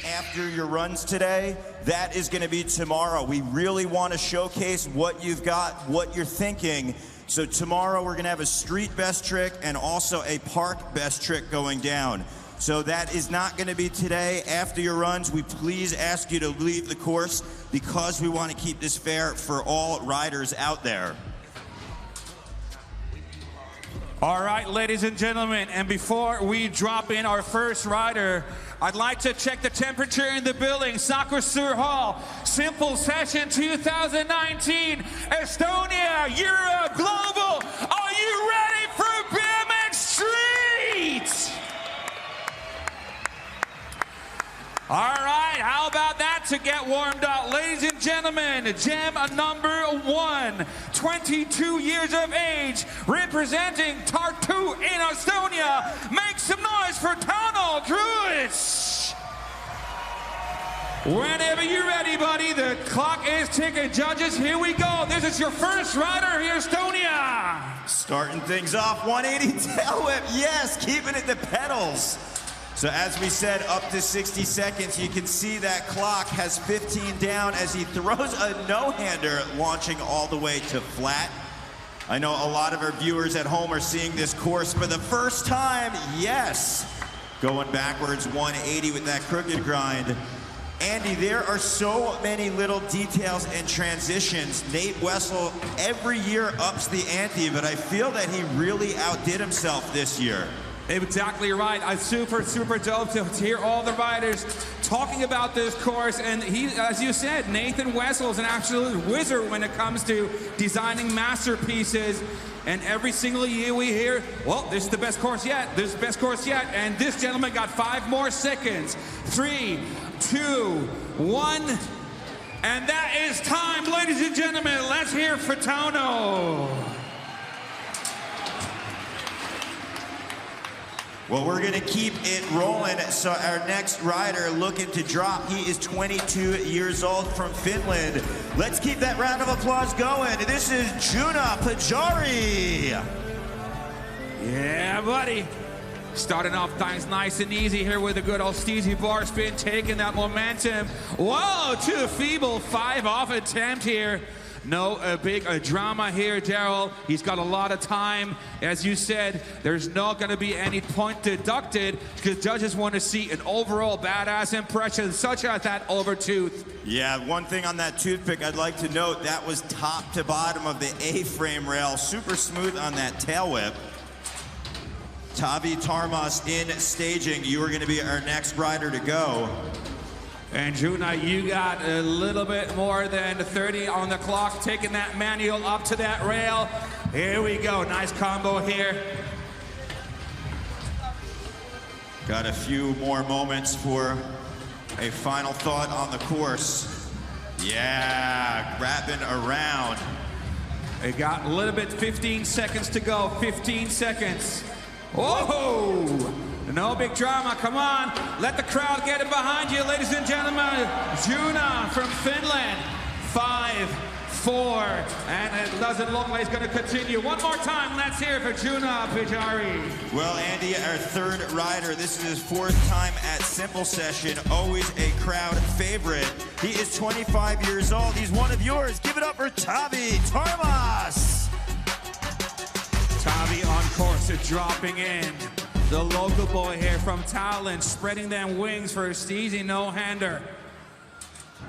After your runs today, that is going to be tomorrow. We really want to showcase what you've got, what you're thinking. So tomorrow we're going to have a street best trick and also a park best trick going down. So that is not going to be today. After your runs, we please ask you to leave the course because we want to keep this fair for all riders out there. All right, ladies and gentlemen, and before we drop in our first rider, I'd like to check the temperature in the building. Sakur Hall, Simple Session 2019, Estonia, Europe, Global. Are you ready for BMX Street? All right, how about that to get warmed up? Ladies and gentlemen, gem number 1, 22 years of age, representing Tartu in Estonia. Make some noise for Tauno Cruz. Whenever you're ready, buddy, the clock is ticking. Judges, here we go. This is your first rider here, Estonia. Starting things off, 180 tail whip. Yes, keeping it the pedals. So as we said, up to 60 seconds, you can see that clock has 15 down as he throws a no-hander, launching all the way to flat. I know a lot of our viewers at home are seeing this course for the first time. Yes, going backwards 180 with that crooked grind. Andy, there are so many little details and transitions. Nate Wessel every year ups the ante, but I feel that he really outdid himself this year. Exactly right. Super dope to hear all the riders talking about this course. And he, as you said, Nathan Wessel is an absolute wizard when it comes to designing masterpieces. And every single year we hear, well, this is the best course yet. This is the best course yet. And this gentleman got 5 more seconds. 3, 2, 1. And that is time, ladies and gentlemen. Let's hear for Tauno. Well, we're going to keep it rolling. So our next rider looking to drop, he is 22 years old from Finland. Let's keep that round of applause going. This is Juna Pachauri. Yeah, buddy. Starting off things nice and easy here with a good old steezy bar spin, taking that momentum. Whoa, too feeble, 5 off attempt here. No big drama here, Daryl. He's got a lot of time. As you said, there's not going to be any point deducted because judges want to see an overall badass impression such as that overtooth. Yeah, one thing on that toothpick I'd like to note, that was top to bottom of the A-frame rail. Super smooth on that tail whip. Tavi Tarmas in staging. You are going to be our next rider to go. And Juna, you got a little bit more than 30 on the clock, taking that manual up to that rail. Here we go, nice combo here. Got a few more moments for a final thought on the course. Yeah, wrapping around. It got a little bit, 15 seconds to go, 15 seconds. Whoa! No big drama, come on. Let the crowd get it behind you, ladies and gentlemen. Juna from Finland, 5-4, and it doesn't look like it's gonna continue. One more time, let's hear it for Juna Pachauri. Well, Andy, our third rider, this is his fourth time at Simple Session, always a crowd favorite. He is 25 years old, he's one of yours. Give it up for Tavi Tarmas. Tavi on course, dropping in. The local boy here from Tallinn, spreading them wings for a steezy no-hander.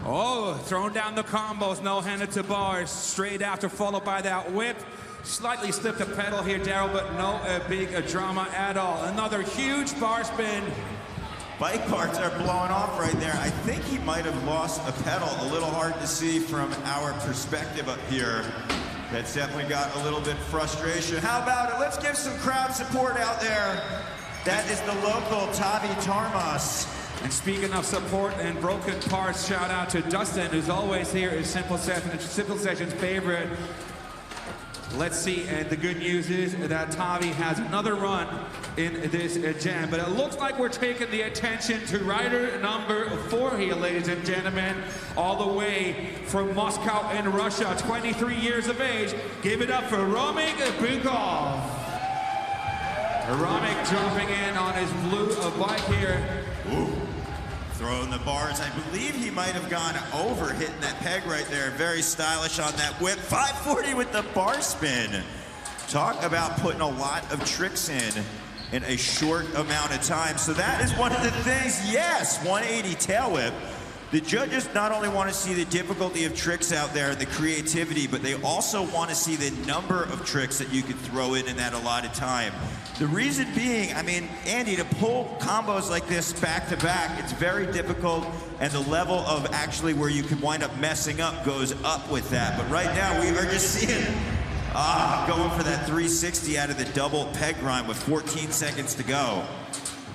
Oh, throwing down the combos, no-handed to bars, straight after, followed by that whip. Slightly slipped the pedal here, Daryl, but no big drama at all. Another huge bar spin. Bike parts are blowing off right there. I think he might have lost a pedal. A little hard to see from our perspective up here. That's definitely got a little bit of frustration. How about it? Let's give some crowd support out there. That is the local Tavi Tarmas. And speaking of support and broken parts, shout out to Dustin, who's always here is Simple Session's favorite. Let's see, and the good news is that Tavi has another run in this jam, but it looks like we're taking the attention to rider number 4 here, ladies and gentlemen, all the way from Moscow in Russia, 23 years of age. Give it up for Romek Bukov. Romek jumping in on his blue bike here. Ooh. Throwing the bars. I believe he might have gone over, hitting that peg right there. Very stylish on that whip. 540 with the bar spin. Talk about putting a lot of tricks in a short amount of time. So that is one of the things. Yes, 180 tail whip. The judges not only want to see the difficulty of tricks out there, the creativity, but they also want to see the number of tricks that you can throw in that allotted time. The reason being, I mean, Andy, to pull combos like this back to back, it's very difficult, and the level of actually where you can wind up messing up goes up with that. But right now, we are just seeing, going for that 360 out of the double peg grind with 14 seconds to go.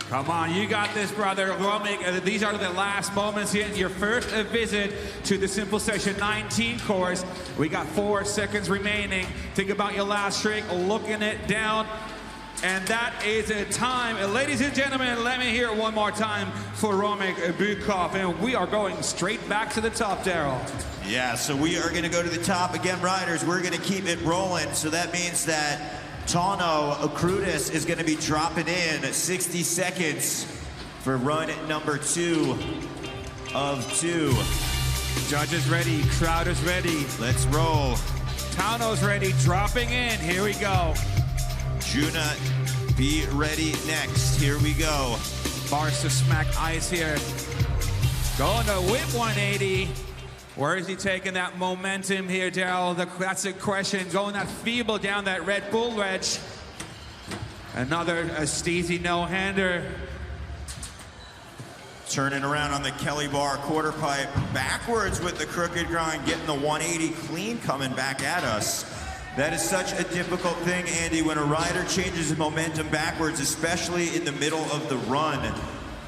Come on, you got this, brother. Romek, these are the last moments here. Your first visit to the Simple Session 19 course. We got 4 seconds remaining. Think about your last trick, looking it down. And that is a time. Ladies and gentlemen, let me hear it one more time for Romek Bukov. And we are going straight back to the top, Daryl. Yeah, so we are going to go to the top. Again, riders, we're going to keep it rolling. So that means that Tauno Krudis is going to be dropping in 60 seconds for run number 2 of 2. Judges ready, crowd is ready. Let's roll. Tauno's ready, dropping in. Here we go. Juna, be ready next. Here we go. Bars to smack ice here. Going to whip 180. Where is he taking that momentum here, Daryl? That's a question. Going that feeble down that Red Bull wedge. Another steezy no-hander. Turning around on the Kelly bar quarter pipe. Backwards with the crooked grind. Getting the 180 clean coming back at us. That is such a difficult thing, Andy, when a rider changes his momentum backwards, especially in the middle of the run.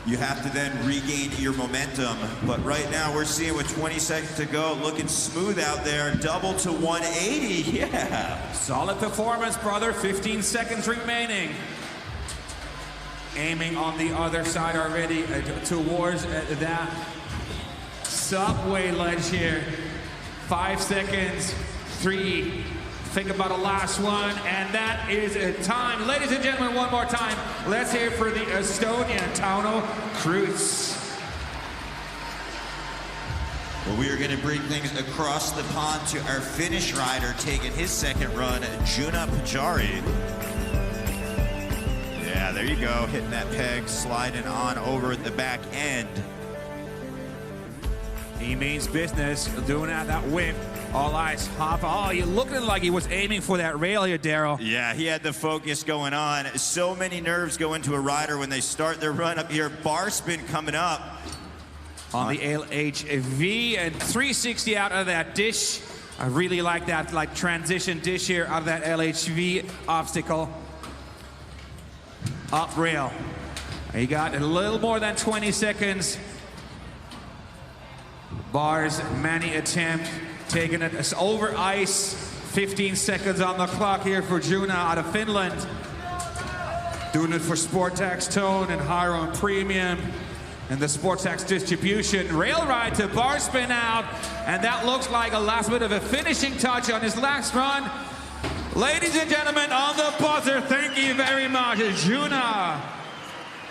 You have to then regain your momentum. But right now, we're seeing with 20 seconds to go, looking smooth out there. Double to 180, yeah. Solid performance, brother. 15 seconds remaining. Aiming on the other side already towards that subway ledge here. 5 seconds, 3. Think about a last one, and that is a time. Ladies and gentlemen, one more time. Let's hear for the Estonian, Tauno Krudis. Well, we are going to bring things across the pond to our Finnish rider taking his second run, Juna Pachauri. Yeah, there you go, hitting that peg, sliding on over at the back end. He means business, doing that whip. All eyes hop. Oh, you're looking like he was aiming for that rail here, Daryl. Yeah, he had the focus going on. So many nerves go into a rider when they start their run up here. Bar spin coming up. on the LHV, and 360 out of that dish. I really like that transition dish here out of that LHV obstacle. Up rail. He got a little more than 20 seconds. Bars, many attempt, taking it over ice. 15 seconds on the clock here for Juna out of Finland. Doing it for Sportax Tone and Hiron Premium and the Sportax distribution. Rail ride to bar spin out, and that looks like a last bit of a finishing touch on his last run. Ladies and gentlemen, on the buzzer, thank you very much, Juna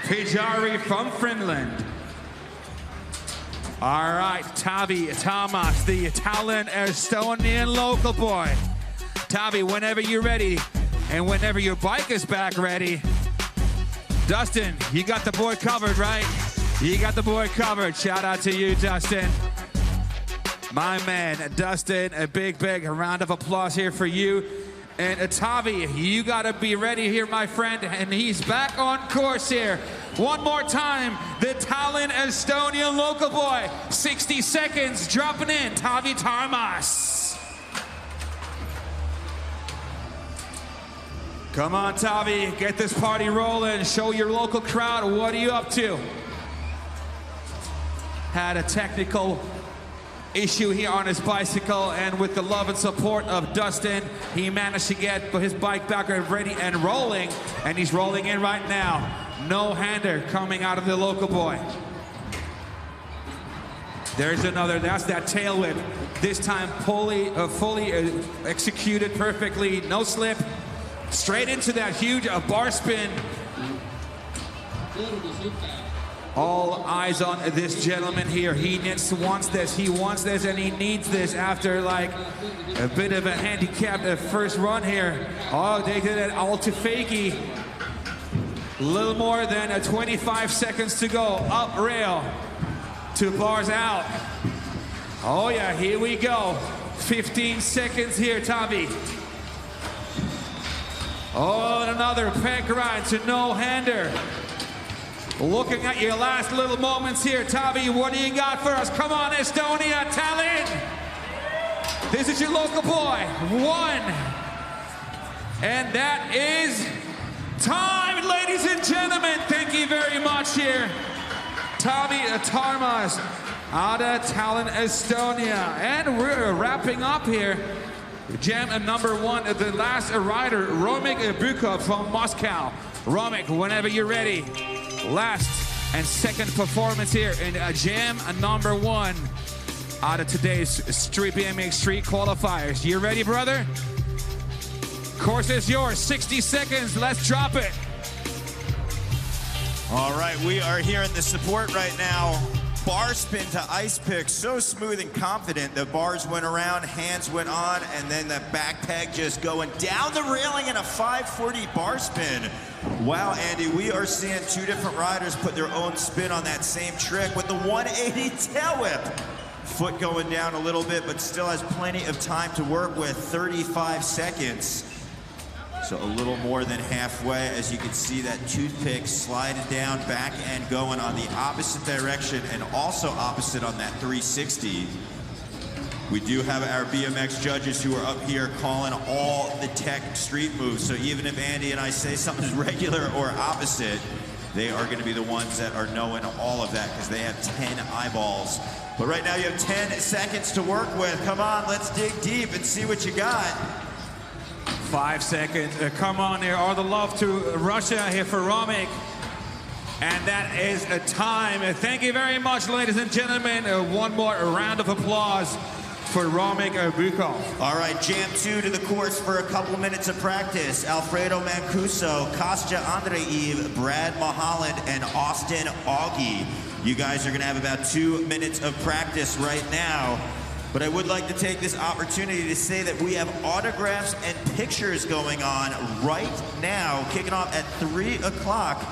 Pachauri from Finland. All right, Tavi Tamas, the Tallinn Estonian local boy. Tavi, whenever you're ready, and whenever your bike is back ready, Dustin, you got the boy covered, right? You got the boy covered. Shout out to you, Dustin. My man, Dustin, a big round of applause here for you. And Tavi, you gotta be ready here, my friend, and he's back on course here. One more time, the Tallinn Estonian local boy. 60 seconds, dropping in, Tavi Tarmas. Come on, Tavi, get this party rolling. Show your local crowd, what are you up to? Had a technical issue here on his bicycle, and with the love and support of Dustin, he managed to get his bike back ready and rolling, and he's rolling in right now. No-hander coming out of the local boy. There's another, that's that tail whip. This time fully executed perfectly, no slip. Straight into that huge bar spin. All eyes on this gentleman here. He wants this, and he needs this after like a bit of a handicapped first run here. Oh, they did it all to fakie. A little more than 25 seconds to go. Up rail, 2 bars out. Oh yeah, here we go. 15 seconds here, Tavi. Oh, and another peg ride to no-hander. Looking at your last little moments here, Tavi, what do you got for us? Come on, Estonia, Tallinn. This is your local boy, 1. And that is time, ladies and gentlemen. Thank you very much here. Tavi Tarmas out of Tallinn, Estonia. And we're wrapping up here. Jam number 1, the last rider, Romik Bukov from Moscow. Romik, whenever you're ready. Last and second performance here in jam number 1 out of today's Street BMX Street Qualifiers. You ready, brother? Course is yours, 60 seconds, let's drop it. All right, we are hearing the support right now. Bar spin to ice pick, so smooth and confident. The bars went around, hands went on, and then the back peg just going down the railing in a 540 bar spin. Wow, Andy, we are seeing 2 different riders put their own spin on that same trick with the 180 tail whip. Foot going down a little bit, but still has plenty of time to work with, 35 seconds. So a little more than halfway, as you can see that toothpick sliding down, back end going on the opposite direction, and also opposite on that 360. We do have our BMX judges who are up here calling all the tech street moves. So even if Andy and I say something's regular or opposite, they are going to be the ones that are knowing all of that because they have 10 eyeballs. But right now you have 10 seconds to work with. Come on, let's dig deep and see what you got. 5 seconds. Come on here. All the love to Russia here for Romik. And that is a time. Thank you very much, ladies and gentlemen. One more round of applause for Romik Bukov. All right, jam 2 to the course for a couple minutes of practice. Alfredo Mancuso, Kostya Andreev, Brad Mulholland, and Austin Augie. You guys are gonna have about 2 minutes of practice right now. But I would like to take this opportunity to say that we have autographs and pictures going on right now, kicking off at 3 o'clock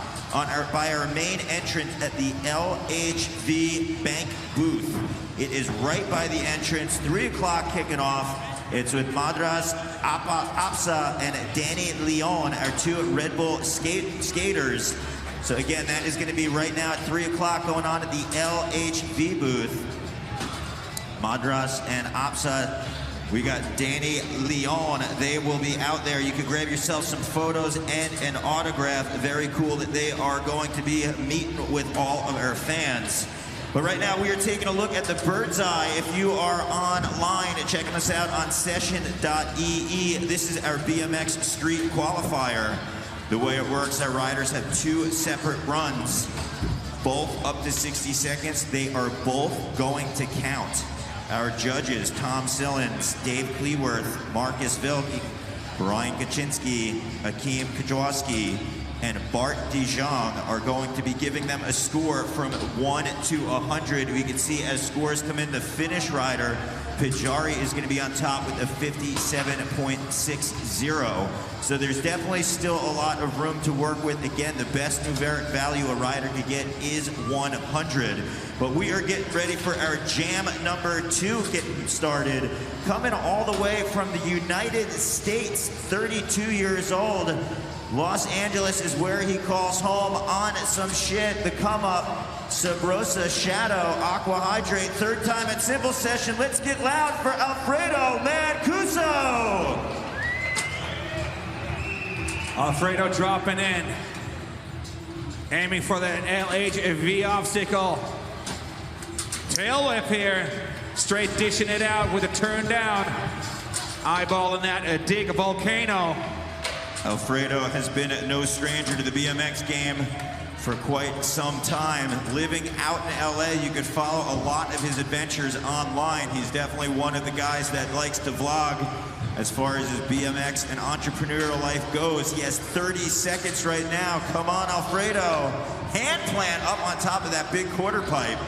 by our main entrance at the LHV Bank booth. It is right by the entrance, 3 o'clock kicking off. It's with Madras Apsa and Danny Leon, our 2 Red Bull skaters. So again, that is going to be right now at 3 o'clock going on at the LHV booth. Madras and Apsa. We got Danny Leon. They will be out there. You can grab yourself some photos and an autograph. Very cool that they are going to be meeting with all of our fans. But right now we are taking a look at the bird's eye. If you are online and checking us out on session.ee, this is our BMX Street Qualifier. The way it works, our riders have 2 separate runs, both up to 60 seconds. They are both going to count. Our judges, Tom Sillins, Dave Cleworth, Marcus Vilke, Brian Kaczynski, Akeem Kajowski, and Bart DeJong are going to be giving them a score from 1 to 100. We can see as scores come in, the finish rider, Pachauri, is going to be on top with a 57.60. So there's definitely still a lot of room to work with. Again, the best numeric value a rider could get is 100. But we are getting ready for our jam number 2 getting started. Coming all the way from the United States, 32 years old. Los Angeles is where he calls home on some shit. The come up, Sabrosa Shadow, Aqua Hydrate, 3rd time at Simple Session. Let's get loud for Alfredo Mancuso. Alfredo dropping in, aiming for that LHV obstacle. Tail whip here, straight dishing it out with a turn down. Eyeballing that dig volcano. Alfredo has been no stranger to the BMX game for quite some time. Living out in LA, you could follow a lot of his adventures online. He's definitely one of the guys that likes to vlog as far as his BMX and entrepreneurial life goes. He has 30 seconds right now. Come on, Alfredo. Hand plant up on top of that big quarter pipe.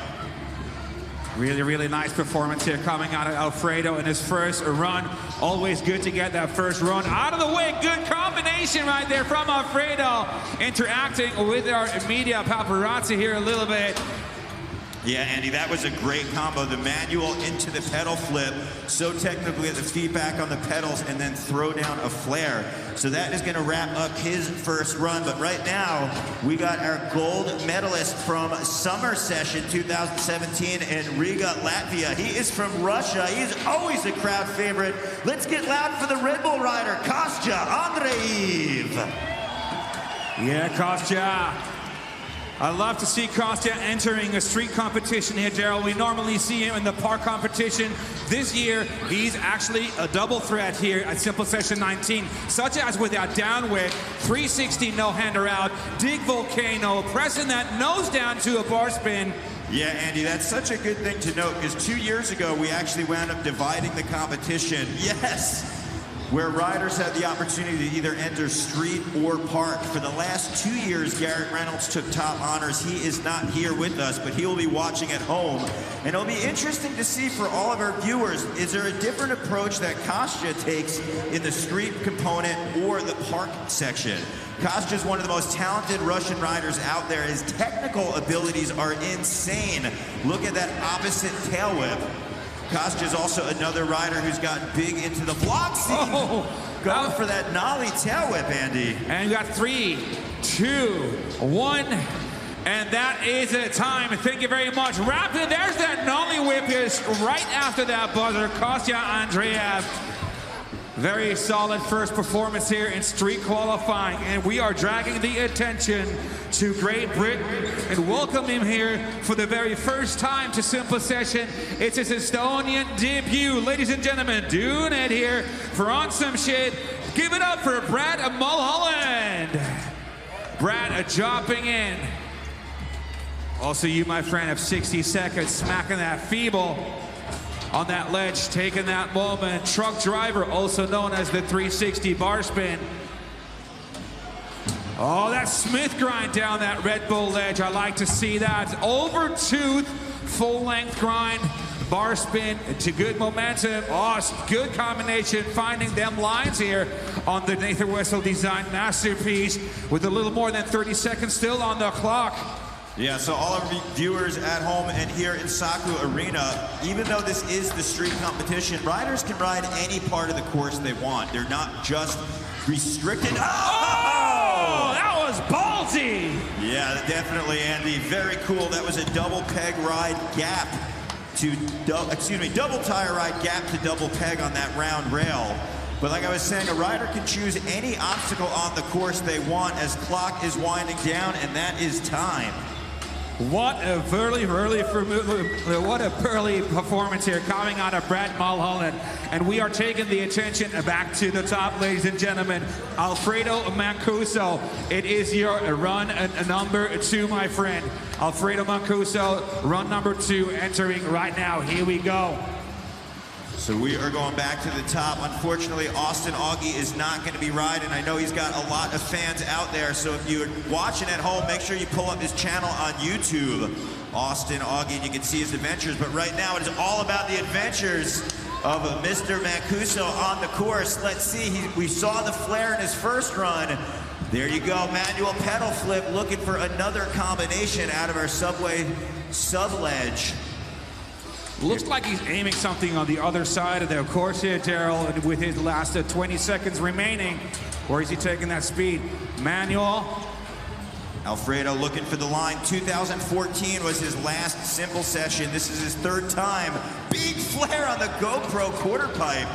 Really, really nice performance here coming out of Alfredo in his first run. Always good to get that first run out of the way. Good combination right there from Alfredo. Interacting with our media paparazzi here a little bit. Yeah, Andy, that was a great combo. The manual into the pedal flip, so technically the feedback on the pedals, and then throw down a flare. So that is gonna wrap up his first run. But right now, we got our gold medalist from Summer Session 2017 in Riga, Latvia. He is from Russia. He's always a crowd favorite. Let's get loud for the Red Bull rider, Kostya Andreev. Yeah, Kostya. I love to see Kostya entering a street competition here, Gerald. We normally see him in the park competition. This year, he's actually a double threat here at Simple Session 19, such as with that down whip, 360 no-hander out, dig volcano, pressing that nose down to a bar spin. Yeah, Andy, that's such a good thing to note, because 2 years ago, we actually wound up dividing the competition. Yes! Where riders had the opportunity to either enter street or park. For the last 2 years, Garrett Reynolds took top honors. He is not here with us, but he will be watching at home. And it'll be interesting to see for all of our viewers, is there a different approach that Kostya takes in the street component or the park section? Kostya is one of the most talented Russian riders out there. His technical abilities are insane. Look at that opposite tail whip. Kostya is also another rider who's gotten big into the block scene. Oh, going for that nollie tail whip, Andy. And we got 3, 2, 1, and that is the time. Thank you very much. Rapid, there's that nollie whip is right after that buzzer. Kostya Andreev. Very solid first performance here in street qualifying, and we are dragging the attention to Great Britain and welcome him here for the very first time to Simple Session. It's his Estonian debut. Ladies and gentlemen, doing it here for On Some Shit. Give it up for Brad Mulholland. Brad dropping in. Also, you, my friend, have 60 seconds smacking that feeble on that ledge, taking that moment. Truck driver, also known as the 360 bar spin. Oh, that Smith grind down that Red Bull ledge. I like to see that. Over tooth, full length grind, bar spin to good momentum. Oh, good combination, finding them lines here on the Nathan Wessel design masterpiece with a little more than 30 seconds still on the clock. Yeah, so all of our viewers at home and here in Saku Arena, even though this is the street competition, riders can ride any part of the course they want. They're not just restricted. Oh, that was ballsy. salty. Yeah, definitely, Andy. Very cool. That was a double peg ride gap to, double tire ride gap to double peg on that round rail. But like I was saying, a rider can choose any obstacle on the course they want as clock is winding down, and that is time. What a burly performance here coming out of Brad Mulholland. And we are taking the attention back to the top, ladies and gentlemen. Alfredo Mancuso, it is your run number 2, my friend. Alfredo Mancuso, run number 2, entering right now. Here we go. So we are going back to the top. Unfortunately, Austin Augie is not going to be riding. I know he's got a lot of fans out there, so if you're watching at home, make sure you pull up his channel on YouTube, Austin Augie, and you can see his adventures. But right now, it is all about the adventures of Mr. Mancuso on the course. Let's see, we saw the flare in his first run. There you go, manual pedal flip, looking for another combination out of our Subway sub-ledge. Looks like he's aiming something on the other side of the course here, Daryl, and with his last 20 seconds remaining. Where is he taking that speed? Manual. Alfredo looking for the line. 2014 was his last simple session. This is his 3rd time. Big flare on the GoPro quarter pipe.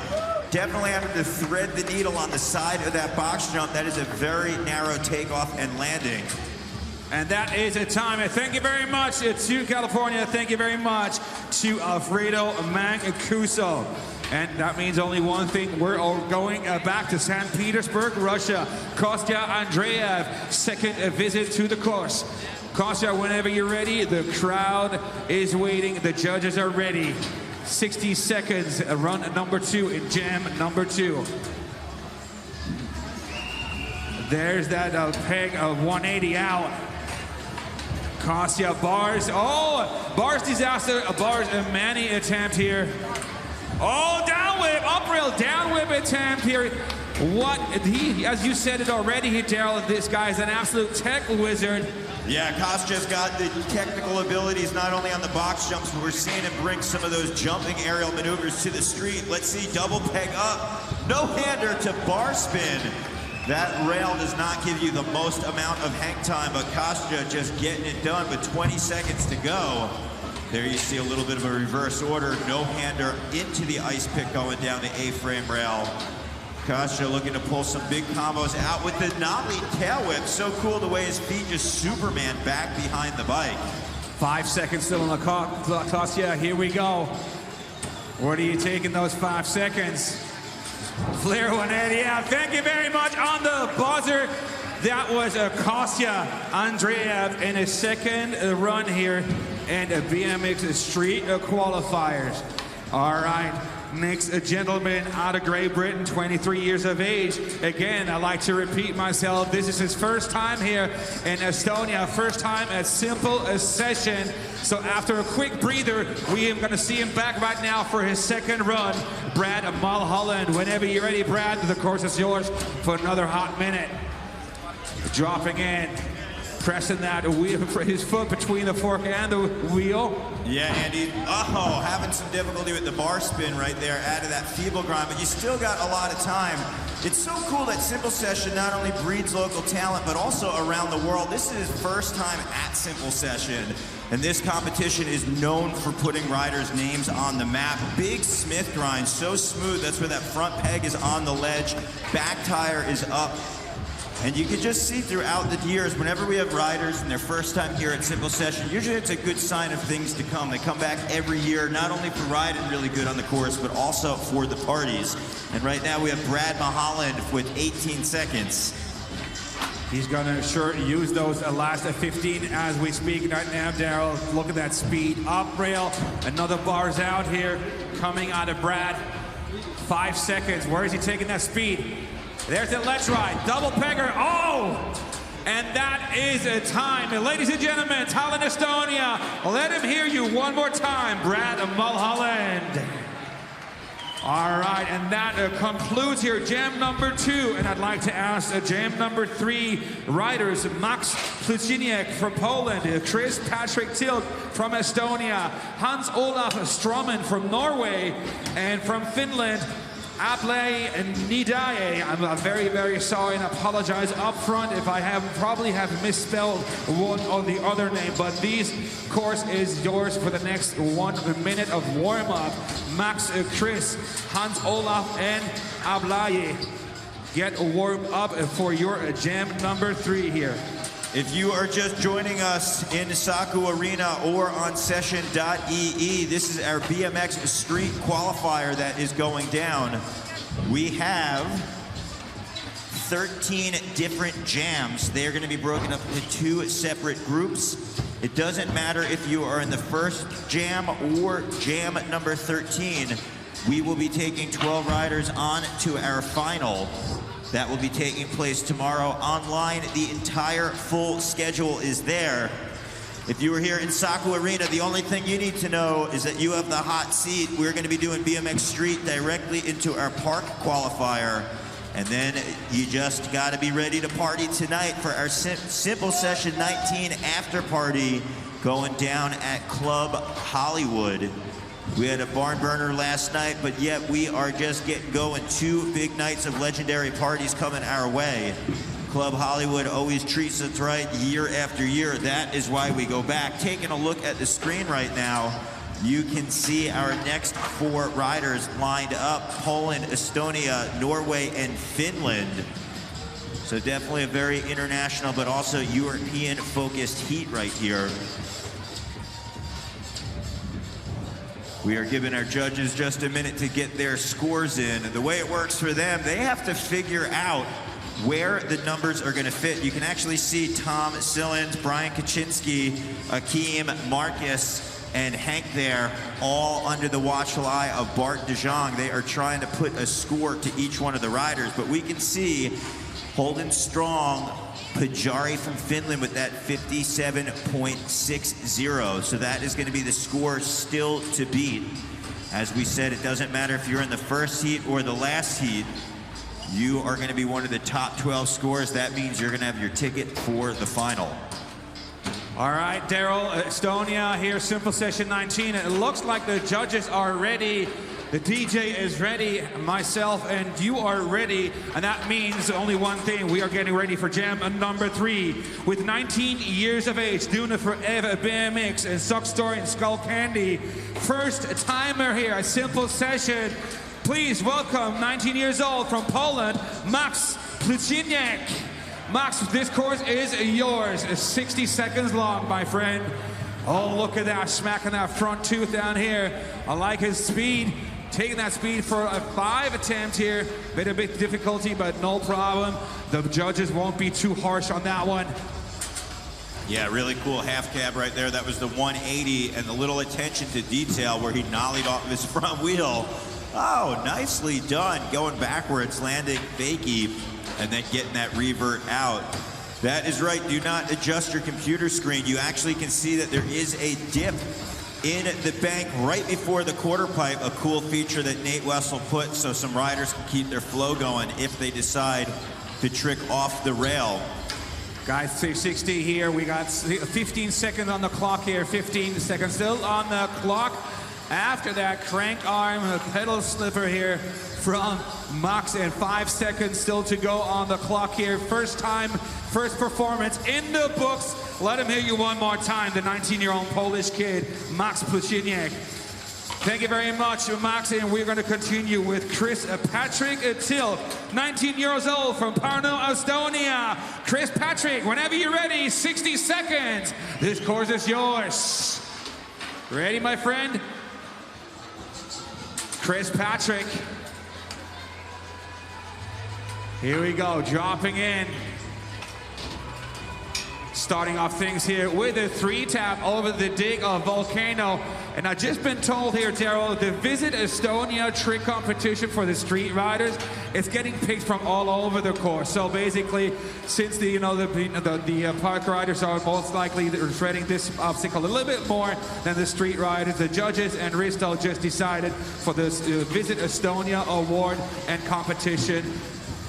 Definitely having to thread the needle on the side of that box jump. That is a very narrow takeoff and landing. And that is a time. Thank you very much to California. Thank you very much to Alfredo Mancuso. And that means only one thing. We're going back to St. Petersburg, Russia. Kostya Andreev, 2nd visit to the course. Kostya, whenever you're ready, the crowd is waiting. The judges are ready. 60 seconds, run number 2 in jam number 2. There's that peg of 180 out. Kostya, bars, bars disaster, bars a Manny attempt here. Oh, down whip, up rail, down whip attempt here. What, as you said it already, Daryl, this guy's an absolute tech wizard. Yeah, Kostya's got the technical abilities not only on the box jumps, but we're seeing him bring some of those jumping aerial maneuvers to the street. Let's see, double peg up, no-hander to bar spin. That rail does not give you the most amount of hang time, but Kostya just getting it done with 20 seconds to go. There you see a little bit of a reverse order. No-hander into the ice pick going down the A-frame rail. Kostya looking to pull some big combos out with the knobby tail whip. So cool the way his feet just Superman back behind the bike. 5 seconds still on the Kostya. Here we go. Where are you taking those 5 seconds? Flare 180, yeah, thank you very much on the buzzer. That was Kostya Andreev in his 2nd run here and a BMX Street Qualifiers. All right, next gentleman out of Great Britain, 23 years of age. Again, I like to repeat myself. This is his first time here in Estonia, first time at simple session. So after a quick breather, we are going to see him back right now for his 2nd run. Brad Mulholland, whenever you're ready, Brad, the course is yours for another hot minute. Dropping in, pressing that wheel, his foot between the fork and the wheel. Yeah, Andy, having some difficulty with the bar spin right there, added that feeble grind, but you still got a lot of time. It's so cool that Simple Session not only breeds local talent, but also around the world. This is his first time at Simple Session, and this competition is known for putting riders' names on the map. Big Smith grind, so smooth, that's where that front peg is on the ledge, back tire is up. And you can just see throughout the years, whenever we have riders and their first time here at Simple Session, usually it's a good sign of things to come. They come back every year, not only for riding really good on the course, but also for the parties. And right now we have Brad Mulholland with 18 seconds. He's gonna sure use those last 15 as we speak right now, Daryl. Look at that speed, up rail, another bar's out here, coming out of Brad. 5 seconds, where is he taking that speed? There's the ledge ride, double pegger, and that is a time. And ladies and gentlemen, Tallinn, Estonia, let him hear you one more time, Brad Mulholland. All right, and that concludes here jam number 2. And I'd like to ask jam number 3 riders, Max Pluciniak from Poland, Chris Patrick Tilk from Estonia, Hans Olaf Stroman from Norway, and from Finland, Able Nidaye. I'm very, very sorry and apologize up front if I probably have misspelled one or the other name, but this course is yours for the next 1 minute of warm-up. Max, Chris, Hans Olaf, and Ablaye, get warmed up for your jam number 3 here. If you are just joining us in Saku Arena or on session.ee, this is our BMX Street Qualifier that is going down. We have 13 different jams. They are going to be broken up into 2 separate groups. It doesn't matter if you are in the first jam or jam number 13. We will be taking 12 riders on to our final. That will be taking place tomorrow online. The entire full schedule is there. If you were here in Saku Arena, the only thing you need to know is that you have the hot seat. We're going to be doing BMX Street directly into our park qualifier. And then you just got to be ready to party tonight for our Simple Session 19 after party going down at Club Hollywood. We had a barn burner last night, but yet we are just getting going. 2 big nights of legendary parties coming our way. Club Hollywood always treats us right year after year. That is why we go back. Taking a look at the screen right now, you can see our next 4 riders lined up: Poland, Estonia, Norway, and Finland. So definitely a very international, but also European-focused heat right here. We are giving our judges just a minute to get their scores in. The way it works for them, they have to figure out where the numbers are going to fit. You can actually see Tom Sillins, Brian Kaczynski, Akeem, Marcus, and Hank there, all under the watchful eye of Bart de Jong. They are trying to put a score to each one of the riders, but we can see holding strong Pachauri from Finland with that 57.60. So that is going to be the score still to beat. As we said, it doesn't matter if you're in the first heat or the last heat. You are going to be one of the top 12 scores. That means you're going to have your ticket for the final. All right, Daryl, Estonia here, Simple Session 19. It looks like the judges are ready. The DJ is ready, myself, and you are ready. And that means only one thing. We are getting ready for jam number 3. With 19 years of age, doing it forever, BMX and Suck Story and Skull Candy. First timer here, a Simple Session. Please welcome 19 years old from Poland, Max Pluchiniak. Max, this course is yours. 60 seconds long, my friend. Oh, look at that, smacking that front tooth down here. I like his speed. Taking that speed for a 5 attempt here. Bit of difficulty, but no problem. The judges won't be too harsh on that one. Yeah, really cool half cab right there. That was the 180, and the little attention to detail where he nollied off of his front wheel. Oh, nicely done. Going backwards, landing fakie, and then getting that revert out. That is right. Do not adjust your computer screen. You actually can see that there is a dip in the bank right before the quarter pipe, a cool feature that Nate Wessel put so some riders can keep their flow going if they decide to trick off the rail. Guys, 360 here. We got 15 seconds on the clock here. 15 seconds still on the clock. After that, crank arm, a pedal slipper here from Max, and 5 seconds still to go on the clock here. First time, first performance in the books. Let him hear you one more time, the 19-year-old Polish kid, Max Pluchiniak. Thank you very much, Max, and we're going to continue with Chris Patrick Till, 19 years old from Pärnu, Estonia. Chris Patrick, whenever you're ready, 60 seconds. This course is yours. Ready, my friend? Chris Patrick. Here we go, dropping in. Starting off things here with a 3-tap over the dig of Volcano. And I've just been told here, Daryl, the Visit Estonia trick competition for the street riders is getting picked from all over the course. So basically, since the park riders are most likely treading this obstacle a little bit more than the street riders, the judges and Risto just decided for this Visit Estonia award and competition,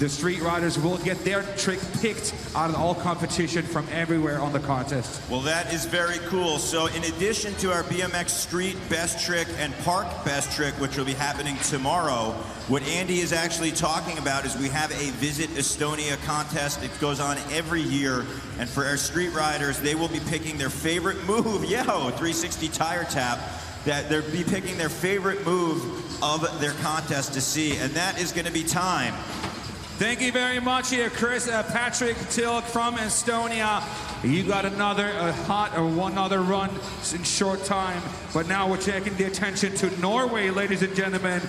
the street riders will get their trick picked out of all competition from everywhere on the contest. Well, that is very cool. So in addition to our BMX Street Best Trick and Park Best Trick, which will be happening tomorrow, what Andy is actually talking about is we have a Visit Estonia contest. It goes on every year. And for our street riders, they will be picking their favorite move. 360 tire tap. That they'll be picking their favorite move of their contest to see. And that is going to be time. Thank you very much here, Chris. Patrick Tilk from Estonia. You got one other run in short time. But now we're taking the attention to Norway, ladies and gentlemen.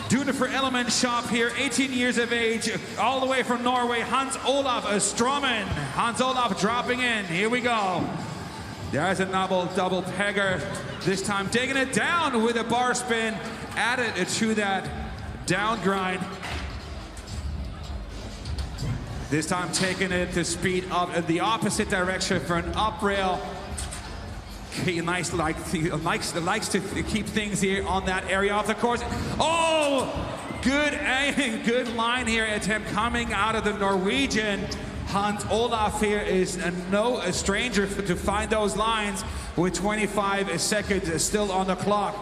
Doing it for Element Shop here, 18 years of age, all the way from Norway, Hans Olaf Stroman. Hans Olaf dropping in. Here we go. There's a double pegger. This time taking it down with a bar spin. Added to that down grind. This time taking it to speed up in the opposite direction for an up rail. He likes to keep things here on that area of the course. Oh, good aim, good line here attempt coming out of the Norwegian. Hans Olaf here is no stranger to find those lines with 25 seconds still on the clock.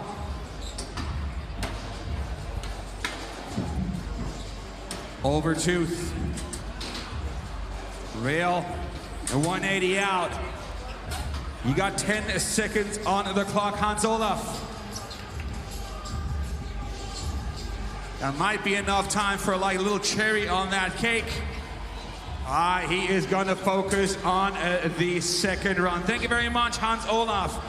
Over tooth. Rail, a 180 out. You got 10 seconds on the clock, Hans Olaf. That might be enough time for like a little cherry on that cake. He is going to focus on the second run. Thank you very much, Hans Olaf.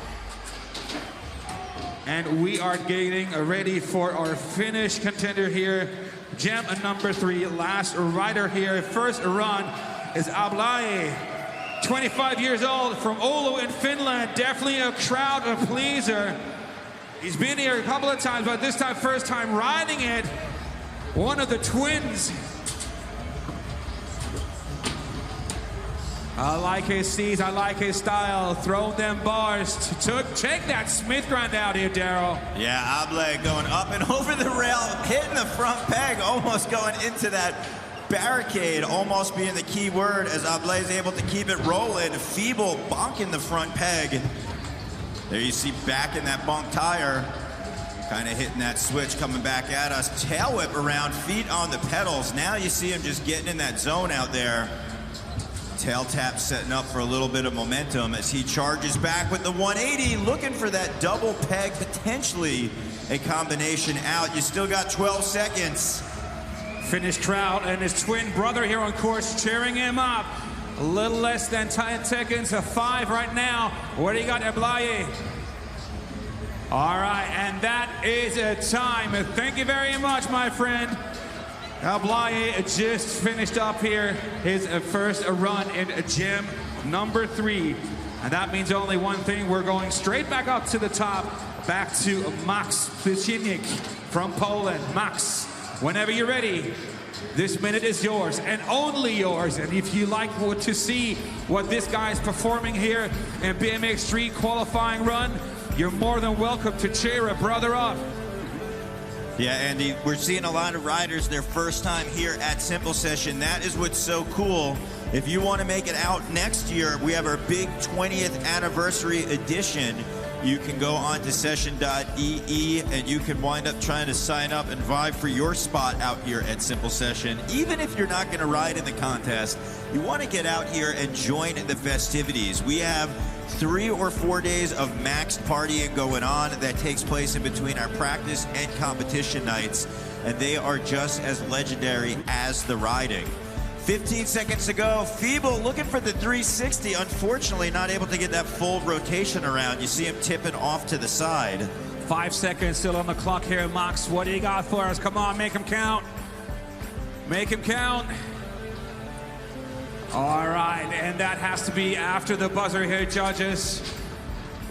And we are getting ready for our Finnish contender here. Gem number 3, last rider here. First run is Ablai, 25 years old from Oulu in Finland. Definitely a crowd pleaser. He's been here a couple of times, but this time, first time riding it. One of the twins. I like his steez, I like his style. Throw them bars. Check that Smith grind out here, Daryl. Yeah, Ablai going up and over the rail, hitting the front peg, almost going into that barricade, almost being the key word as Ablai is able to keep it rolling. Feeble bonking the front peg. There you see back in that bunk tire. Kind of hitting that switch, coming back at us. Tail whip around, feet on the pedals. Now you see him just getting in that zone out there. Tail tap setting up for a little bit of momentum as he charges back with the 180, looking for that double peg, potentially a combination out. You still got 12 seconds. Finnish crowd and his twin brother here on course cheering him up. A little less than 10 seconds, 5 right now. What do you got, Ablai? All right, and that is a time. Thank you very much, my friend. Ablai just finished up here his first run in gem number 3. And that means only one thing. We're going straight back up to the top, back to Max Pliszynik from Poland. Max, whenever you're ready, this minute is yours and only yours. And if you like to see what this guy is performing here in BMX Street qualifying run, you're more than welcome to cheer a brother up. Yeah, Andy, we're seeing a lot of riders their first time here at Simple Session. That is what's so cool. If you want to make it out next year, we have our big 20th anniversary edition. You can go on to session.ee and you can wind up trying to sign up and vie for your spot out here at Simple Session. Even if you're not going to ride in the contest, you want to get out here and join the festivities. We have 3 or 4 days of maxed partying going on that takes place in between our practice and competition nights, and they are just as legendary as the riding. 15 seconds to go. Feeble looking for the 360. Unfortunately, not able to get that full rotation around. You see him tipping off to the side. 5 seconds still on the clock here, Max. What do you got for us? Come on, make him count. Make him count. All right, and that has to be after the buzzer here, judges.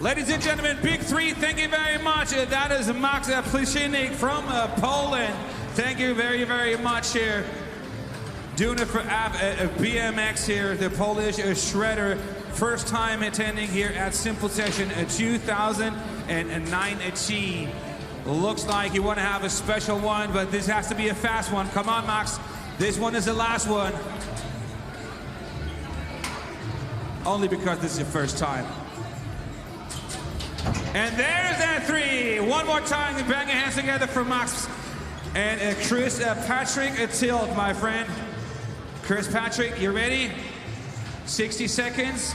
Ladies and gentlemen, Big 3, thank you very much. That is Max Pliszynik from Poland. Thank you very, very much here. Doing it for BMX here, the Polish shredder. First time attending here at Simple Session 2019. Looks like you want to have a special one, but this has to be a fast one. Come on, Max. This one is the last one. Only because this is your first time. And there's that three. One more time, and bang your hands together for Max and Chris Patrick Tilt, my friend. Chris Patrick, you ready? 60 seconds.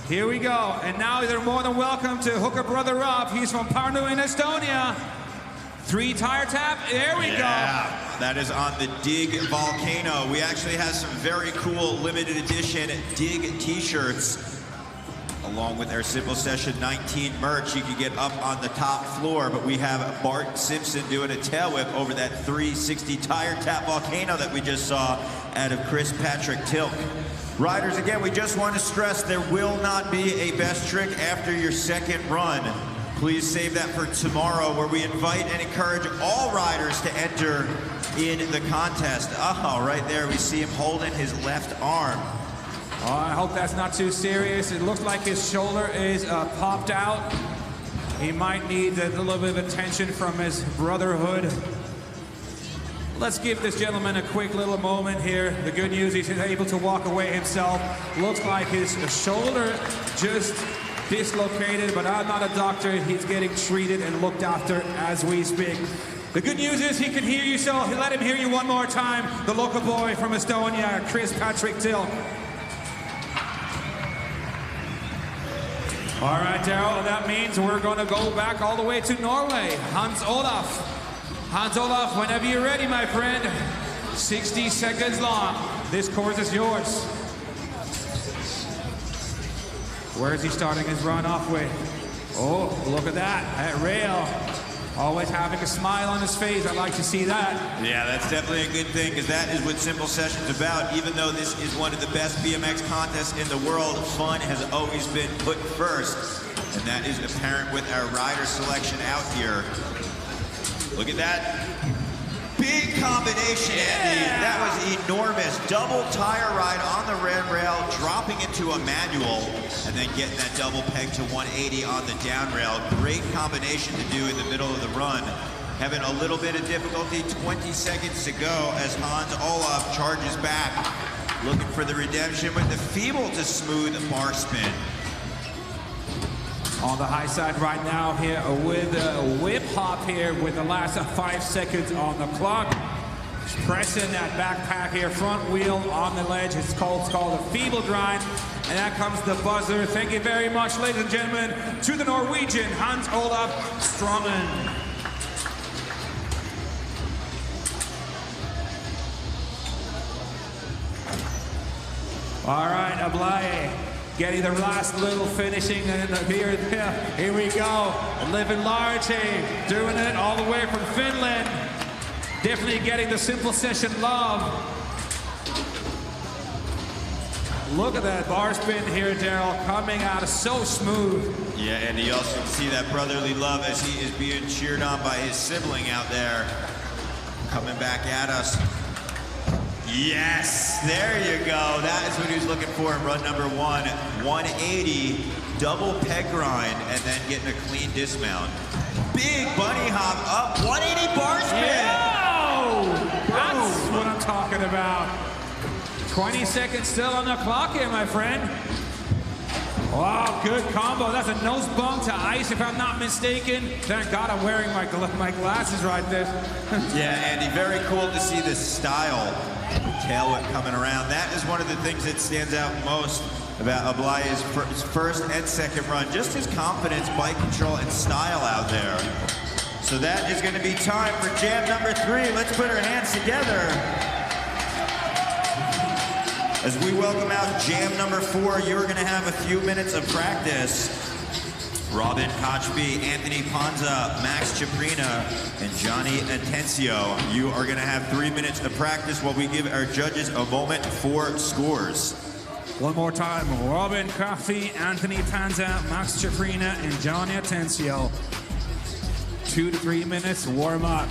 Here we go. And now they're more than welcome to hook a brother up. He's from Pärnu in Estonia. 3 tire tap. There we go. That is on the Dig Volcano. We actually have some very cool limited edition Dig t-shirts. Along with our Simple Session 19 merch, you can get up on the top floor, but we have Bart Simpson doing a tail whip over that 360 tire tap volcano that we just saw out of Chris Patrick Tilk. Riders, again, we just want to stress there will not be a best trick after your second run. Please save that for tomorrow, where we invite and encourage all riders to enter in the contest. Right there, we see him holding his left arm. Oh, I hope that's not too serious. It looks like his shoulder is popped out. He might need a little bit of attention from his brotherhood. Let's give this gentleman a quick little moment here. The good news is he's able to walk away himself. Looks like his shoulder just dislocated, but I'm not a doctor. He's getting treated and looked after as we speak. The good news is he can hear you, so let him hear you one more time. The local boy from Estonia, Chris Patrick Tilk. All right, Daryl, that means we're going to go back all the way to Norway. Hans Olaf. Hans Olaf, whenever you're ready, my friend. 60 seconds long. This course is yours. Where is he starting his run off with? Oh, look at that. That rail. Always having a smile on his face. I like to see that. Yeah, that's definitely a good thing, because that is what Simple Session's about. Even though this is one of the best BMX contests in the world, fun has always been put first. And that is apparent with our rider selection out here. Look at that. Big combination, Andy. That was enormous. Double tire ride on the red rail, dropping into a manual, and then getting that double peg to 180 on the down rail. Great combination to do in the middle of the run. Having a little bit of difficulty, 20 seconds to go as Hans Olaf charges back. Looking for the redemption with the feeble to smooth bar spin. On the high side right now here with a whip hop here with the last 5 seconds on the clock. Pressing that backpack here, front wheel on the ledge. It's called a feeble grind. And that comes the buzzer. Thank you very much, ladies and gentlemen, to the Norwegian Hans Olaf Strommen. All right, Ablaye. Getting the last little finishing, and here we go. Living large, doing it all the way from Finland. Definitely getting the Simple Session love. Look at that bar spin here, Daryl, coming out so smooth. Yeah, and you also can see that brotherly love as he is being cheered on by his sibling out there. Coming back at us. Yes, there you go. That is what he was looking for in run number 1. 180, double peg grind, and then getting a clean dismount. Big bunny hop up, 180 bar spin. Yeah. That's what I'm talking about. 20 seconds still on the clock here, my friend. Wow, good combo. That's a nose bump to ice, if I'm not mistaken. Thank God I'm wearing my glasses right there. Yeah, Andy, very cool to see this style. Tail whip coming around. That is one of the things that stands out most about Ablaye's first and second run. Just his confidence, bike control, and style out there. So that is going to be time for jam number 3. Let's put our hands together as we welcome out jam number 4. You're going to have a few minutes of practice. Robin Kochby, Anthony Ponza, Max Ciprina, and Johnny Atencio. You are going to have 3 minutes of practice while we give our judges a moment for scores. One more time. Robin Kochby, Anthony Ponza, Max Ciprina, and Johnny Atencio. 2 to 3 minutes warm up.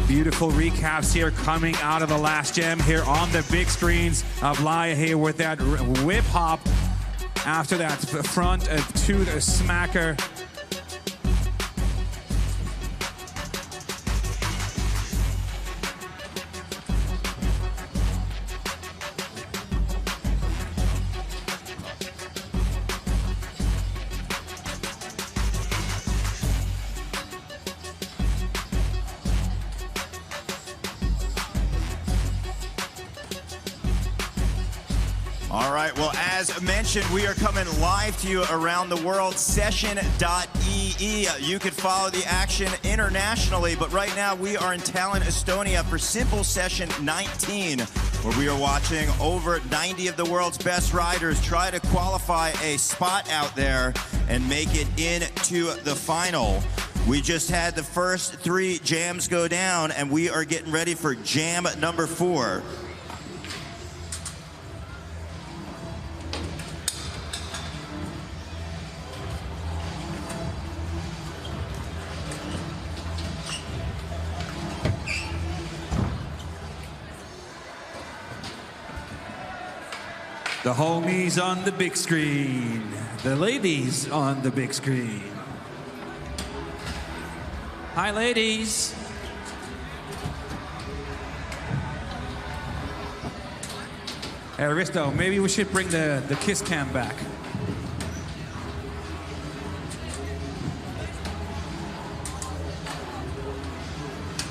Beautiful recaps here coming out of the last jam here on the big screens. Ablaye here with that whip hop. after that front tooth smacker. All right, well, as mentioned, we are coming live to you around the world, session.ee. You could follow the action internationally, but right now we are in Tallinn, Estonia for Simple Session 19, where we are watching over 90 of the world's best riders try to qualify a spot out there and make it into the final. We just had the first 3 jams go down, and we are getting ready for jam number 4. The homies on the big screen. The ladies on the big screen. Hi, ladies. Hey, Risto, maybe we should bring the kiss cam back.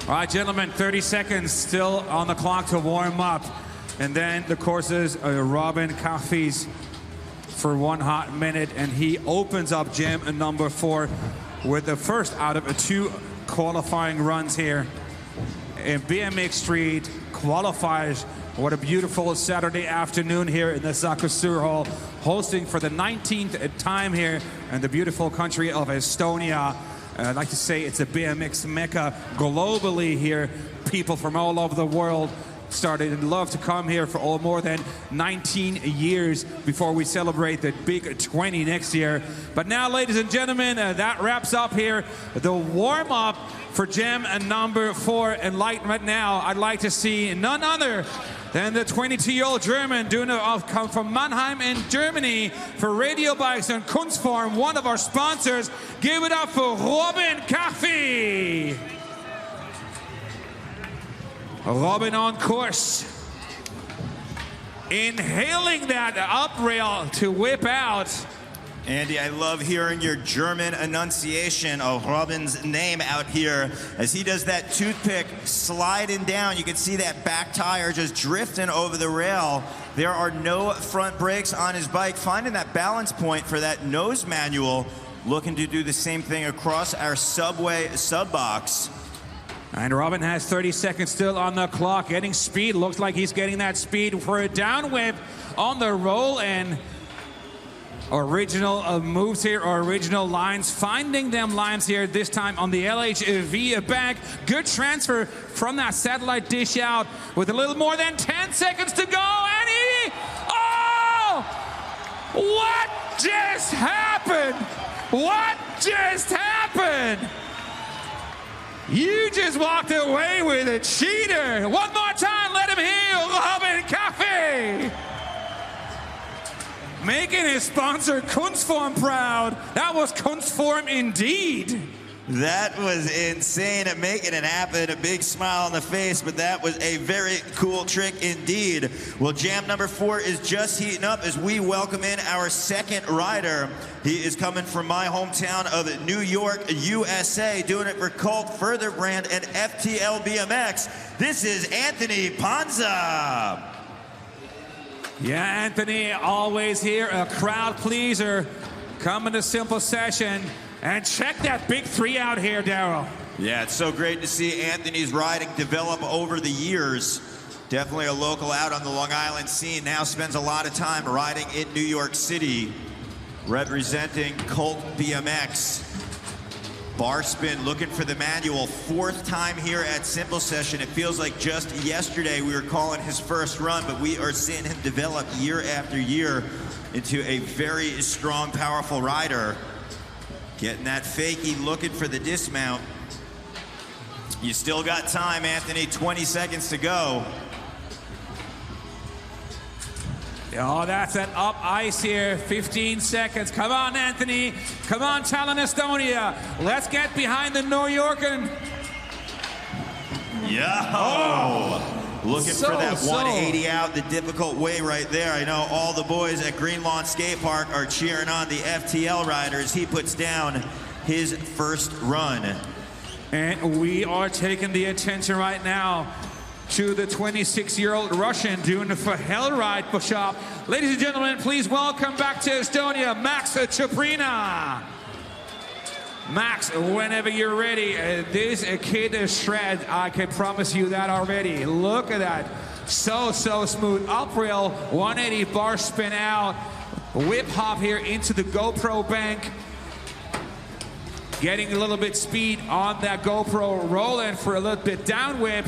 All right, gentlemen, 30 seconds still on the clock to warm up. And then the courses, Robin Caffey's for 1 hot minute, and he opens up jam number 4 with the first out of 2 qualifying runs here in BMX Street Qualifiers. What a beautiful Saturday afternoon here in the Sakusur Hall, hosting for the 19th time here in the beautiful country of Estonia. I'd like to say it's a BMX mecca globally here. People from all over the world started and love to come here for more than 19 years before we celebrate the big 20 next year. But now, ladies and gentlemen, that wraps up here the warm-up for jam number 4. And right now, I'd like to see none other than the 22-year-old German come from Mannheim in Germany for radio bikes and Kunstform, one of our sponsors. Give it up for Robin Caffey. Robin on course, inhaling that up rail to whip out. Andy, I love hearing your German enunciation of Robin's name out here as he does that toothpick sliding down. You can see that back tire just drifting over the rail. There are no front brakes on his bike, finding that balance point for that nose manual, looking to do the same thing across our subway sub-box. And Robin has 30 seconds still on the clock, getting speed. Looks like he's getting that speed for a down whip on the roll, and original moves here, or original lines, finding them lines here, this time on the LHV back. Good transfer from that satellite dish out with a little more than 10 seconds to go, and he, oh! What just happened? What just happened? You just walked away with a cheater. One more time, let him hear Robin Caffey. Making his sponsor Kunstform proud. That was Kunstform indeed. That was insane, making it happen. A big smile on the face, but that was a very cool trick indeed. Well, jam number 4 is just heating up as we welcome in our second rider. He is coming from my hometown of New York, USA, doing it for Cult, Further Brand, and FTL BMX. This is Anthony Ponza. Yeah, Anthony, always here, a crowd pleaser, coming to Simple Session. And check that big 3 out here, Daryl. Yeah, it's so great to see Anthony's riding develop over the years. Definitely a local out on the Long Island scene. Now spends a lot of time riding in New York City, representing Cult BMX. Bar spin, looking for the manual. 4th time here at Simple Session. It feels like just yesterday we were calling his first run, but we are seeing him develop year after year into a very strong, powerful rider. Getting that fakie, looking for the dismount. You still got time, Anthony. 20 seconds to go. Oh, that's an up ice here. 15 seconds. Come on, Anthony. Come on, Tallinn, Estonia. Let's get behind the New Yorker. Yeah. Oh. Looking for that 180 out the difficult way right there. I know all the boys at Green Lawn Skate Park are cheering on the FTL riders. He puts down his first run. And we are taking the attention right now to the 26-year-old Russian doing the hell ride push-up. Ladies and gentlemen, please welcome back to Estonia, Max Chaprina. Max, whenever you're ready, this kid is shred. I can promise you that already. Look at that. So smooth. Up rail, 180 bar spin out. Whip hop here into the GoPro bank. Getting a little bit speed on that GoPro, rolling for a little bit down whip.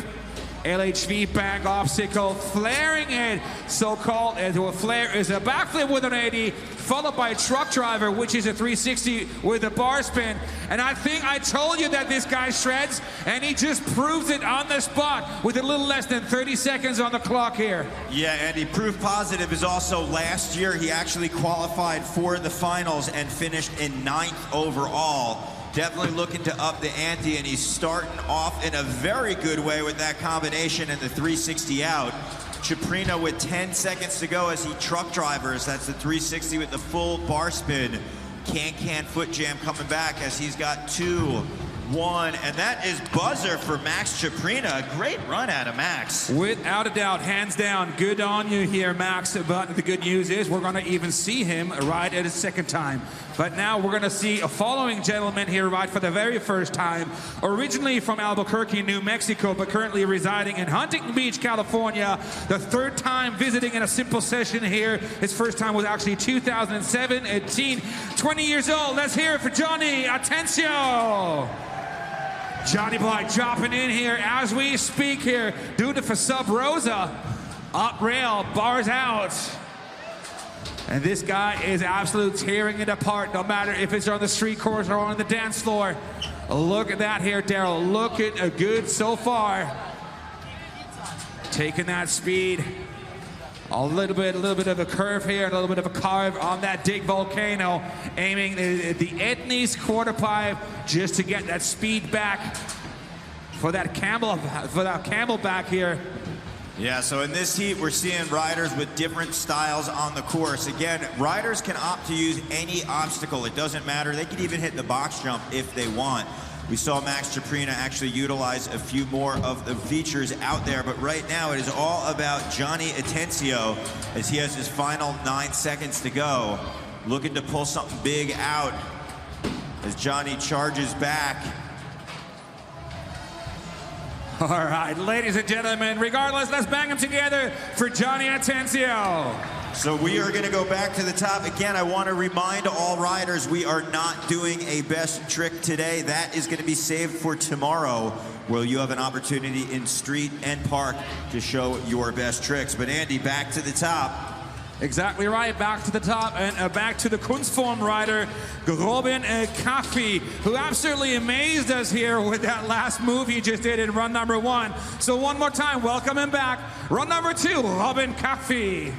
LHV bank obstacle, flaring it, so-called, a flare is a backflip with an 80, followed by a truck driver, which is a 360 with a bar spin. And I think I told you that this guy shreds, and he just proves it on the spot with a little less than 30 seconds on the clock here. Yeah, and he proved positive is also last year he actually qualified for the finals and finished in 9th overall. Definitely looking to up the ante, and he's starting off in a very good way with that combination and the 360 out. Chaprina with 10 seconds to go as he truck drivers. That's the 360 with the full bar spin. Can foot jam coming back as he's got 2, 1, and that is buzzer for Max Chaprina. Great run out of Max. Without a doubt, hands down, good on you here, Max. But the good news is we're going to even see him ride it a second time. But now we're going to see a following gentleman here ride for the very first time. Originally from Albuquerque, New Mexico, but currently residing in Huntington Beach, California. The third time visiting in a simple session here. His first time was actually 2017. 20 years old. Let's hear it for Johnny Atencio. Johnny Boy dropping in here as we speak here. Doing it for Sub Rosa. Up rail, bars out. And this guy is absolutely tearing it apart, no matter if it's on the street course or on the dance floor. Look at that here, Daryl. Look at good so far. Taking that speed. A little bit of a curve here, a little bit of a carve on that dig volcano. Aiming the Etnies quarter pipe just to get that speed back for that camel back here. Yeah, so in this heat, we're seeing riders with different styles on the course. Again, riders can opt to use any obstacle. It doesn't matter. They can even hit the box jump if they want. We saw Max Chaprina actually utilize a few more of the features out there, but right now it is all about Johnny Atencio as he has his final 9 seconds to go. Looking to pull something big out as Johnny charges back. All right, ladies and gentlemen, regardless, let's bang them together for Johnny Atencio. So we are going to go back to the top. Again, I want to remind all riders we are not doing a best trick today. That is going to be saved for tomorrow, where you have an opportunity in street and park to show your best tricks. But Andy, back to the top. Exactly right, back to the top and back to the Kunstform rider, Robin Kaffi, who absolutely amazed us here with that last move he just did in run number 1. So one more time, welcome him back. Run number 2, Robin Kaffi.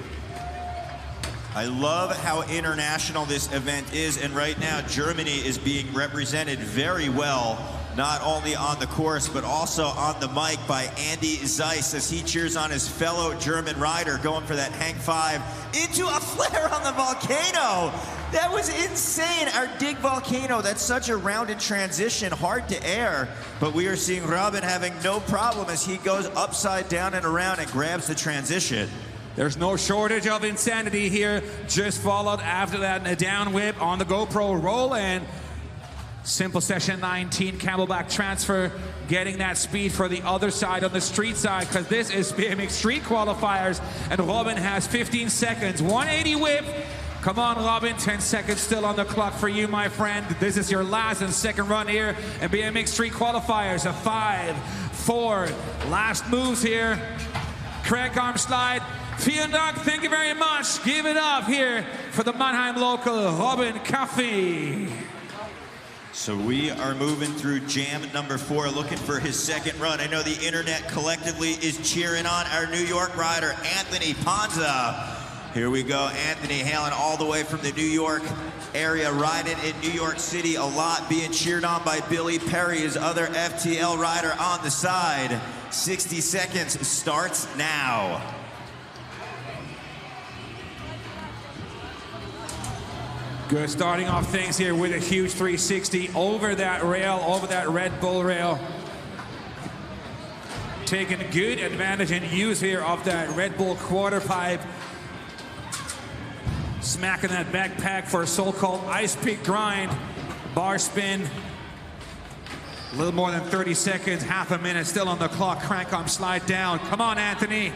I love how international this event is, and right now Germany is being represented very well, not only on the course, but also on the mic by Andy Zeiss as he cheers on his fellow German rider going for that hang 5 into a flare on the volcano. That was insane. Our dig volcano, that's such a rounded transition, hard to air, but we are seeing Robin having no problem as he goes upside down and around and grabs the transition. There's no shortage of insanity here. Just followed after that a down whip on the GoPro roll in. Simple session 19, camelback transfer, getting that speed for the other side on the street side, because this is BMX Street Qualifiers, and Robin has 15 seconds. 180 whip. Come on, Robin, 10 seconds still on the clock for you, my friend. This is your last and second run here in BMX Street Qualifiers. A 5, 4, last moves here. Crack arm slide. Vielen Dank, thank you very much. Give it up here for the Mannheim local, Robin Kaffi. So we are moving through jam number 4, looking for his second run. I know the internet collectively is cheering on our New York rider, Anthony Ponza. Here we go, Anthony hailing all the way from the New York area, riding in New York City a lot, being cheered on by Billy Perry, his other FTL rider on the side. 60 seconds starts now. Good, starting off things here with a huge 360 over that rail, over that Red Bull rail. Taking good advantage and use here of that Red Bull quarter pipe. Smacking that backpack for a so-called ice pick grind. Bar spin. A little more than 30 seconds, half a minute still on the clock. Crank arm slide down. Come on, Anthony.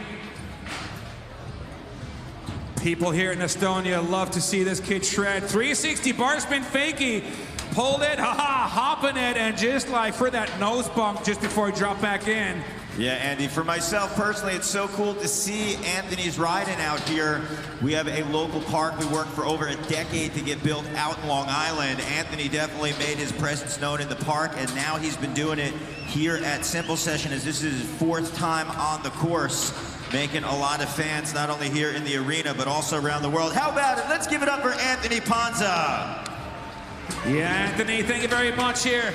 People here in Estonia love to see this kid shred. 360 bar spin fakie. Pulled it, haha, hopping it, and just like for that nose bump just before he dropped back in. Yeah, Andy, for myself personally, it's so cool to see Anthony's riding out here. We have a local park we worked for over a decade to get built out in Long Island. Anthony definitely made his presence known in the park, and now he's been doing it here at Simple Session, as this is his 4th time on the course, making a lot of fans, not only here in the arena, but also around the world. How about it? Let's give it up for Anthony Ponza. Yeah, Anthony, thank you very much here.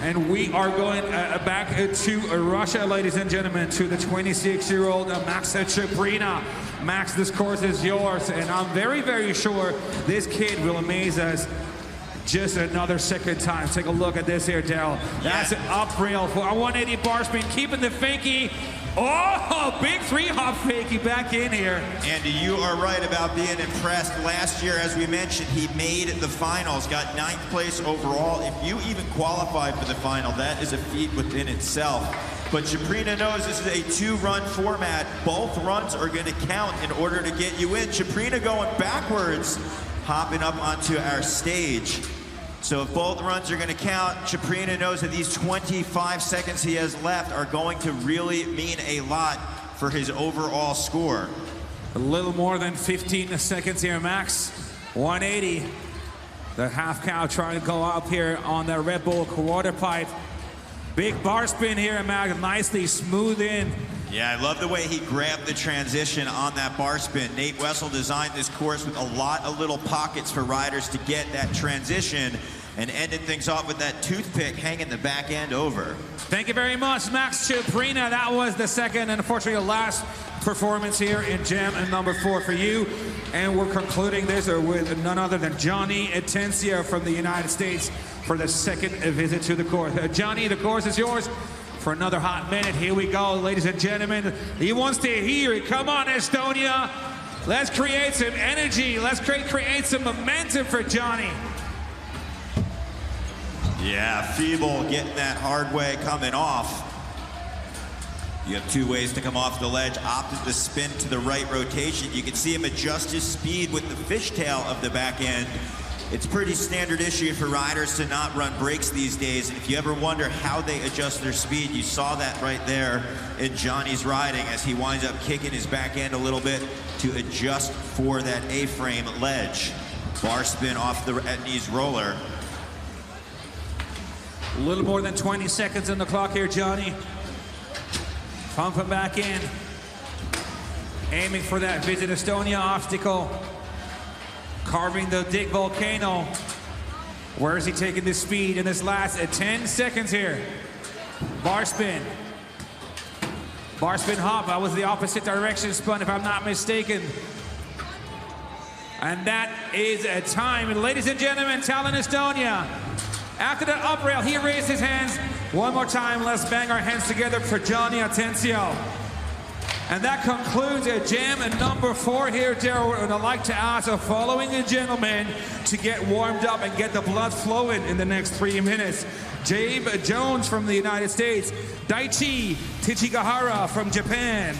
And we are going back to Russia, ladies and gentlemen, to the 26-year-old Max Chaprina. Max, this course is yours, and I'm very, very sure this kid will amaze us just another second time. Take a look at this here, Daryl. That's an up rail for a 180 bar spin, keeping the fakie. Oh, big 3-hop fakie back in here. Andy, you are right about being impressed. Last year, as we mentioned, he made the finals, got 9th place overall. If you even qualify for the final, that is a feat within itself. But Chaprina knows this is a 2-run format. Both runs are going to count in order to get you in. Chaprina going backwards, hopping up onto our stage. So if both runs are going to count, Chaprina knows that these 25 seconds he has left are going to really mean a lot for his overall score. A little more than 15 seconds here, Max. 180. The half cow trying to go up here on the Red Bull quarter pipe. Big bar spin here, Max. Nicely smooth in. Yeah, I love the way he grabbed the transition on that bar spin. Nate Wessel designed this course with a lot of little pockets for riders to get that transition, and ended things off with that toothpick hanging the back end over. Thank you very much, Max Chaprina. That was the second and unfortunately last performance here in Jam and number 4 for you. And we're concluding this with none other than Johnny Atencio from the United States for the second visit to the course. Johnny, the course is yours for another hot minute. Here we go, ladies and gentlemen. He wants to hear it. Come on, Estonia. Let's create some energy. Let's create some momentum for Johnny. Yeah, Feeble getting that hard way coming off. You have 2 ways to come off the ledge. Opted to spin to the right rotation. You can see him adjust his speed with the fishtail of the back end. It's pretty standard issue for riders to not run brakes these days. And if you ever wonder how they adjust their speed, you saw that right there in Johnny's riding as he winds up kicking his back end a little bit to adjust for that A-frame ledge. Bar spin off the at-knees roller. A little more than 20 seconds on the clock here, Johnny. Pumping back in. Aiming for that Visit Estonia obstacle. Carving the Dick Volcano. Where is he taking this speed in this last 10 seconds here? Bar spin. Bar spin hop. That was the opposite direction spun, if I'm not mistaken. And that is a time. And ladies and gentlemen, Tallinn, Estonia. After that up rail, he raised his hands. One more time, let's bang our hands together for Johnny Atencio. And that concludes Jam and number 4 here, Daryl. And I'd like to ask the following gentlemen to get warmed up and get the blood flowing in the next 3 minutes. Jabe Jones from the United States, Daichi Tachigahara from Japan,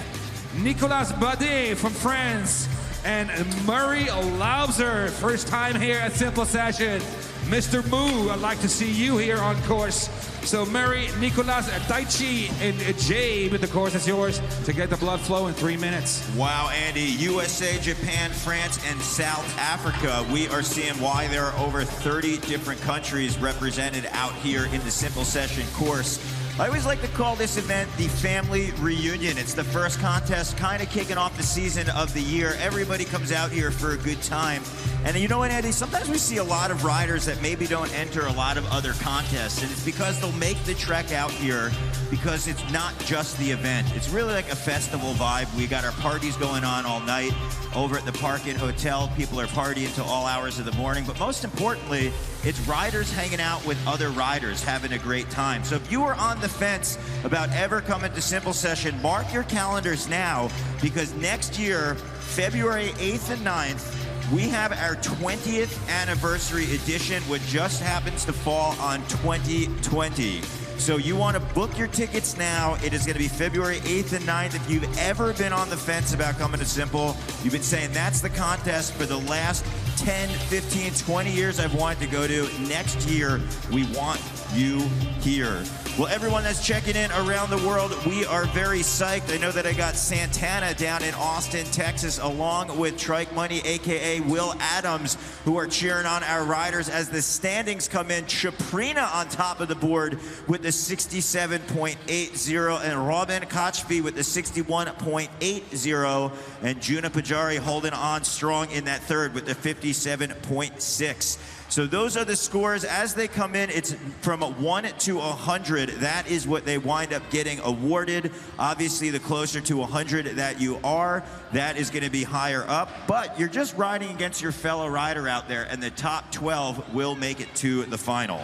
Nicolas Badet from France, and Murray Lauser, first time here at Simple Session. Mr. Moo, I'd like to see you here on course. So Murray, Nicolas, Daichi, and Jabe, the course is yours to get the blood flow in 3 minutes. Wow, Andy, USA, Japan, France, and South Africa. We are seeing why there are over 30 different countries represented out here in the Simple Session course. I always like to call this event the family reunion. It's the first contest kind of kicking off the season of the year. Everybody comes out here for a good time. And you know what, Eddie? Sometimes we see a lot of riders that maybe don't enter a lot of other contests, and it's because they'll make the trek out here because it's not just the event. It's really like a festival vibe. We got our parties going on all night over at the Park Inn Hotel. People are partying till all hours of the morning, but most importantly, it's riders hanging out with other riders, having a great time. So if you are on the fence about ever coming to Simple Session, mark your calendars now, because next year, February 8th and 9th, we have our 20th anniversary edition, which just happens to fall on 2020. So you want to book your tickets now. It is going to be February 8th and 9th. If you've ever been on the fence about coming to Simple, you've been saying that's the contest for the last 10, 15, 20 years I've wanted to go to. Next year, we want you here. Well, everyone that's checking in around the world, we are very psyched. I know that I got Santana down in Austin, Texas, along with Trike Money, aka Will Adams, who are cheering on our riders as the standings come in. Chaprina on top of the board with the 67.80, and Robin Kochby with the 61.80, and Juna Pachauri holding on strong in that third with the 57.6. So those are the scores as they come in. It's from 1 to 100. That is what they wind up getting awarded. Obviously, the closer to 100 that you are, that is going to be higher up. But you're just riding against your fellow rider out there, and the top 12 will make it to the final.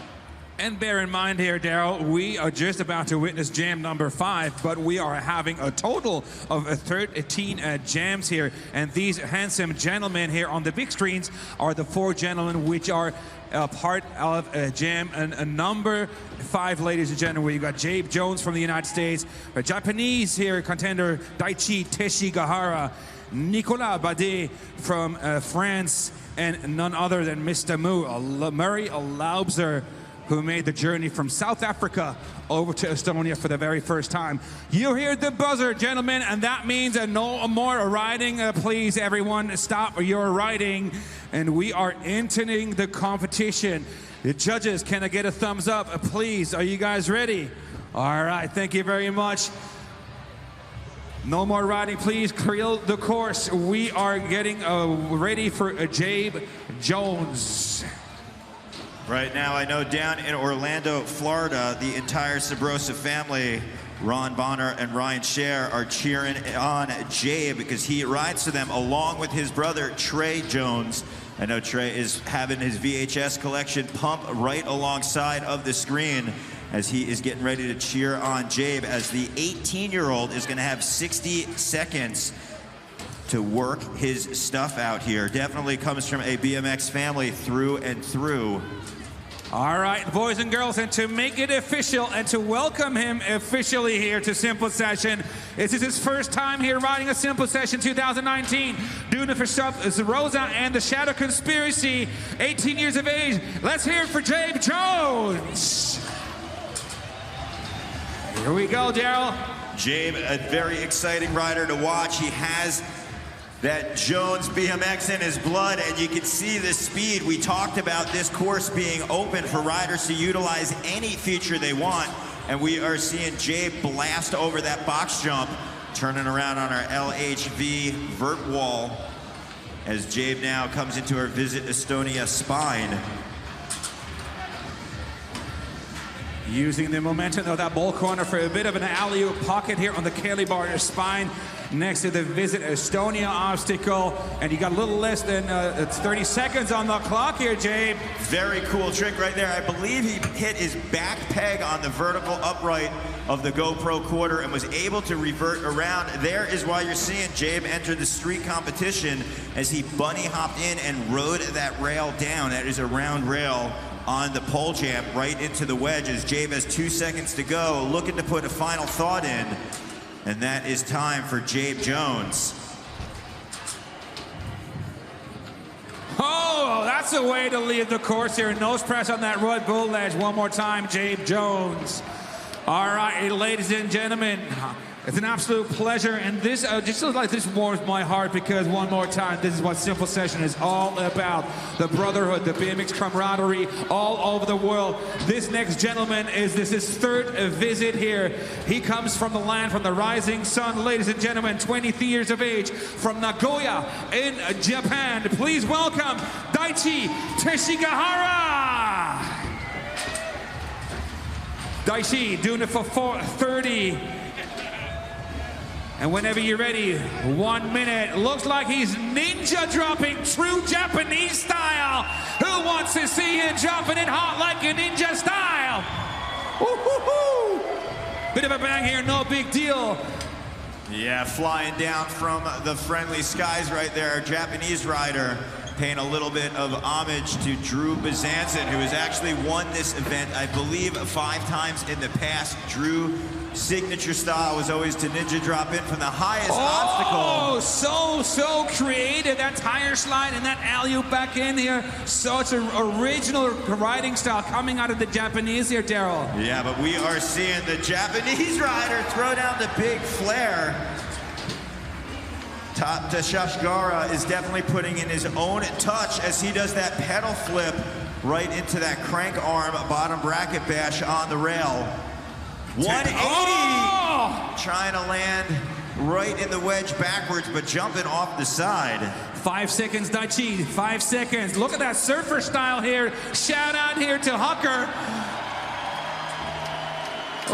And bear in mind here, Daryl, we are just about to witness jam number 5, but we are having a total of 13 jams here. And these handsome gentlemen here on the big screens are the 4 gentlemen which are part of jam number 5, ladies and gentlemen. We've got Jabe Jones from the United States, a Japanese here contender Daichi Teshigahara, Nicolas Badet from France, and none other than Mr. Murray Laubser, who made the journey from South Africa over to Estonia for the very first time. You hear the buzzer, gentlemen, and that means no more riding. Please, everyone, stop your riding. And we are entering the competition. The judges, can I get a thumbs up? Please, are you guys ready? All right, thank you very much. No more riding, please clear the course. We are getting ready for Jabe Jones. Right now, I know down in Orlando, Florida, the entire Sabrosa family, Ron Bonner and Ryan Scher, are cheering on Jabe because he rides to them along with his brother, Trey Jones. I know Trey is having his VHS collection pump right alongside of the screen as he is getting ready to cheer on Jabe, as the 18-year-old is going to have 60 seconds to work his stuff out here. Definitely comes from a BMX family through and through. All right, boys and girls, and to make it official and to welcome him officially here to Simple Session, this is his first time here riding a Simple Session 2019. Doing it for stuff is Rosa and the Shadow Conspiracy, 18 years of age. Let's hear it for Jabe Jones. Here we go, Daryl. Jabe, a very exciting rider to watch. He has that Jones BMX in his blood, and you can see the speed. We talked about this course being open for riders to utilize any feature they want, and we are seeing Jabe blast over that box jump, turning around on our LHV vert wall as Jabe now comes into our Visit Estonia spine. Using the momentum of that ball corner for a bit of an alley-oop pocket here on the Kelly bar spine next to the Visit Estonia obstacle. And you got a little less than 30 seconds on the clock here, Jabe. Very cool trick right there. I believe he hit his back peg on the vertical upright of the GoPro quarter and was able to revert around. There is why you're seeing Jabe enter the street competition as he bunny hopped in and rode that rail down. That is a round rail on the pole jam right into the wedge as Jabe has 2 seconds to go, looking to put a final thought in, and that is time for Jabe Jones. Oh, that's a way to leave the course here. Nose press on that Red Bull ledge. One more time, Jabe Jones. All right, ladies and gentlemen, It's an absolute pleasure, and this just like this warms my heart because one more time, this is what Simple Session is all about: the brotherhood, the BMX camaraderie all over the world. This next gentleman is his third visit here. He comes from the land, from the rising sun, ladies and gentlemen, 23 years of age, from Nagoya in Japan. Please welcome Daichi Teshigahara. Daichi doing it for 4:30. And whenever you're ready, 1 minute. Looks like he's ninja dropping, true Japanese style. Who wants to see him dropping it hot like a ninja style? Woo-hoo-hoo. Bit of a bang here, no big deal. Yeah, flying down from the friendly skies right there. Japanese rider paying a little bit of homage to Drew Bezanson, who has actually won this event, I believe, 5 times in the past. Drew signature style was always to ninja drop in from the highest obstacle. Oh, so creative. That tire slide and that alley-oop back in here. Such an original riding style coming out of the Japanese here, Daryl. Yeah, but we are seeing the Japanese rider throw down the big flare. Teshigahara is definitely putting in his own touch as he does that pedal flip right into that crank arm bottom bracket bash on the rail. 180, trying to land right in the wedge backwards, but jumping off the side. 5 seconds, Daichi, 5 seconds. Look at that surfer style here. Shout out here to Hucker.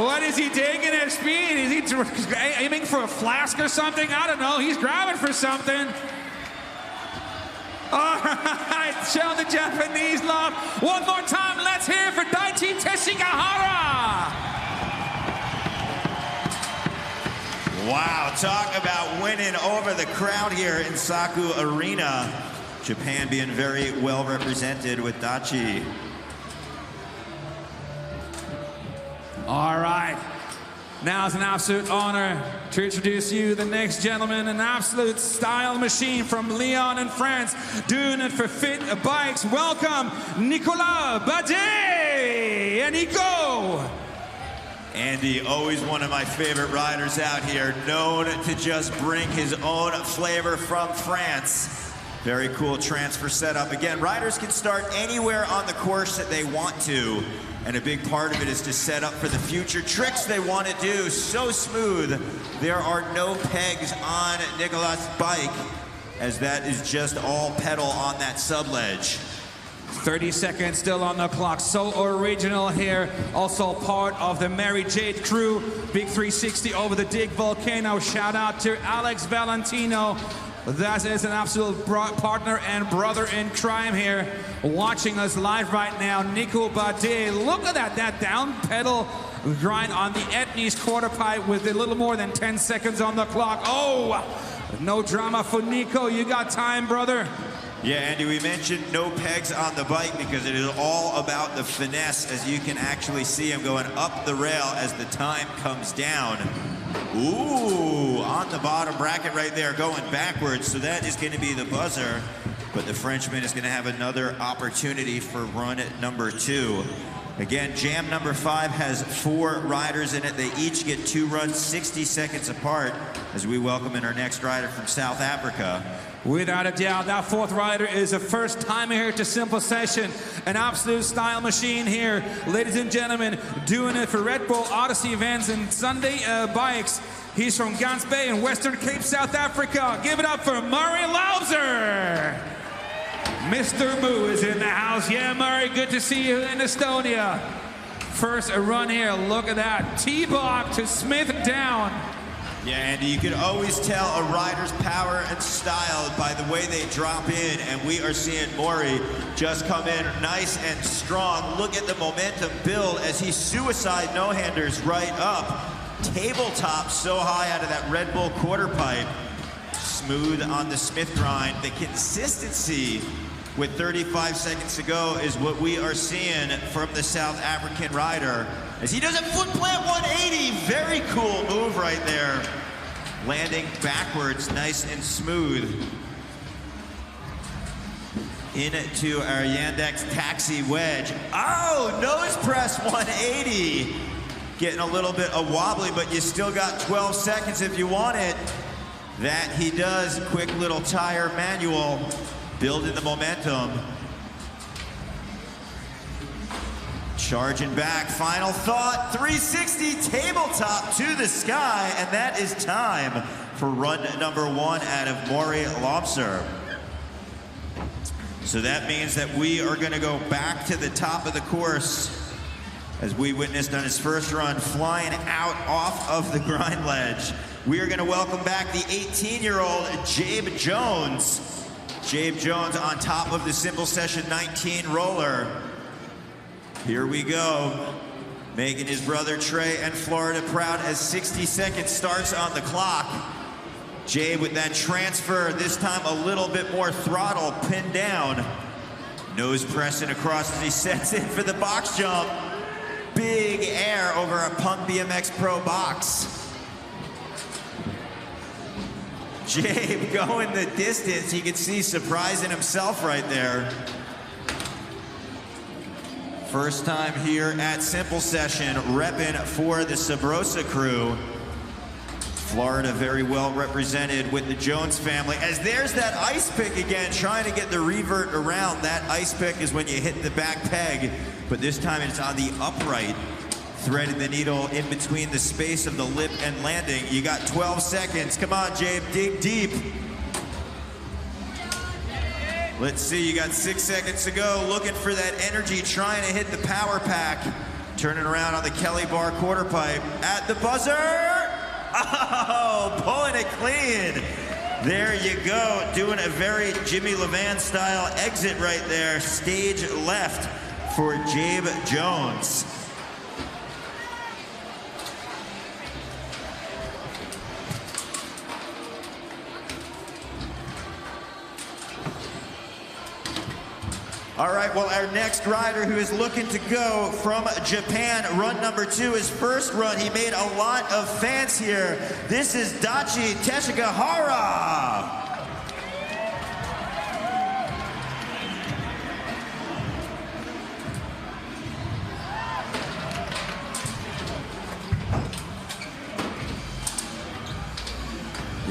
What is he taking at speed? Is he aiming for a flask or something? I don't know. He's grabbing for something. All right, show the Japanese love. One more time, let's hear it for Daichi Teshigahara. Wow, talk about winning over the crowd here in Saku Arena. Japan being very well represented with Daichi. All right, now it's an absolute honor to introduce you the next gentleman, an absolute style machine from Lyon in France, doing it for Fit Bikes. Welcome, Nicolas Badet and Nico. Andy, always one of my favorite riders out here, known to just bring his own flavor from France. Very cool transfer setup. Again, riders can start anywhere on the course that they want to, and a big part of it is to set up for the future tricks they want to do. So smooth, there are no pegs on Nicolas' bike, as that is just all pedal on that subledge. 30 seconds still on the clock. So original here. Also part of the Mary Jade crew. Big 360 over the Dig Volcano. Shout out to Alex Valentino. That is an absolute partner and brother in crime here. Watching us live right now. Nico Badet. Look at that down pedal grind on the Etnies quarter pipe with a little more than 10 seconds on the clock. Oh, no drama for Nico. You got time, brother. Yeah, Andy, we mentioned no pegs on the bike because it is all about the finesse, as you can actually see him going up the rail as the time comes down. Ooh, on the bottom bracket right there, going backwards, so that is going to be the buzzer. But the Frenchman is going to have another opportunity for run number 2. Again, jam number 5 has 4 riders in it. They each get 2 runs, 60 seconds apart, as we welcome in our next rider from South Africa. Without a doubt, that 4th rider is a first timer here to Simple Session. An absolute style machine here. Ladies and gentlemen, doing it for Red Bull Odyssey events and Sunday bikes. He's from Gans Bay in Western Cape, South Africa. Give it up for Murray Lauser. Mr. Moo is in the house. Yeah, Murray, good to see you in Estonia. First run here, look at that. T-block to Smith down. Yeah, Andy, you can always tell a rider's power and style by the way they drop in, and we are seeing Maury just come in nice and strong. Look at the momentum build as he suicide no-handers right up. Tabletop so high out of that Red Bull quarter pipe. Smooth on the Smith grind. The consistency with 35 seconds to go is what we are seeing from the South African rider. As he does a foot plant 180, very cool move right there. Landing backwards, nice and smooth. Into our Yandex taxi wedge. Oh, nose press 180. getting a little bit wobbly, but you still got 12 seconds if you want it. That he does. Quick little tire manual, building the momentum. Charging back, final thought, 360 tabletop to the sky, and that is time for run number 1 out of Maury Lobser. So that means that we are going to go back to the top of the course, as we witnessed on his first run, flying out off of the grind ledge. We are going to welcome back the 18-year-old Jabe Jones. Jabe Jones on top of the Simple Session 19 roller. Here we go, making his brother Trey and Florida proud as 60 seconds starts on the clock. Jabe with that transfer, this time a little bit more throttle, pinned down. Nose pressing across as he sets in for the box jump. Big air over a Punk BMX Pro box. Jabe going the distance. You can see surprising himself right there. First time here at Simple Session, repping for the Sabrosa crew. Florida very well represented with the Jones family. As there's that ice pick again, trying to get the revert around. That ice pick is when you hit the back peg, but this time it's on the upright. Threading the needle in between the space of the lip and landing. You got 12 seconds. Come on, Jabe, dig deep. Let's see, you got 6 seconds to go. Looking for that energy, trying to hit the power pack. Turning around on the Kelly bar quarter pipe. At the buzzer! Oh, pulling it clean. There you go, doing a very Jimmy Levan style exit right there. Stage left for Jabe Jones. All right, well, our next rider who is looking to go from Japan, run number 2, his first run. He made a lot of fans here. This is Dachi Teshigahara.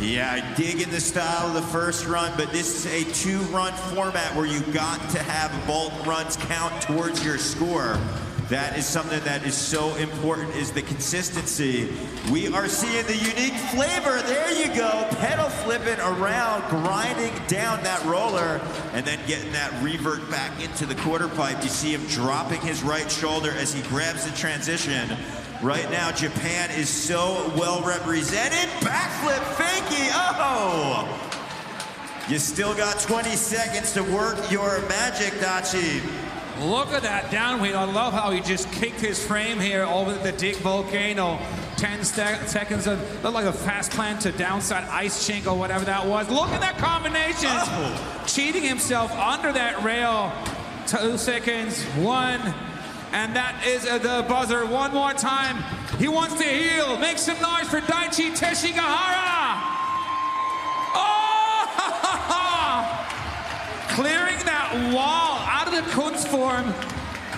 Yeah, I dig in the style of the first run, but this is a 2-run format where you got to have both runs count towards your score. That is something that is so important, is the consistency. We are seeing the unique flavor. There you go, pedal flipping around, grinding down that roller, and then getting that revert back into the quarter pipe. You see him dropping his right shoulder as he grabs the transition. Right now, Japan is so well represented. Backflip fakie, oh! You still got 20 seconds to work your magic, Dachi. Look at that downwind. I love how he just kicked his frame here over the Dick Volcano. 10 seconds of, looked like a fast plant to downside ice chink or whatever that was. Look at that combination. Oh. Cheating himself under that rail. 2 seconds, 1. And that is the buzzer. One more time. He wants to heal. Make some noise for Daichi Teshigahara. Oh! Clearing that wall out of the Kunstform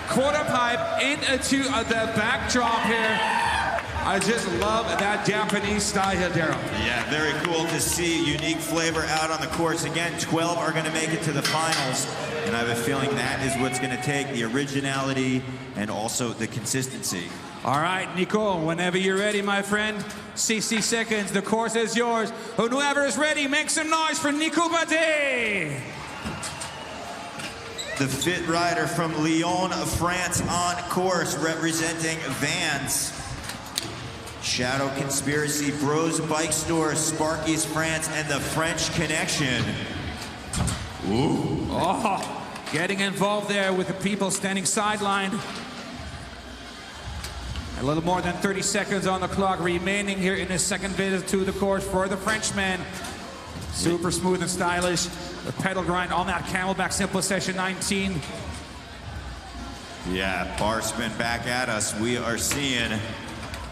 quarter pipe into the backdrop here. I just love that Japanese style here, Daryl. Yeah, very cool to see unique flavor out on the course. Again, 12 are going to make it to the finals. And I have a feeling that is what's going to take the originality and also the consistency. All right, Nico, whenever you're ready, my friend. 60 seconds, the course is yours. Whoever is ready, make some noise for Nico Bade. The fit rider from Lyon, France on course, representing Vans. Shadow Conspiracy, Bros Bike Store, Sparky's France, and the French Connection. Ooh. Oh, getting involved there with the people standing sidelined. A little more than 30 seconds on the clock remaining here in his second visit to the course for the Frenchman. Super smooth and stylish. The pedal grind on that Camelback Simple Session 19. Yeah, bar spin back at us. We are seeing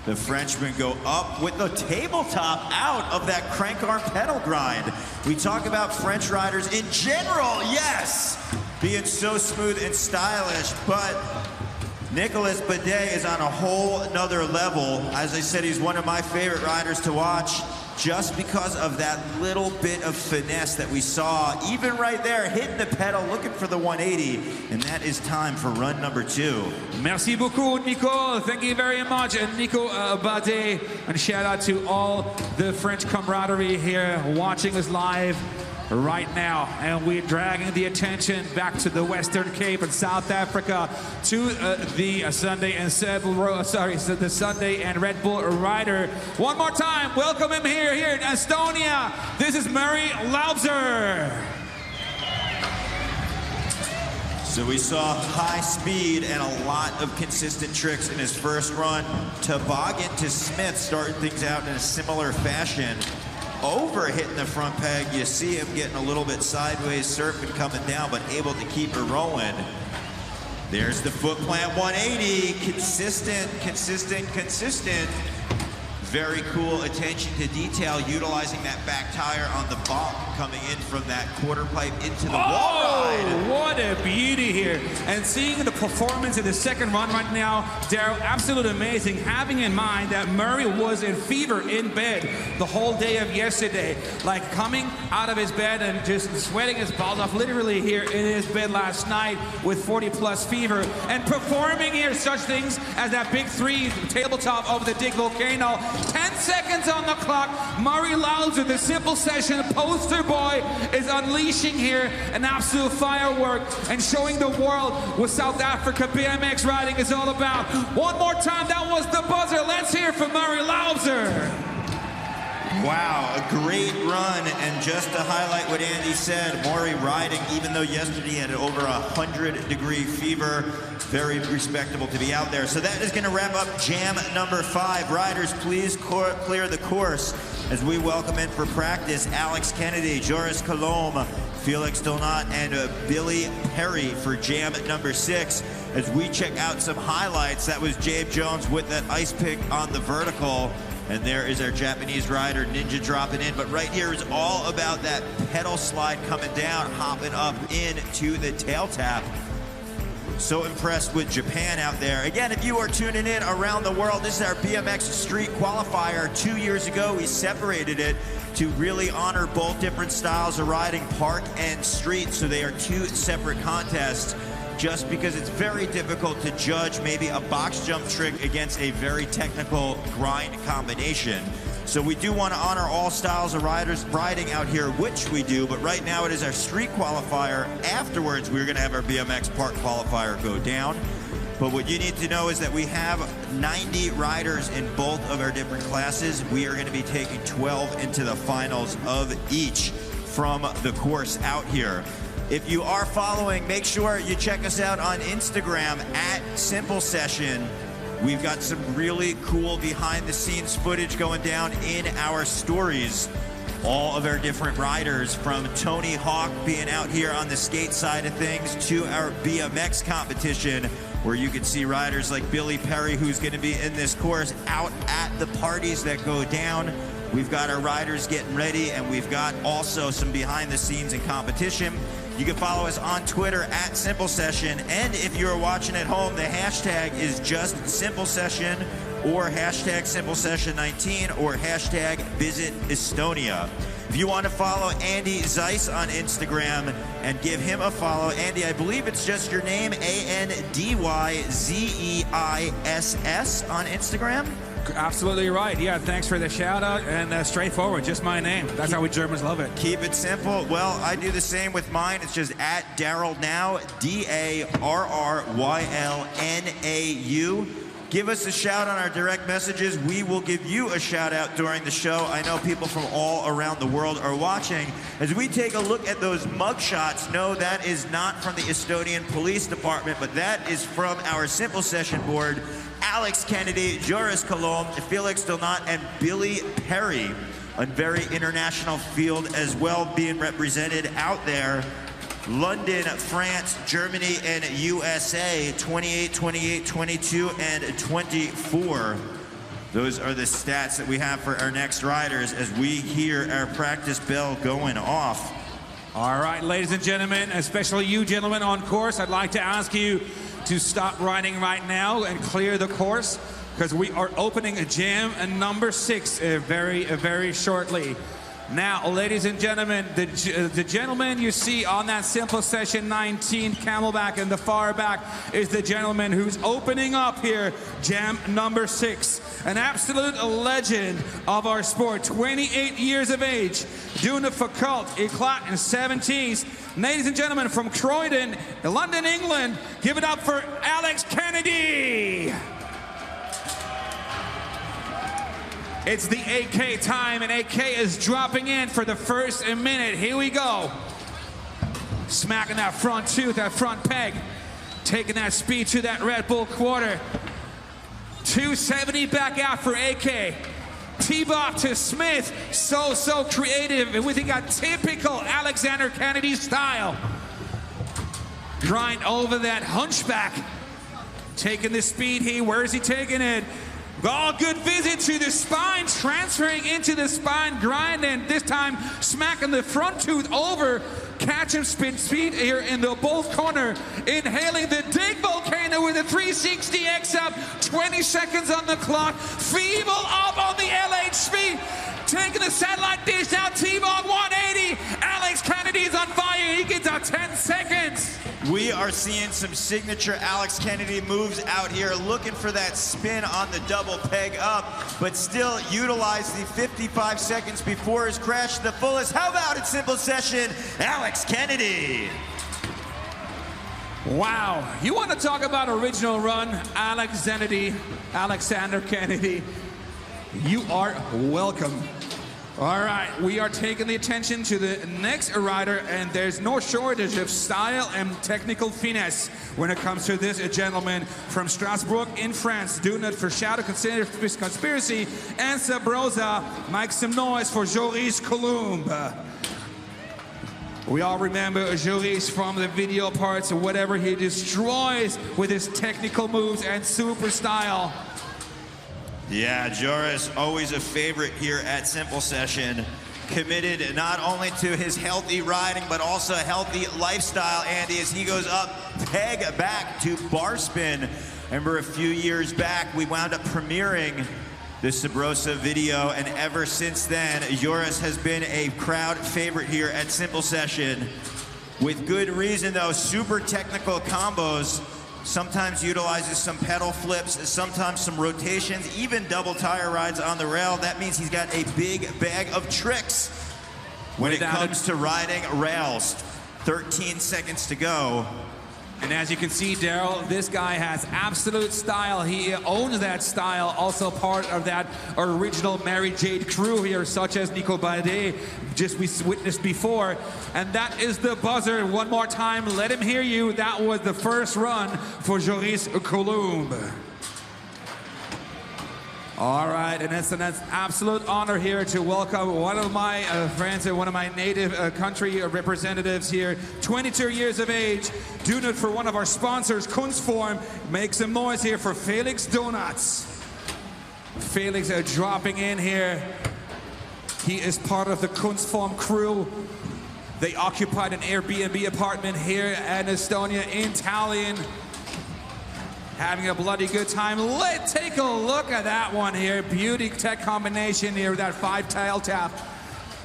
the Frenchman go up with the tabletop out of that crank arm pedal grind. We talk about French riders in general, yes, being so smooth and stylish, but Nicholas Bidet is on a whole nother level. As I said, he's one of my favorite riders to watch just because of that little bit of finesse that we saw, even right there, hitting the pedal, looking for the 180, and that is time for run number 2. Merci beaucoup, Nico. Thank you very much, and Nico Bidet. And shout out to all the French camaraderie here watching us live right now, and we're dragging the attention back to the Western Cape and South Africa to the Sunday and the Sunday and Red Bull rider. One more time, welcome him here in Estonia. This is Murray Laubser. So we saw high speed and a lot of consistent tricks in his first run. Toboggan to Smith starting things out in a similar fashion. Over hitting the front peg, you see him getting a little bit sideways, surfing, coming down, but able to keep her rolling. There's the foot plant 180, consistent. Very cool attention to detail, utilizing that back tire on the bump, coming in from that quarter pipe into the wall ride. What a beauty here. And seeing the performance in the second run right now, Daryl, absolutely amazing. Having in mind that Murray was in fever in bed the whole day of yesterday. Like coming out of his bed and just sweating his balls off literally here in his bed last night with 40+ fever. And performing here such things as that big 3 tabletop over the Dig Volcano. 10 seconds on the clock. Murray Laubser, the Simple Session poster boy, is unleashing here an absolute firework and showing the world what South Africa BMX riding is all about. One more time, that was the buzzer. Let's hear from Murray Laubser. Wow, a great run, and just to highlight what Andy said, Maury riding, even though yesterday he had over 100-degree fever, very respectable to be out there. So that is going to wrap up jam number 5. Riders, please clear the course as we welcome in for practice Alex Kennedy, Joris Colomb, Felix Donat, and Billy Perry for jam number 6. As we check out some highlights, that was Jabe Jones with that ice pick on the vertical. And there is our Japanese rider, Ninja, dropping in. But right here is all about that pedal slide coming down, hopping up into the tail tap. So impressed with Japan out there. Again, if you are tuning in around the world, this is our BMX Street Qualifier. 2 years ago, we separated it to really honor both different styles of riding, park and street. So they are 2 separate contests, just because it's very difficult to judge maybe a box jump trick against a very technical grind combination. So we do want to honor all styles of riders riding out here, which we do, but right now it is our street qualifier. Afterwards, we're going to have our BMX park qualifier go down. But what you need to know is that we have 90 riders in both of our different classes. We are going to be taking 12 into the finals of each from the course out here. If you are following, make sure you check us out on Instagram at Simple Session. We've got some really cool behind-the-scenes footage going down in our stories. All of our different riders, from Tony Hawk being out here on the skate side of things to our BMX competition, where you can see riders like Billy Perry, who's going to be in this course, out at the parties that go down. We've got our riders getting ready, and we've got also some behind-the-scenes in competition. You can follow us on Twitter at Simple Session, and if you're watching at home, the hashtag is just Simple Session, or hashtag Simple Session 19, or hashtag Visit Estonia. If you want to follow Andy Zeiss on Instagram and give him a follow, Andy, I believe it's just your name, ANDYZEISS on Instagram? Absolutely right. Yeah, thanks for the shout out, and straightforward, just my name. That's how we Germans love it. Keep it simple. Well, I do the same with mine. It's just at Daryl Now, DARRYLNAU. Give us a shout on our direct messages. We will give you a shout out during the show. I know people from all around the world are watching. As we take a look at those mug shots, no, that is not from the Estonian Police Department, but that is from our Simple Session board. Alex Kennedy, Joris Colomb, Felix Donat, and Billy Perry. A very international field as well being represented out there. London, France, Germany, and USA, 28, 28, 22, and 24. Those are the stats that we have for our next riders as we hear our practice bell going off. All right, ladies and gentlemen, especially you gentlemen on course, I'd like to ask you to stop riding right now and clear the course, because we are opening a jam number 6 very shortly. Now, ladies and gentlemen, the gentleman you see on that Simple Session 19 camelback in the far back is the gentleman who's opening up here jam number 6. An absolute legend of our sport, 28 years of age, doing it for cult, eclat, and 17s. Ladies and gentlemen, from Croydon, London, England, give it up for Alex Kennedy. It's the AK time, and AK is dropping in for the first minute. Here we go. Smacking that front tooth, that front peg. Taking that speed to that Red Bull quarter. 270 back out for AK. T-Bop to Smith. So creative, and we think a typical Alexander Kennedy style. Grind over that hunchback. Taking the speed here. Where is he taking it? Oh, good visit to the spine, transferring into the spine, grind, and this time smacking the front tooth over. Catch him spin speed here in the both corner. Inhaling the Dig Volcano with a 360 X up. 20 seconds on the clock. Feeble up on the LHV. Taking the satellite dish out. T-Bog 180. Alex Kennedy's on fire. He gets out 10 seconds. We are seeing some signature Alex Kennedy moves out here, looking for that spin on the double peg up, but still utilize the 55 seconds before his crash to the fullest. How about it, Simple Session, Alex Kennedy? Wow, you want to talk about original run, Alexander Kennedy, you are welcome. All right, we are taking the attention to the next rider, and there's no shortage of style and technical finesse when it comes to this gentleman from Strasbourg in France, doing it for Shadow Conspiracy and Sabrosa. Make some noise for Joris Colombe. We all remember Joris from the video parts, or whatever he destroys with his technical moves and super style. Yeah, Joris, always a favorite here at Simple Session. Committed not only to his healthy riding, but also healthy lifestyle, Andy, as he goes up, peg back to bar spin. Remember a few years back, we wound up premiering the Sabrosa video, and ever since then, Joris has been a crowd favorite here at Simple Session. With good reason, though, super technical combos. Sometimes utilizes some pedal flips, sometimes some rotations, even double tire rides on the rail. That means he's got a big bag of tricks when it comes to riding rails. 13 seconds to go. And as you can see, Daryl, this guy has absolute style. He owns that style, also part of that original Mary Jade crew here, such as Nico Balde, just we witnessed before. And that is the buzzer. One more time, let him hear you. That was the first run for Joris Colombe. All right, and it's an absolute honor here to welcome one of my friends and one of my native country representatives here, 22 years of age, doing it for one of our sponsors, Kunstform. Make some noise here for Felix Donuts. Felix dropping in here. He is part of the Kunstform crew. They occupied an Airbnb apartment here in Estonia, in Tallinn. Having a bloody good time. Let's take a look at that one here. Beauty tech combination here with that 5-tail tap.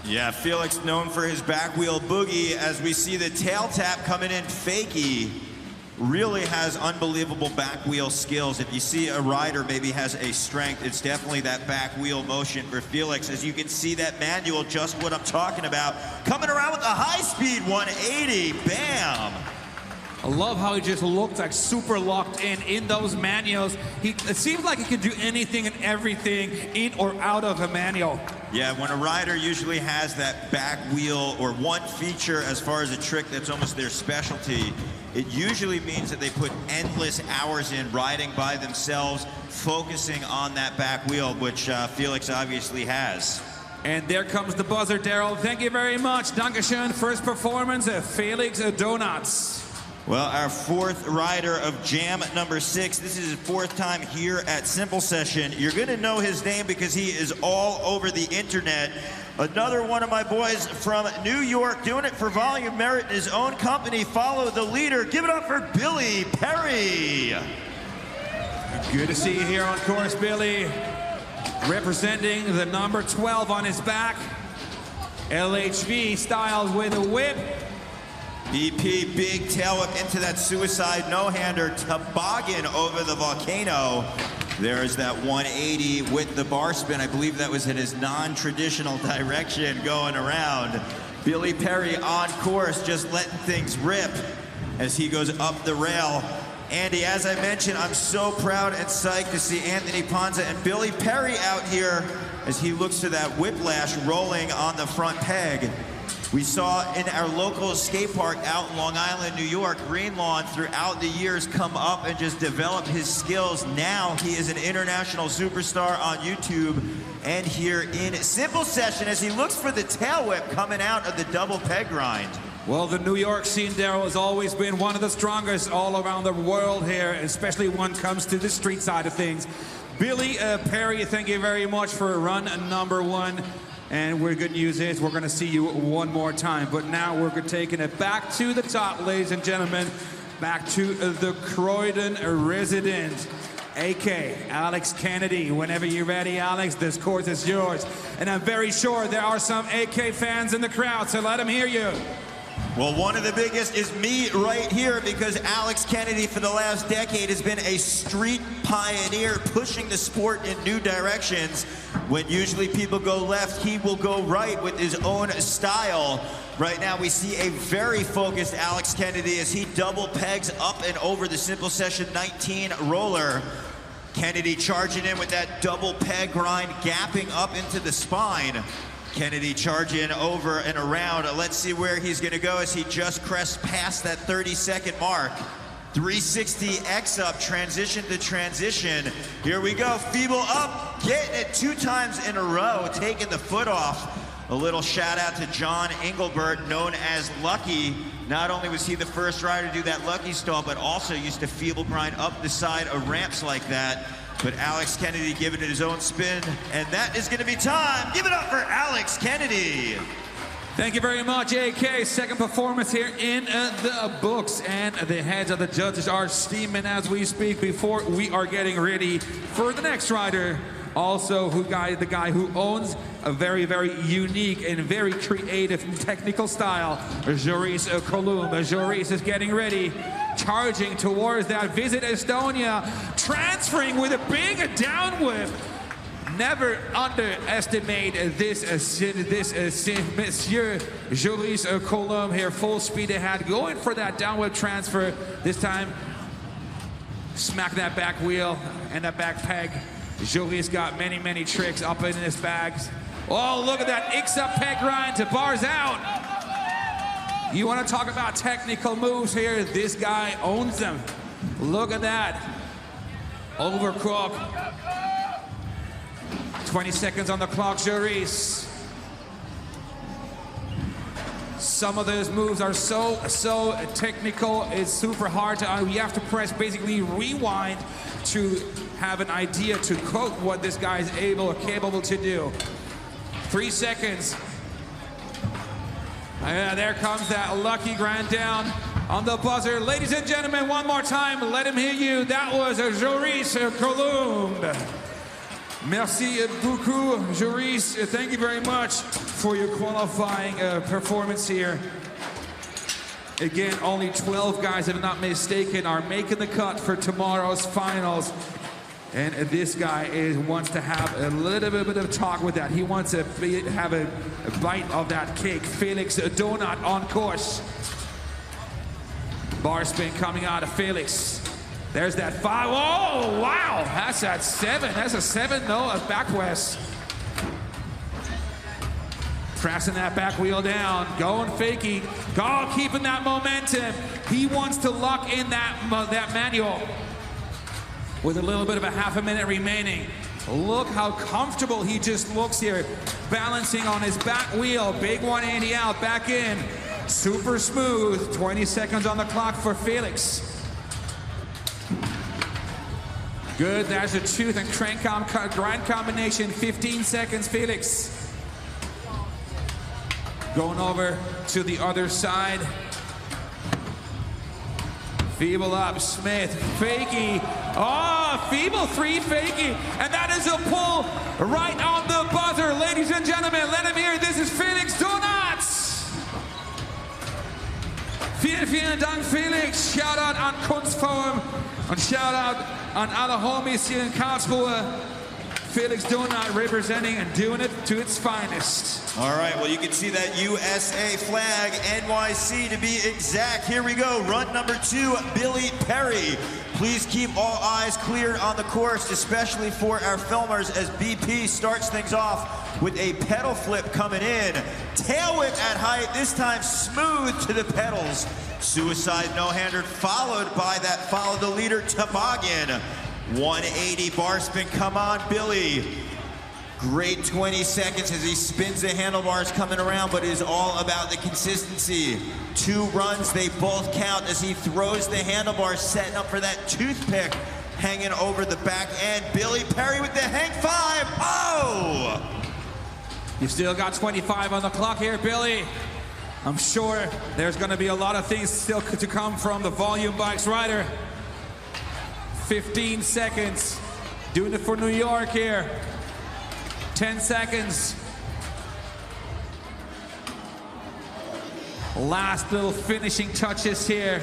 Yeah, Felix known for his back wheel boogie. As we see the tail tap coming in fakey, really has unbelievable back wheel skills. If you see a rider maybe has a strength, it's definitely that back wheel motion for Felix. As you can see that manual, just what I'm talking about. Coming around with a high speed 180, bam. I love how he just looked like super locked in those manuals. It seems like he can do anything and everything in or out of a manual. Yeah, when a rider usually has that back wheel or one feature as far as a trick that's almost their specialty, it usually means that they put endless hours in riding by themselves, focusing on that back wheel, which Felix obviously has. And there comes the buzzer, Daryl. Thank you very much. Dankeschön. First performance of Felix Donuts. Well, our fourth rider of Jam number 6. This is his fourth time here at Simple Session. You're going to know his name because he is all over the internet. Another one of my boys from New York, doing it for volume merit in his own company. Follow the leader. Give it up for Billy Perry. Good to see you here on course, Billy. Representing the number 12 on his back. LHV style with a whip. BP, big tail whip into that suicide no-hander, toboggan over the volcano. There's that 180 with the bar spin. I believe that was in his non-traditional direction going around. Billy Perry on course, just letting things rip as he goes up the rail. Andy, as I mentioned, I'm so proud and psyched to see Anthony Ponza and Billy Perry out here as he looks to that whiplash rolling on the front peg. We saw in our local skate park out in Long Island, New York, Greenlawn, throughout the years come up and just develop his skills. Now he is an international superstar on YouTube and here in Simple Session as he looks for the tail whip coming out of the double peg grind. Well, the New York scene, Daryl, has always been one of the strongest all around the world here, especially when it comes to the street side of things. Billy Perry, thank you very much for run number 1. And good news is we're going to see you one more time. But now we're taking it back to the top, ladies and gentlemen. Back to the Croydon resident, AK Alex Kennedy. Whenever you're ready, Alex, this course is yours. And I'm very sure there are some AK fans in the crowd, so let them hear you. Well, one of the biggest is me right here because Alex Kennedy for the last decade has been a street pioneer pushing the sport in new directions. When usually people go left, he will go right with his own style. Right now we see a very focused Alex Kennedy as he double pegs up and over the Simple Session 19 roller. Kennedy charging in with that double peg grind, gapping up into the spine. Kennedy charging over and around. Let's see where he's going to go as he just crests past that 30-second mark. 360 X up, transition to transition. Here we go, feeble up, getting it 2 times in a row, taking the foot off. A little shout out to John Engelbert, known as Lucky. Not only was he the first rider to do that Lucky stall, but also used to feeble grind up the side of ramps like that. But Alex Kennedy giving it his own spin, and that is going to be time. Give it up for Alex Kennedy. Thank you very much, AK. Second performance here in the books, and the heads of the judges are steaming as we speak before we are getting ready for the next rider. Also, the guy who owns a very, very unique and very creative and technical style, Joris Kolum. Joris is getting ready, charging towards that Visit Estonia, transferring with a big down whip. Never underestimate this Monsieur Joris Kolum here, full speed ahead, going for that down whip transfer. This time, smack that back wheel and that back peg. Joris got many, many tricks up in his bags. Oh, look at that X-up peg grind to bars out. You want to talk about technical moves here? This guy owns them. Look at that. Overcrook. 20 seconds on the clock, Joris. Some of those moves are so technical, it's super hard to, you have to press basically rewind to have an idea to quote what this guy is able or capable to do. 3 seconds. There comes that lucky grind down on the buzzer. Ladies and gentlemen, one more time, let him hear you. That was Joris Kolum. Merci beaucoup, Joris. Thank you very much for your qualifying performance here. Again, only 12 guys, if I'm not mistaken, are making the cut for tomorrow's finals. And this guy wants to have a little bit of talk with that. He wants to have a bite of that cake. Felix Donut on course. Bar spin coming out of Felix. There's that 5. Oh, wow. That's that 7. That's a 7, no, a back west. Pressing that back wheel down. Going fakey. Keeping that momentum. He wants to lock in that manual. With a little bit of a half a minute remaining. Look how comfortable he just looks here. Balancing on his back wheel. Big 180 out, back in. super smooth. 20 seconds on the clock for Felix. Good, there's a tooth and grind combination. 15 seconds, Felix. Going over to the other side. Feeble up, Smith, fakie. Oh, feeble 3, fakie. And that is a pull right on the buzzer. Ladies and gentlemen, let him hear. This is Felix Donuts. Vielen Dank, Felix. Shoutout an Kunstform und Shoutout an alle Homies hier in Karlsruhe. Felix Donut representing and doing it to its finest. All right, well, you can see that USA flag, NYC to be exact. Here we go, run number 2, Billy Perry. Please keep all eyes cleared on the course, especially for our filmers, as BP starts things off with a pedal flip coming in. Tail whip at height, this time smooth to the pedals. Suicide no-hander followed by that follow the leader toboggan. 180 bar spin, come on, Billy. Great 20 seconds as he spins the handlebars coming around, but it is all about the consistency. 2 runs, they both count as he throws the handlebars, setting up for that toothpick hanging over the back end. Billy Perry with the hang 5. Oh! You still got 25 on the clock here, Billy. I'm sure there's going to be a lot of things still to come from the Volume Bikes rider. 15 seconds. Doing it for New York here. 10 seconds. Last little finishing touches here.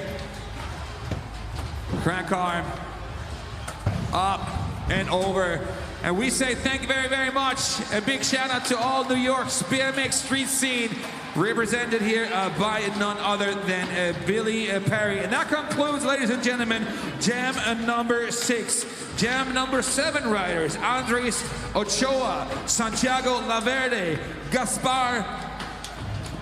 Crank arm. Up and over. And we say thank you very, very much. A big shout out to all New York's BMX street scene, represented here by none other than Billy Perry. And that concludes, ladies and gentlemen, Jam number 6. Jam number 7 riders, Andres Ochoa, Santiago Laverde, Gaspar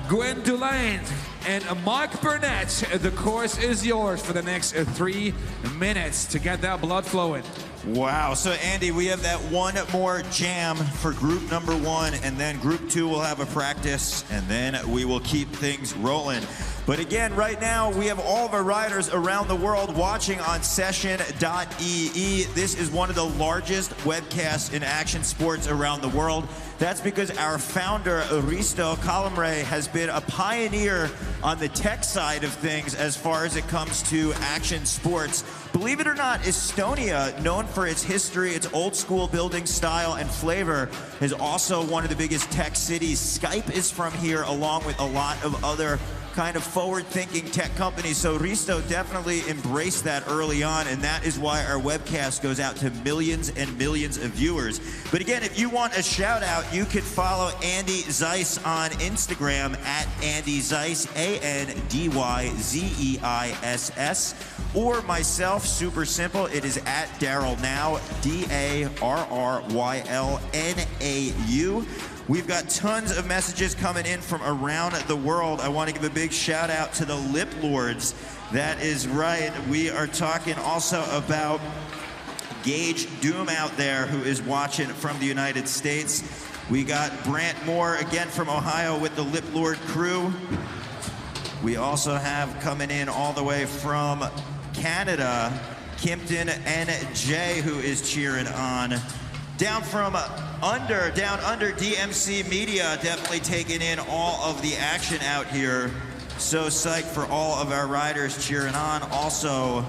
Gwendolaine, and Mark Burnett. The course is yours for the next 3 minutes to get that blood flowing. Wow, so Andy, we have that one more jam for group number 1, and then group 2 will have a practice, and then we will keep things rolling. But again, right now, we have all of our riders around the world watching on session.ee. This is one of the largest webcasts in action sports around the world. That's because our founder, Risto Kalamre, has been a pioneer on the tech side of things as far as it comes to action sports. Believe it or not, Estonia, known for its history, its old school building style and flavor, is also one of the biggest tech cities. Skype is from here, along with a lot of other kind of forward-thinking tech companies. So Risto definitely embraced that early on, and that is why our webcast goes out to millions and millions of viewers. But again, if you want a shout out, you can follow Andy Zeiss on Instagram at Andy Zeiss, ANDYZEISS, or myself, super simple, it is at Daryl Now, DARRYLNAU. We've got tons of messages coming in from around the world. I want to give a big shout out to the Lip Lords. That is right. We are talking also about Gage Doom out there, who is watching from the United States. We got Brant Moore again from Ohio with the Lip Lord crew. We also have coming in all the way from Canada, Kimpton NJ, who is cheering on. Down under DMC Media, definitely taking in all of the action out here. So psyched for all of our riders cheering on. Also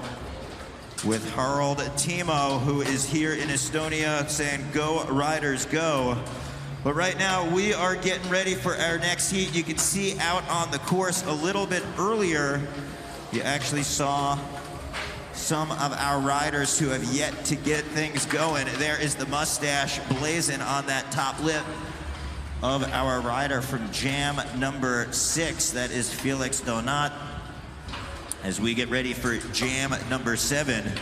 with Harold Timo, who is here in Estonia, saying, "Go Riders, go." But right now, we are getting ready for our next heat. You can see out on the course a little bit earlier, you actually saw some of our riders who have yet to get things going. There is the mustache blazing on that top lip of our rider from Jam number 6. That is Felix Donat. As we get ready for Jam number 7.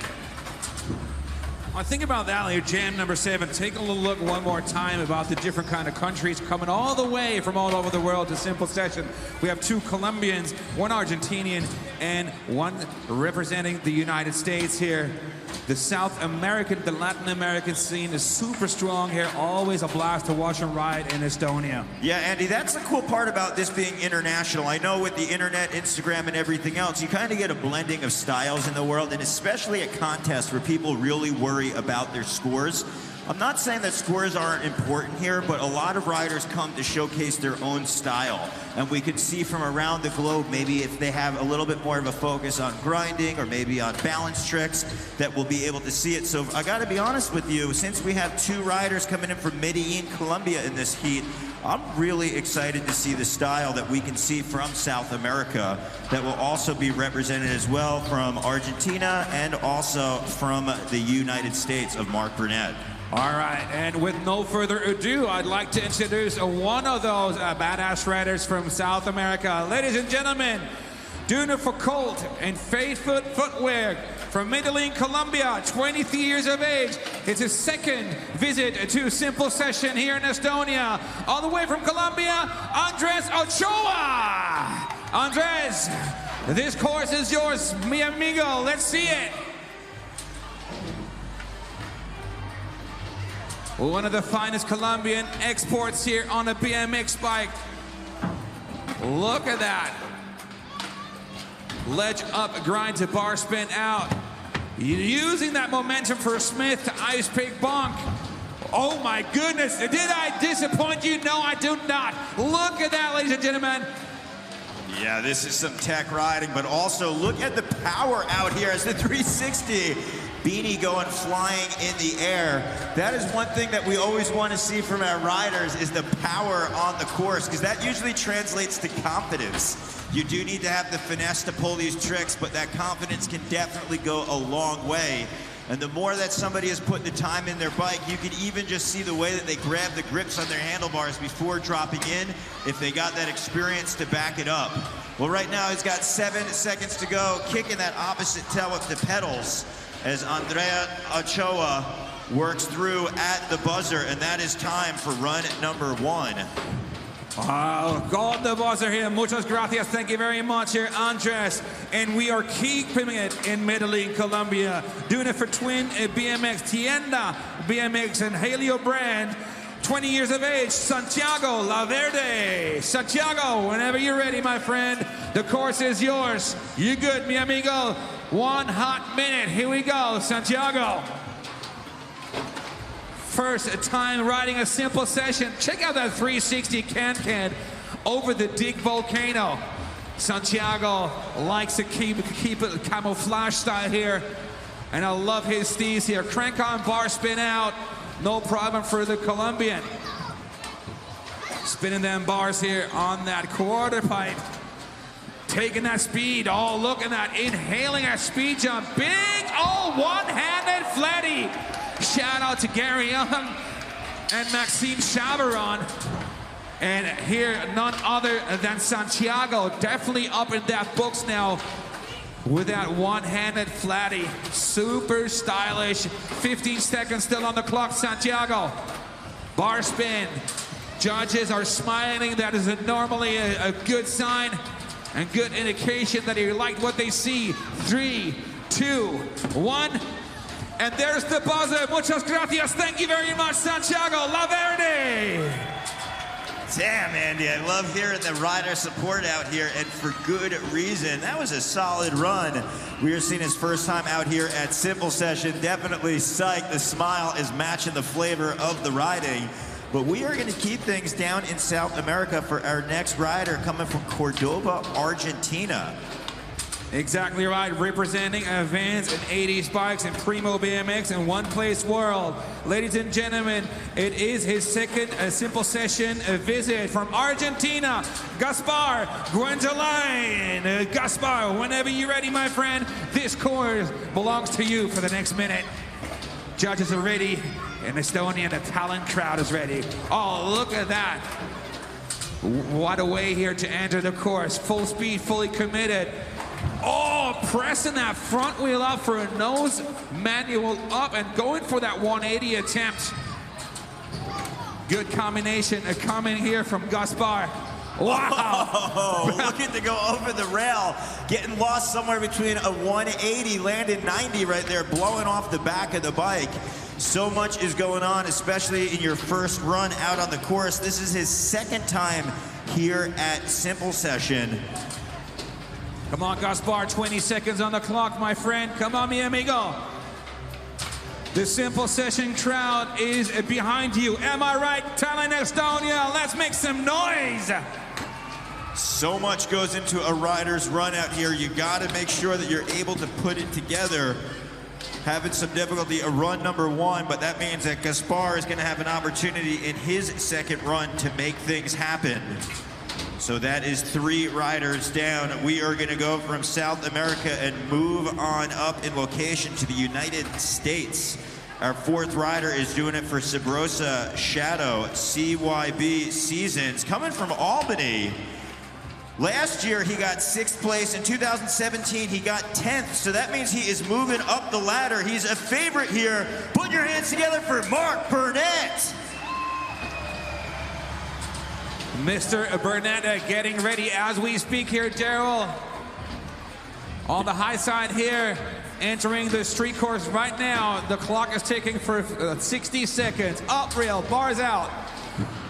I think about that here, jam number 7. Take a little look one more time about the different kind of countries coming all the way from all over the world to Simple Session. We have 2 Colombians, 1 Argentinian, and 1 representing the United States here. The South American, the Latin American scene is super strong here. Always a blast to watch and ride in Estonia. Yeah, Andy, that's the cool part about this being international. I know with the internet, Instagram, and everything else, you kind of get a blending of styles in the world, and especially at contests where people really worry about their scores. I'm not saying that scores aren't important here, but a lot of riders come to showcase their own style. And we can see from around the globe, maybe if they have a little bit more of a focus on grinding or maybe on balance tricks, that we'll be able to see it. So I gotta be honest with you, since we have 2 riders coming in from Medellin, Colombia in this heat, I'm really excited to see the style that we can see from South America that will also be represented as well from Argentina and also from the United States of Mark Burnett. All right, and with no further ado, I'd like to introduce one of those badass riders from South America. Ladies and gentlemen, doing it for Colt and Faithfoot Footwear from Medellin, Colombia, 23 years of age. It's his 2nd visit to Simple Session here in Estonia. All the way from Colombia, Andres Ochoa. Andres, this course is yours, mi amigo. Let's see it. One of the finest Colombian exports here on a BMX bike. Look at that. Ledge up, grind to bar spin out. Using that momentum for Smith to ice pick bonk. Oh my goodness, did I disappoint you? No, I do not. Look at that, ladies and gentlemen. Yeah, this is some tech riding, but also look at the power out here as the 360. Beanie going flying in the air. That is one thing that we always want to see from our riders is the power on the course, because that usually translates to confidence. You do need to have the finesse to pull these tricks, but that confidence can definitely go a long way. And the more that somebody has put the time in their bike, you can even just see the way that they grab the grips on their handlebars before dropping in, if they got that experience to back it up. Well, right now he's got 7 seconds to go, kicking that opposite tail with the pedals, as Andrea Ochoa works through at the buzzer, and that is time for run number 1. Got the buzzer here. Muchas gracias. Thank you very much here, Andres. And we are keeping it in Medellin, Colombia. Doing it for Twin BMX Tienda BMX and Halio brand. 20 years of age, Santiago Laverde. Santiago, whenever you're ready, my friend, the course is yours. You good, mi amigo? 1 hot minute. Here we go, Santiago. First time riding a Simple Session. Check out that 360 can over the Dig Volcano. Santiago likes to keep it camouflage style here. And I love his steez here. Crank on, bar spin out. No problem for the Colombian. Spinning them bars here on that quarter pipe. Taking that speed. Oh, look at that. Inhaling a speed jump. Big, one-handed flatty. Shout out to Gary Young and Maxime Chaveron. And here, none other than Santiago. Definitely up in that books now with that one-handed flatty. Super stylish. 15 seconds still on the clock, Santiago. Bar spin. Judges are smiling. That is normally a good sign and good indication that he liked what they see. 3, 2, 1. And there's the buzzer. Muchas gracias. Thank you very much, Santiago Laverde. Damn, Andy, I love hearing the rider support out here, and for good reason. That was a solid run. We are seeing his first time out here at Simple Session. Definitely psyched. The smile is matching the flavor of the riding. But we are going to keep things down in South America for our next rider coming from Cordoba, Argentina. Exactly right, representing Vans and 80s bikes and Primo BMX and One Place World. Ladies and gentlemen, it is his 2nd Simple Session visit from Argentina, Gaspar Guendolain. Gaspar, whenever you're ready, my friend, this course belongs to you for the next minute. Judges are ready, and Estonia, the talent crowd is ready. Oh, look at that. What a way here to enter the course. Full speed, fully committed. Oh, pressing that front wheel up for a nose manual up and going for that 180 attempt. Good combination coming here from Gaspar. Wow! Oh, looking to go over the rail, getting lost somewhere between a 180, landed 90 right there, blowing off the back of the bike. So much is going on, especially in your first run out on the course. This is his second time here at Simple Session. Come on, Gaspar, 20 seconds on the clock, my friend. Come on, mi amigo. The Simple Session crowd is behind you. Am I right, Tallinn, Estonia? Let's make some noise. So much goes into a rider's run out here. You got to make sure that you're able to put it together. Having some difficulty a run number one, but that means that Gaspar is going to have an opportunity in his second run to make things happen. So that is 3 riders down. We are going to go from South America and move on up in location to the United States. Our 4th rider is doing it for Sabrosa Shadow, CYB Seasons, coming from Albany. Last year, he got 6th place. In 2017, he got 10th. So that means he is moving up the ladder. He's a favorite here. Put your hands together for Mark Burnett. Mr. Burnett getting ready as we speak here, Daryl. On the high side here, entering the street course right now. The clock is ticking for 60 seconds. Up rail, bars out.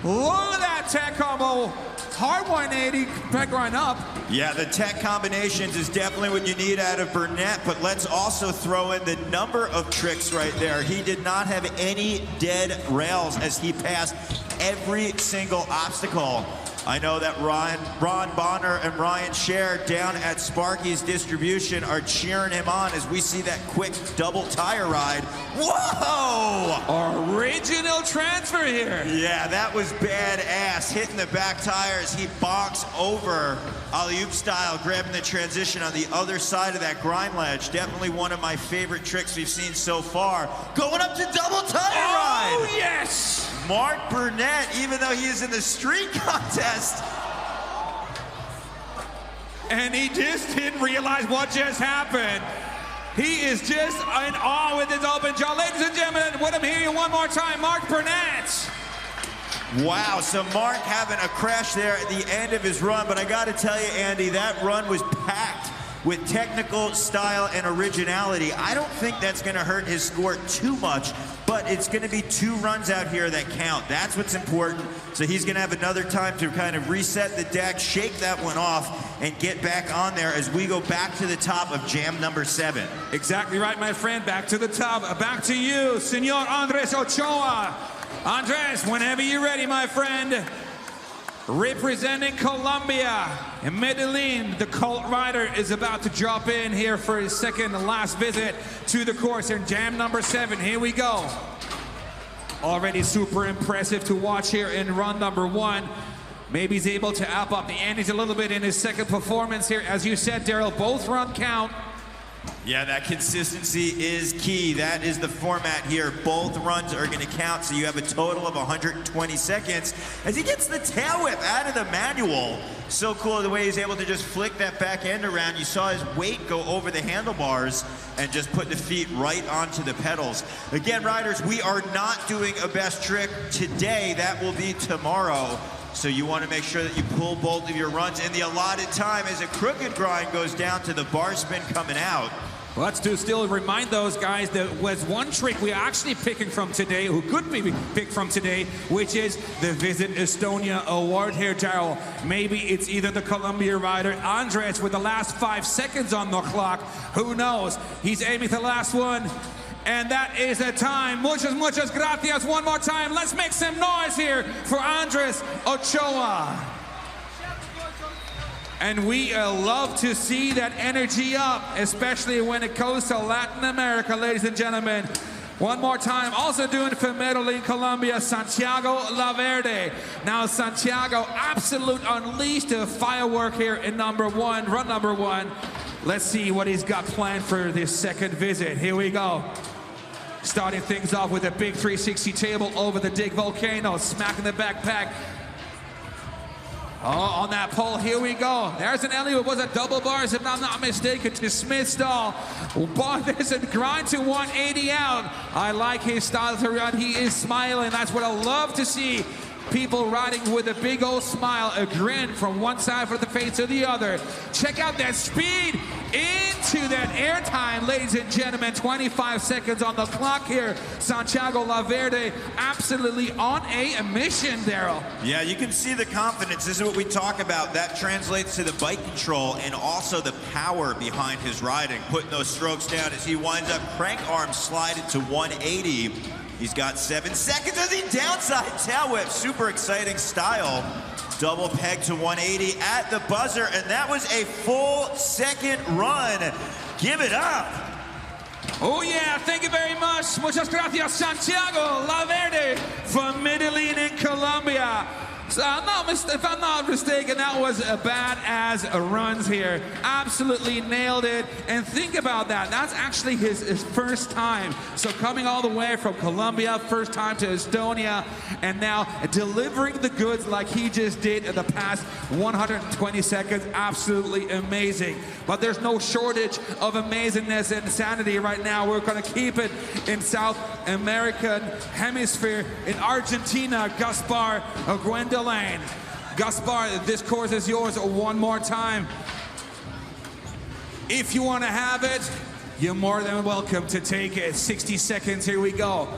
Look at that tech combo. Hard 180, peg grind up. Yeah, the tech combinations is definitely what you need out of Burnett, but let's also throw in the number of tricks right there. He did not have any dead rails as he passed every single obstacle. I know that Ron Bonner and Ryan Scher down at Sparky's Distribution are cheering him on as we see that quick double tire ride. Whoa! Original transfer here. Yeah, that was badass. Hitting the back tires, he bonks over alley-oop style, grabbing the transition on the other side of that grind ledge. Definitely one of my favorite tricks we've seen so far. Going up to double tire ride. Oh, yes! Mark Burnett, even though he is in the street contest. And he just didn't realize what just happened. He is just in awe with his open jaw. Ladies and gentlemen, let him hear you one more time, Mark Burnett. Wow, so Mark having a crash there at the end of his run, but I gotta tell you, Andy, that run was packed with technical style and originality. I don't think that's gonna hurt his score too much, but it's gonna be 2 runs out here that count. That's what's important. So he's gonna have another time to kind of reset the deck, shake that one off, and get back on there as we go back to the top of jam number 7. Exactly right, my friend. Back to the top. Back to you, Senor Andres Ochoa. Andres, whenever you're ready, my friend. Representing Colombia, in Medellin, the Colt rider is about to drop in here for his second and last visit to the course in jam number 7. Here we go. Already super impressive to watch here in run number 1. Maybe he's able to amp up the antes a little bit in his second performance here. As you said, Daryl, both run count. Yeah, that consistency is key. That is the format here. Both runs are going to count, so you have a total of 120 seconds as he gets the tail whip out of the manual. So cool the way he's able to just flick that back end around. You saw his weight go over the handlebars and just put the feet right onto the pedals. Again, riders, we are not doing a best trick today. That will be tomorrow. So you want to make sure that you pull both of your runs in the allotted time as a crooked grind goes down to the bar spin coming out. Well, let's still remind those guys that was one trick we're actually picking from today, who could be picked from today, which is the Visit Estonia award here, Daryl. Maybe it's either the Colombia rider, Andres, with the last 5 seconds on the clock. Who knows? He's aiming for the last one. And that is the time. Muchas gracias. One more time. Let's make some noise here for Andres Ochoa. And we love to see that energy up, especially when it goes to Latin America, ladies and gentlemen. One more time, also doing for Medellin, Colombia, Santiago Laverde. Now Santiago, absolute unleashed a firework here in number 1, run number 1. Let's see what he's got planned for this second visit. Here we go. Starting things off with a big 360 table over the Dig Volcano, smacking the backpack. Oh, on that pole, here we go. There's an alley. It was a double bars, if I'm not mistaken, to Smith's stall. But there's a grind to 180 out. I like his style to run. He is smiling. That's what I love to see. People riding with a big old smile, a grin from one side of the face to the other. Check out that speed into that airtime, ladies and gentlemen. 25 seconds on the clock here. Santiago Laverde absolutely on a mission, Daryl. Yeah, you can see the confidence. This is what we talk about. That translates to the bike control and also the power behind his riding. Putting those strokes down as he winds up crank arm slided to 180. He's got 7 seconds as he downside tail whip. Super exciting style. Double peg to 180 at the buzzer, and that was a full second run. Give it up. Oh yeah, thank you very much. Muchas gracias, Santiago Laverde from Medellin in Colombia. So if I'm not mistaken, that was a badass runs here. Absolutely nailed it. And think about that. That's actually his first time. So coming all the way from Colombia, first time to Estonia, and now delivering the goods like he just did in the past 120 seconds. Absolutely amazing. But there's no shortage of amazingness and insanity right now. We're going to keep it in South American hemisphere. In Argentina, Gaspar Gwendolyn. Gaspar, this course is yours one more time. If you want to have it, you're more than welcome to take it. 60 seconds, here we go.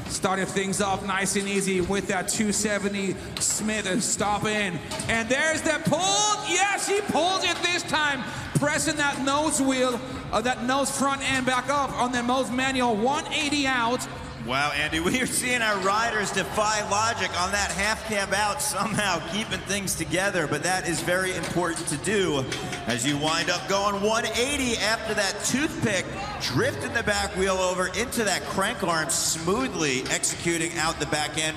Starting things off nice and easy with that 270 Smith stop in. And there's that pull. Yes, he pulls it this time. Pressing that nose wheel, that nose front end back up on the nose manual. 180 out. Wow, Andy, we are seeing our riders defy logic on that half cab out, somehow keeping things together, but that is very important to do as you wind up going 180 after that toothpick, drifting the back wheel over into that crank arm, smoothly executing out the back end,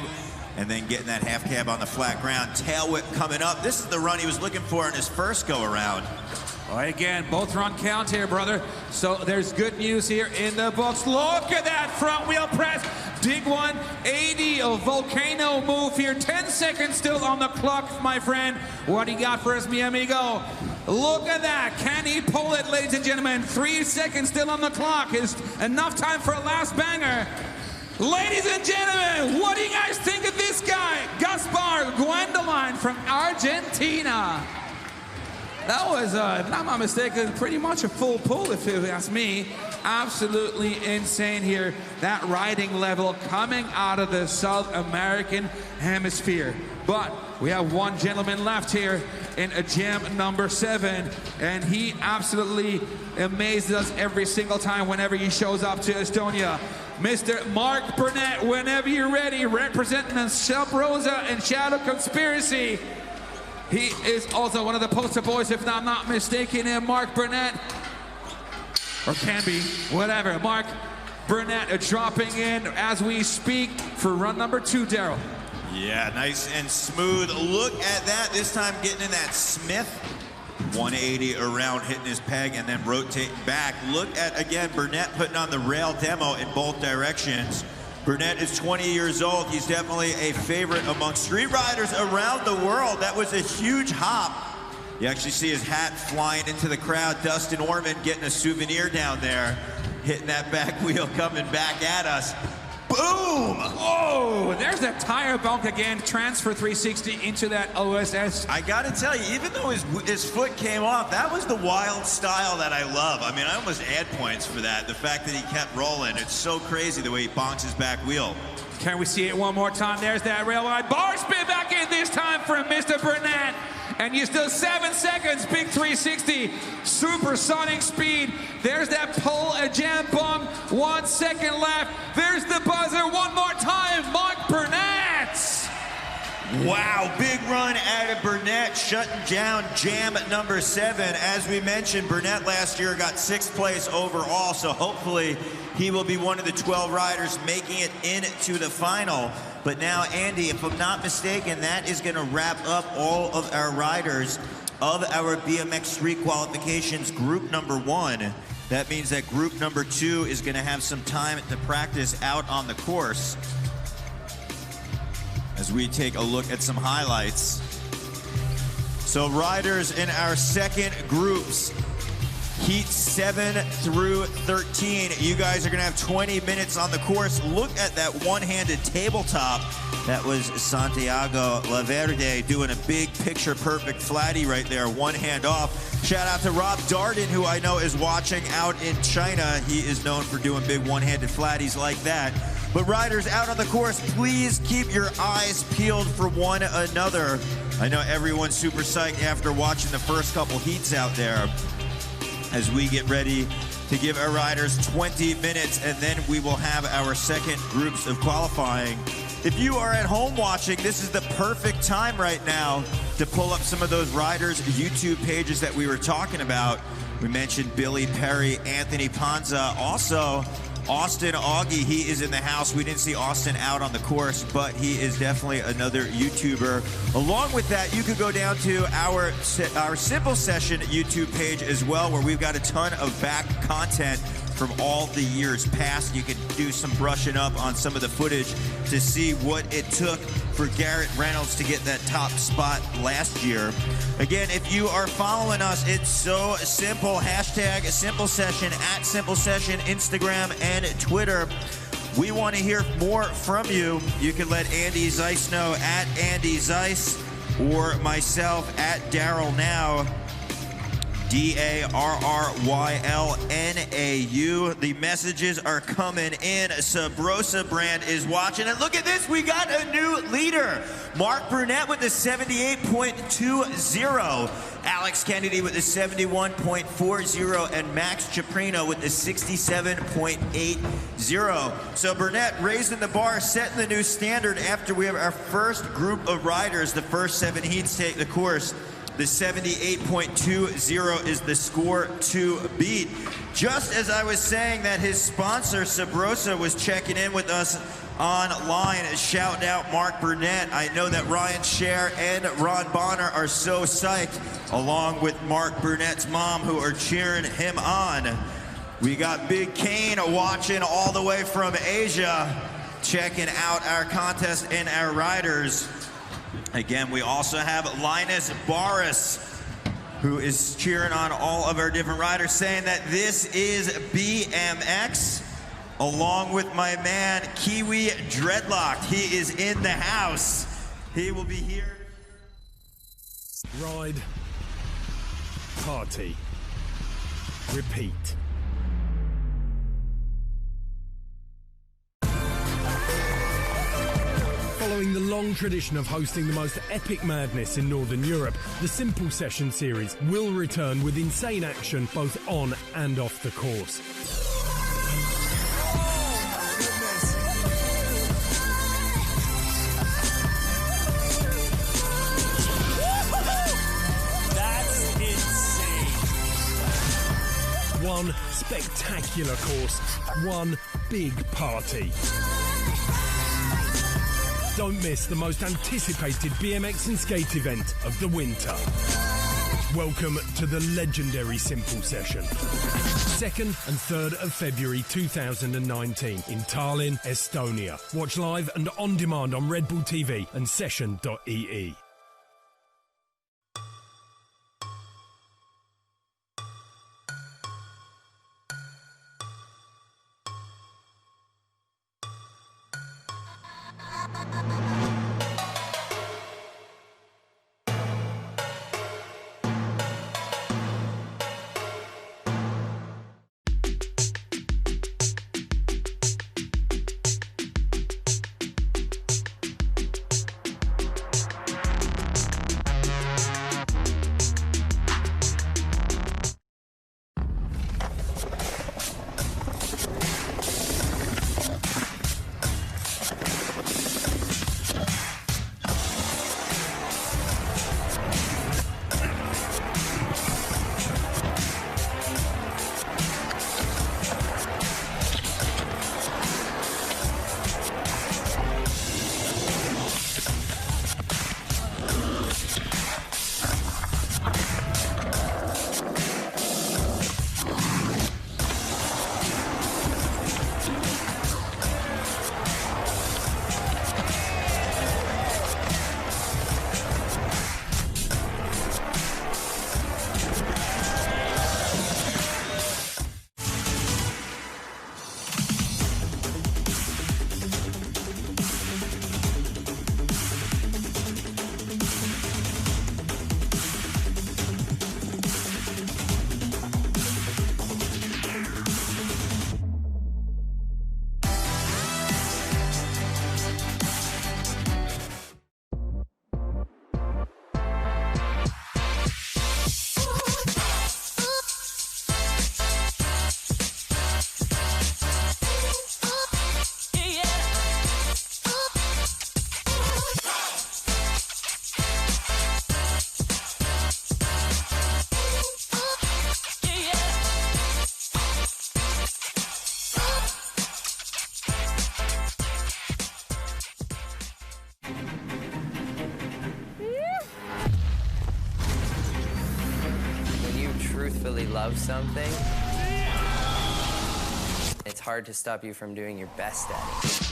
and then getting that half cab on the flat ground. Tail whip coming up. This is the run he was looking for in his first go around. All right, again, both run count here, brother. So there's good news here in the books. Look at that front wheel press. Dig 180, a volcano move here. 10 seconds still on the clock, my friend. What do you got for us, mi amigo? Look at that. Can he pull it, ladies and gentlemen? 3 seconds still on the clock. Is enough time for a last banger. Ladies and gentlemen, what do you guys think of this guy? Gaspar Gwendolyn from Argentina. That was, if I'm not mistaken, pretty much a full pull, if you ask me. Absolutely insane here. That riding level coming out of the South American hemisphere. But we have one gentleman left here in gym number 7, and he absolutely amazes us every single time whenever he shows up to Estonia. Mr. Mark Burnett, whenever you're ready, representing the Sub Rosa and Shadow Conspiracy. He is also one of the poster boys, if I'm not mistaken, Mark Burnett. Or can be, whatever. Mark Burnett dropping in as we speak for run number 2, Daryl. Yeah, nice and smooth. Look at that. This time getting in that Smith. 180 around, hitting his peg, and then rotating back. Look at, again, Burnett putting on the rail demo in both directions. Burnett is 20 years old. He's definitely a favorite among street riders around the world. That was a huge hop. You actually see his hat flying into the crowd. Dustin Orman getting a souvenir down there, hitting that back wheel, coming back at us. Boom! Oh, there's that tire bump again. Transfer 360 into that OSS. I gotta tell you, even though his foot came off, that was the wild style that I love. I mean, I almost add points for that. The fact that he kept rolling. It's so crazy the way he bonks his back wheel. Can we see it one more time? There's that rail ride. Bar spin back in this time from Mr. Burnett. And you still 7 seconds, big 360, supersonic speed. There's that pull, a jam bump, 1 second left. There's the buzzer, one more time, Mark Burnett. Wow, big run out of Burnett, shutting down jam number 7. As we mentioned, Burnett last year got 6th place overall, so hopefully he will be one of the 12 riders making it into the final. But now, Andy, if I'm not mistaken, that is going to wrap up all of our riders of our BMX Street Qualifications group number 1. That means that group number 2 is going to have some time to practice out on the course. As we take a look at some highlights. So riders in our second groups, heat 7 through 13. You guys are gonna have 20 minutes on the course. Look at that one-handed tabletop. That was Santiago Laverde doing a big picture-perfect flatty right there, one hand off. Shout out to Rob Darden, who I know is watching out in China. He is known for doing big one-handed flatties like that. But riders out on the course, please keep your eyes peeled for one another. I know everyone's super psyched after watching the first couple heats out there, as we get ready to give our riders 20 minutes, and then we will have our second groups of qualifying. If you are at home watching, this is the perfect time right now to pull up some of those riders' YouTube pages that we were talking about. We mentioned Billy Perry, Anthony Ponza, also Austin Augie. He is in the house. We didn't see Austin out on the course, but he is definitely another YouTuber. Along with that, you could go down to our Simple Session YouTube page as well, where we've got a ton of back content from all the years past. You can do some brushing up on some of the footage to see what it took for Garrett Reynolds to get that top spot last year. Again, if you are following us, it's so simple. Hashtag Simple Session, at Simple Session, Instagram and Twitter. We want to hear more from you. You can let Andy Zeiss know at Andy Zeiss, or myself at Daryl Now. DARRYLNAU. The messages are coming in. Sabrosa brand is watching. And look at this, we got a new leader. Mark Burnett with the 78.20. Alex Kennedy with the 71.40. And Max Ciprino with the 67.80. So Burnett raising the bar, setting the new standard after we have our first group of riders. The first 7 heats take the course. The 78.20 is the score to beat. Just as I was saying that his sponsor, Sabrosa, was checking in with us online, shouting out Mark Burnett. I know that Ryan Scher and Ron Bonner are so psyched, along with Mark Burnett's mom, who are cheering him on. We got Big Kane watching all the way from Asia, checking out our contest and our riders. Again, we also have Linus Boris, who is cheering on all of our different riders, saying that this is BMX, along with my man, Kiwi Dreadlocked. He is in the house. He will be here. Ride, party, repeat. Following the long tradition of hosting the most epic madness in Northern Europe, the Simple Session series will return with insane action both on and off the course. That's insane. One spectacular course, one big party. Don't miss the most anticipated BMX and skate event of the winter. Welcome to the legendary Simple Session. 2nd and 3rd of February 2019 in Tallinn, Estonia. Watch live and on demand on Red Bull TV and session.ee. love something, it's hard to stop you from doing your best at it.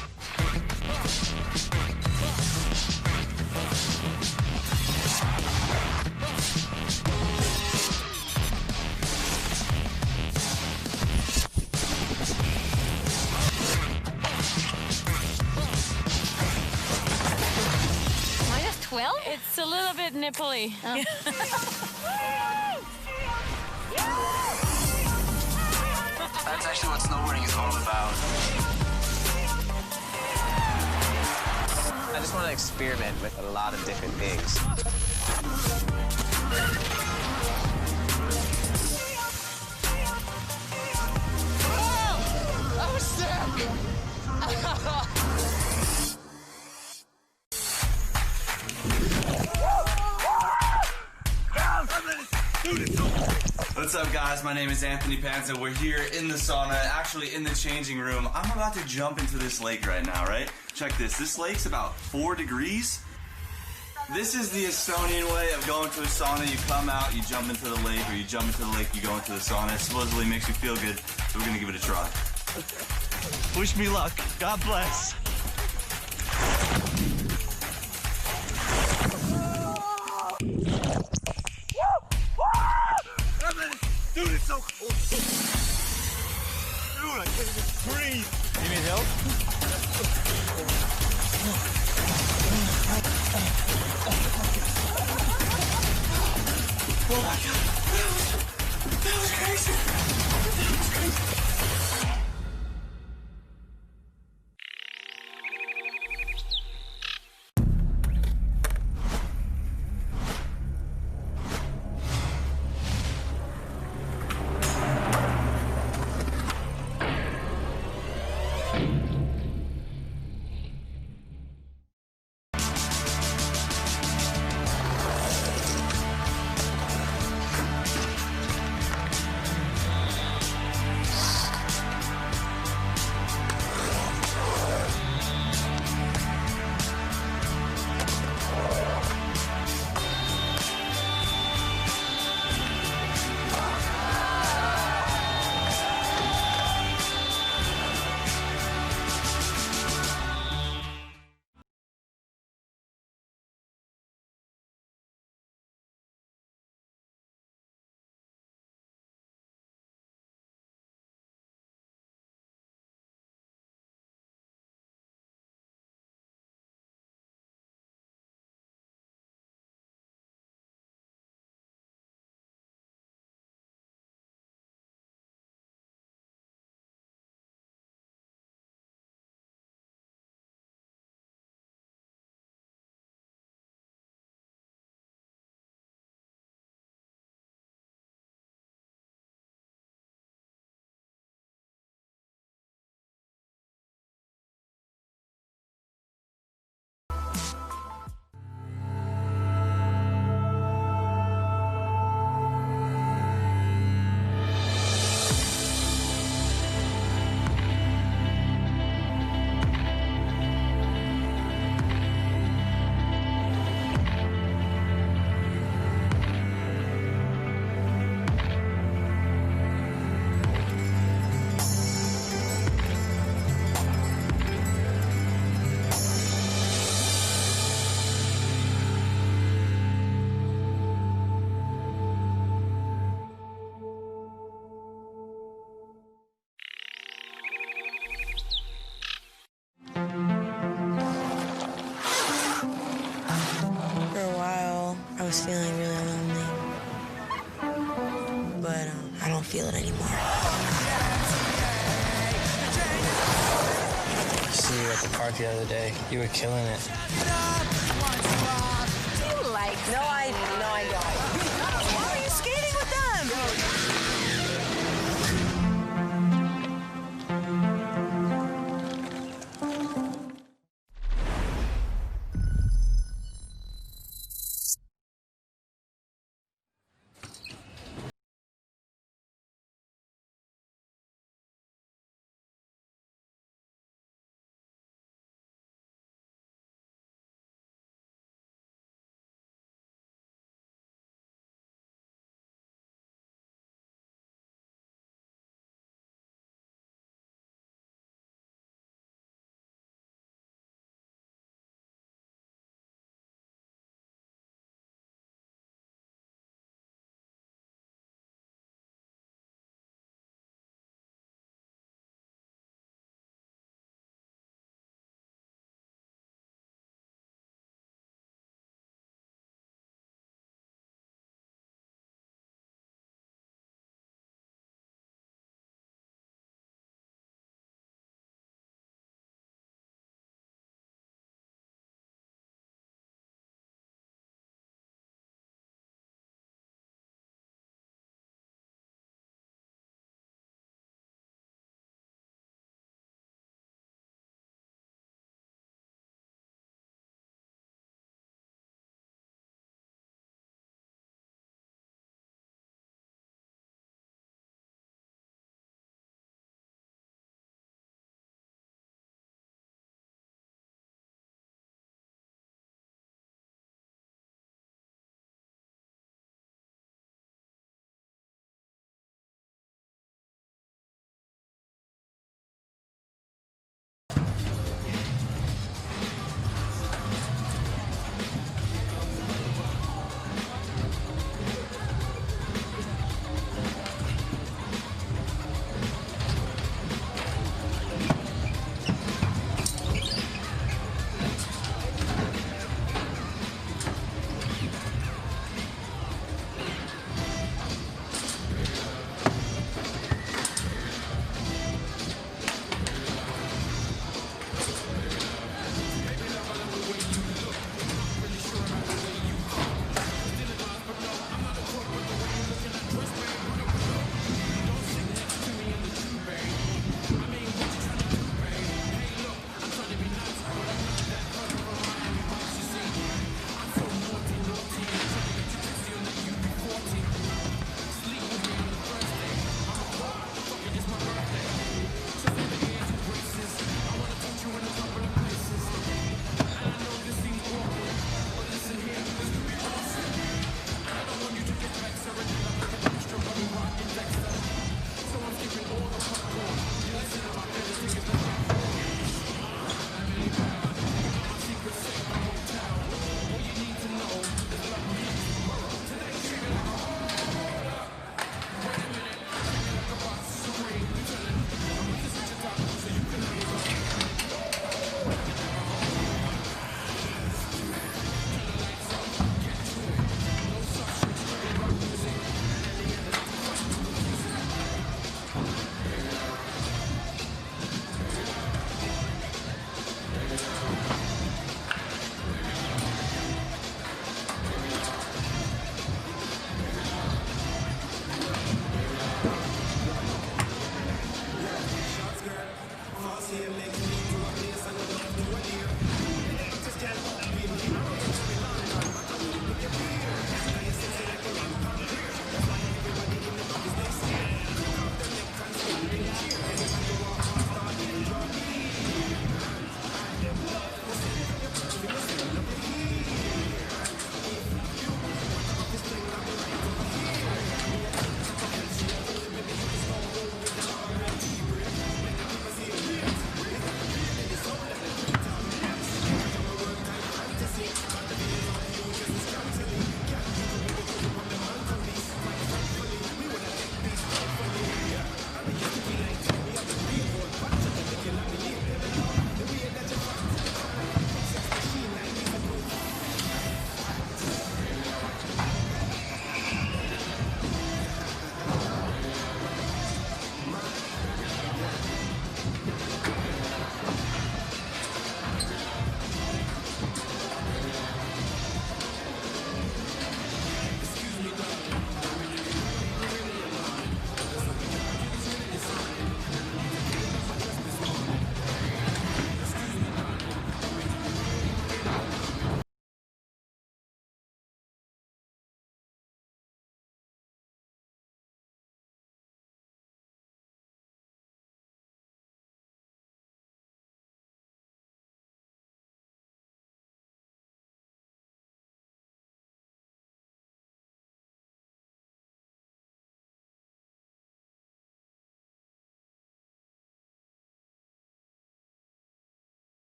Minus 12? It's a little bit nipply. Oh. That's actually what snowboarding is all about. I just want to experiment with a lot of different things. Oh, snap! What's up, guys? My name is Anthony Ponza. We're here in the sauna, actually in the changing room. I'm about to jump into this lake right now, right? Check this. This lake's about 4 degrees. This is the Estonian way of going to a sauna. You come out, you jump into the lake, or you jump into the lake, you go into the sauna. It supposedly makes you feel good, so we're gonna give it a try. Wish me luck. God bless. Dude, it's so cold. Dude, I can't even breathe. You need help? Oh my God. That was crazy. That was crazy. I was feeling really lonely, but I don't feel it anymore. I see you at the park the other day. You were killing it. No, I don't. Why are you skating with them?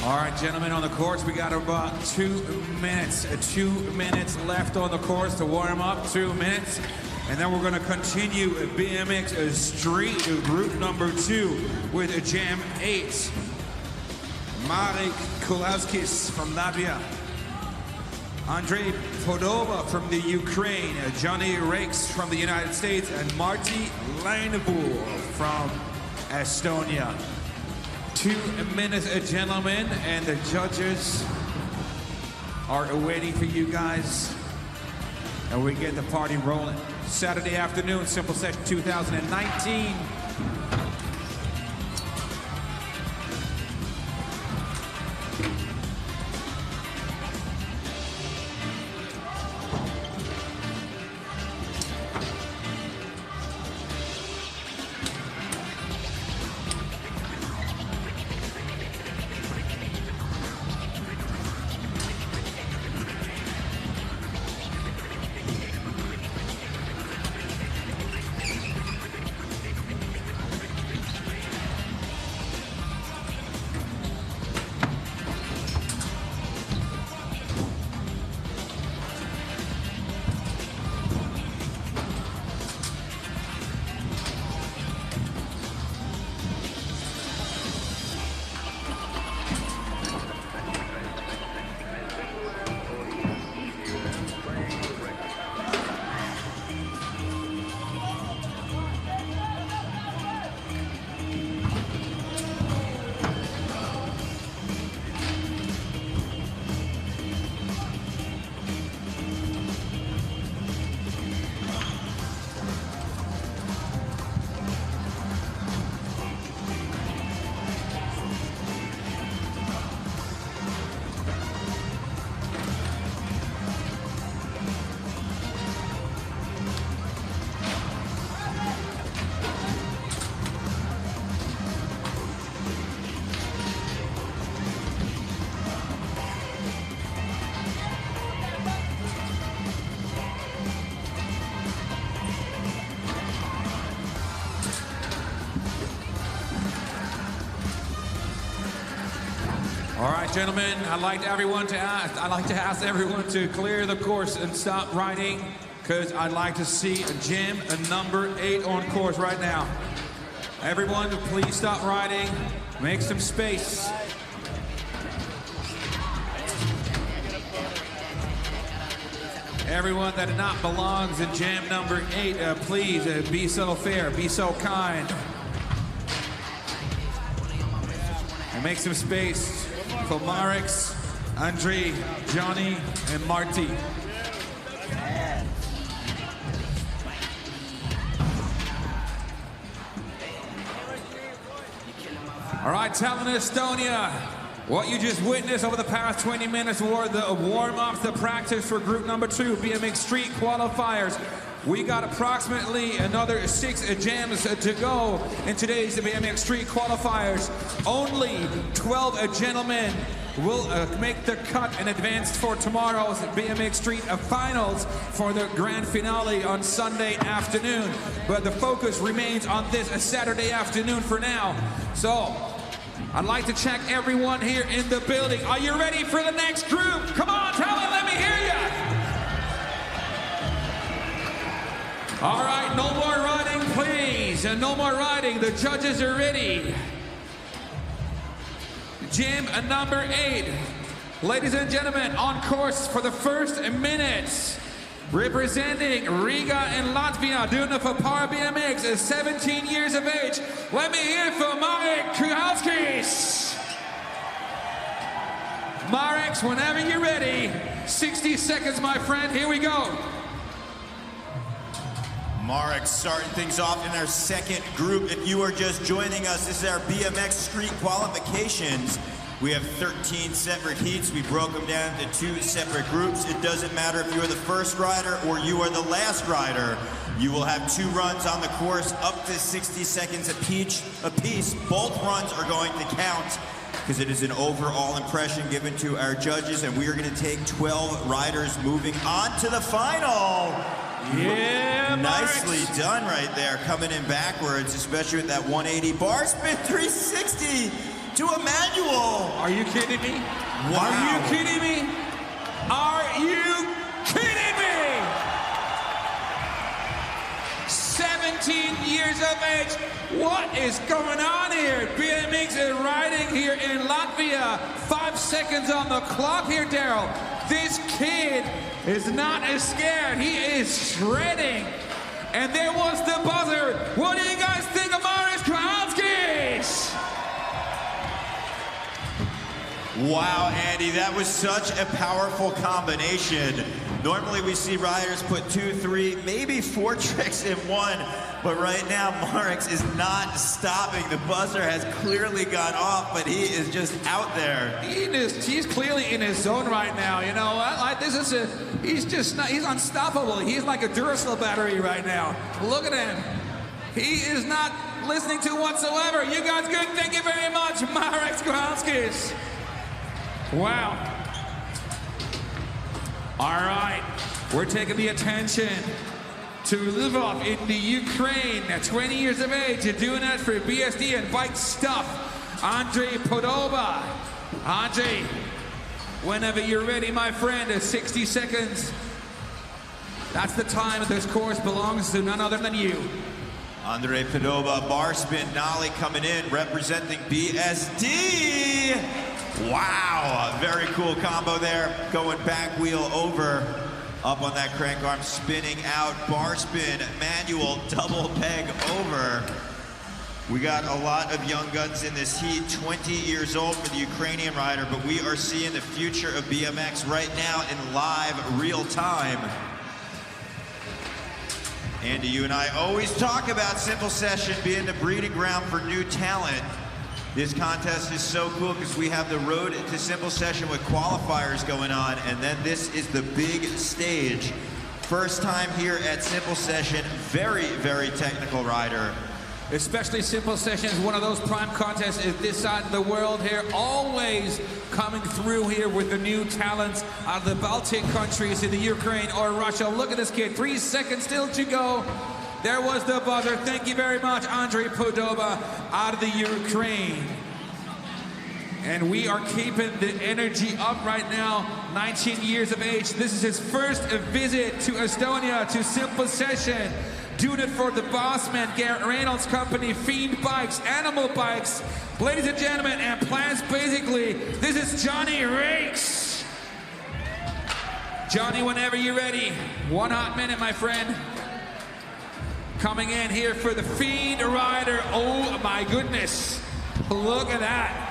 All right, gentlemen, on the course, we got about 2 minutes. 2 minutes left on the course to warm up, 2 minutes. And then we're going to continue BMX Street group number 2 with Jam 8. Marek Kulauskis from Latvia. Andrei Podova from the Ukraine. Johnny Rakes from the United States. And Marty Leinebul from Estonia. 2 minutes, gentlemen, and the judges are waiting for you guys. And we get the party rolling. Saturday afternoon, Simple Session 2019. All right, gentlemen, I'd like to ask everyone to clear the course and stop riding, because I'd like to see Jim number 8 on course right now. Everyone, please stop riding. Make some space. Everyone that not belongs in jam number 8, please be so fair, be so kind. And make some space for Mareks, Andrei, Johnny, and Marty. All right, Tallinn, Estonia. What you just witnessed over the past 20 minutes were the warm-ups, the practice for group number 2, BMX Street Qualifiers. We got approximately another 6 jams to go in today's BMX Street Qualifiers. Only 12 gentlemen will make the cut and advance for tomorrow's BMX Street Finals for the grand finale on Sunday afternoon. But the focus remains on this Saturday afternoon for now. So, I'd like to check everyone here in the building. Are you ready for the next group? Come on, Tallinn, let me hear you. All right, no more riding, please. And no more riding. The judges are ready. Jam number 8. Ladies and gentlemen, on course for the first minutes. Representing Riga and Latvia, doing it for Power BMX, is 17 years of age. Let me hear it for Marek Kulauskis. Marek, whenever you're ready. 60 seconds, my friend. Here we go. Marek starting things off in our second group. If you are just joining us, this is our BMX Street qualifications. We have 13 separate heats. We broke them down into 2 separate groups. It doesn't matter if you are the first rider or you are the last rider. You will have 2 runs on the course, up to 60 seconds apiece. Both runs are going to count because it is an overall impression given to our judges, and we are going to take 12 riders moving on to the final. Yeah, nicely done right there, coming in backwards, especially with that 180 bar spin 360. to Emmanuel. Are you kidding me? Wow. Are you kidding me? Are you kidding me? 17 years of age. What is going on here? BMX is riding here in Latvia. 5 seconds on the clock here, Daryl. This kid is not as scared. He is shredding. And there was the buzzer. What do you guys think of Marius Kowalskis? Wow, Andy, that was such a powerful combination. Normally we see riders put 2, 3, maybe 4 tricks in one, but right now Marix is not stopping. The buzzer has clearly gone off, but he is just out there. He's clearly in his zone right now. You know, he's unstoppable. He's like a Duracell battery right now. Look at him. He is not listening to whatsoever. You guys good? Thank you very much, Marix Kowalskis. Wow. All right, we're taking the attention to Lvov in the Ukraine, 20 years of age, and doing that for BSD and bike stuff. Andrei Podoba. Andrei, whenever you're ready, my friend, 60 seconds. That's the time this course belongs to none other than you. Andrei Podoba, bar spin, nollie coming in, representing BSD. Wow, very cool combo there. Going back wheel over, up on that crank arm, spinning out, bar spin, manual, double peg over. We got a lot of young guns in this heat, 20 years old for the Ukrainian rider, but we are seeing the future of BMX right now in live, real time. Andy, you and I always talk about Simple Session being the breeding ground for new talent. This contest is so cool because we have the road to Simple Session with qualifiers going on, and then this is the big stage. First time here at Simple Session, very, very technical rider. Especially Simple Session is one of those prime contests is this side of the world here, always coming through here with the new talents out of the Baltic countries, in the Ukraine or Russia. Look at this kid, 3 seconds still to go. There was the buzzer. Thank you very much, Andrei Podoba out of the Ukraine. And we are keeping the energy up right now. 19 years of age. This is his first visit to Estonia, to Simple Session. Doing it for the boss man, Garrett Reynolds' company, Fiend Bikes, Animal Bikes. Ladies and gentlemen, and plans basically, this is Johnny Rakes. Johnny, whenever you're ready. 1 hot minute, my friend. Coming in here for the Fiend rider. Oh my goodness. Look at that.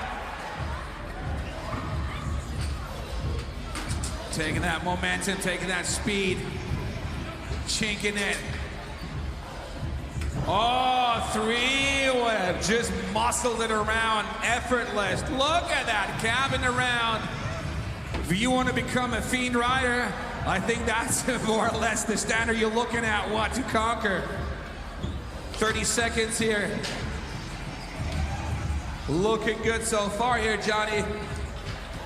Taking that momentum, taking that speed. Chinking it. Oh, 3-whip. Just muscled it around. Effortless. Look at that. Cabin around. If you want to become a Fiend rider, I think that's more or less the standard you're looking at, what to conquer. 30 seconds here. Looking good so far here, Johnny.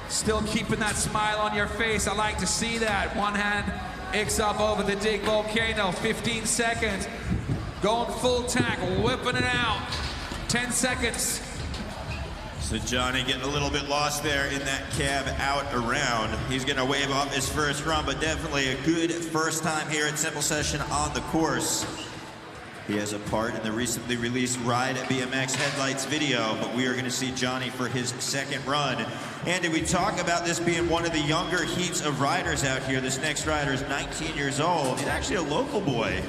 Still keeping that smile on your face. I like to see that. One hand X up over the dig volcano. 15 seconds. Going full tack, whipping it out. 10 seconds. So Johnny getting a little bit lost there in that cab out around. He's gonna wave off his first run, but definitely a good first time here at Simple Session on the course. He has a part in the recently released Ride BMX Headlights video, but we are going to see Johnny for his second run. Andy, we talk about this being one of the younger heats of riders out here. This next rider is 19 years old. He's actually a local boy.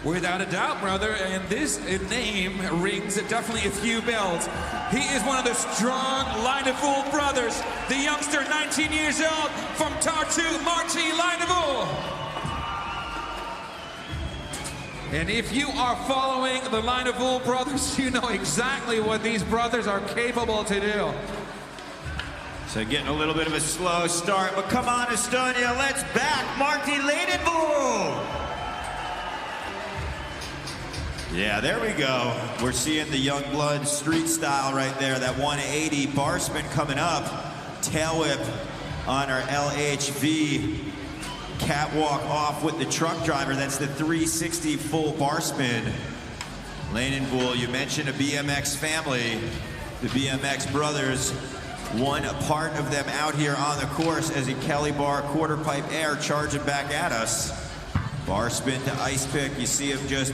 Without a doubt, brother, and this name rings definitely a few bells. He is one of the strong Linevool brothers, the youngster, 19 years old, from Tartu, Marty Linevool. And if you are following the Linevool brothers, you know exactly what these brothers are capable to do. So getting a little bit of a slow start, but come on, Estonia, let's back Marty Linevool. Yeah, there we go. We're seeing the young blood street style right there. That 180 bar spin coming up. Tail whip on our LHV. Catwalk off with the truck driver. That's the 360 full bar spin. Linevool, you mentioned a BMX family. The BMX brothers, one part of them out here on the course as a Kelly bar quarter pipe air charging back at us. Bar spin to ice pick. You see him just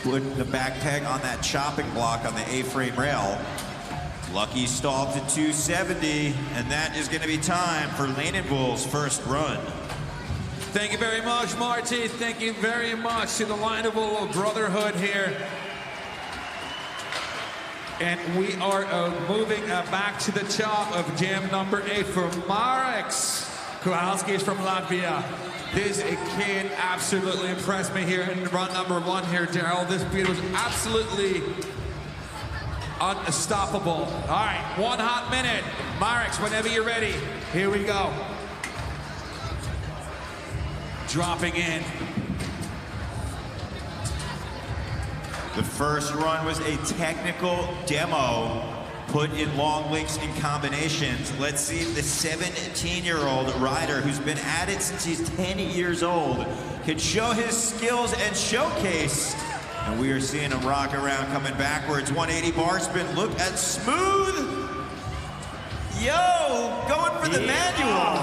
put the back peg on that chopping block on the A-frame rail. Lucky stalled to 270, and that is going to be time for Lanenbull's first run. Thank you very much, Marty. Thank you very much to the Lanenbull Brotherhood here. And we are moving back to the top of jam number 8 for Marek Kowalski is from Latvia. This kid absolutely impressed me here in run number 1 here, Daryl. This speed was absolutely unstoppable. All right, 1 hot minute. Marek, whenever you're ready, here we go. Dropping in. The first run was a technical demo, put in long links and combinations. Let's see if the 17-year-old rider who's been at it since he's 10 years old can show his skills and showcase. And we are seeing him rock around coming backwards. 180 bar spin. Look at Smooth. Yo, going for the manual.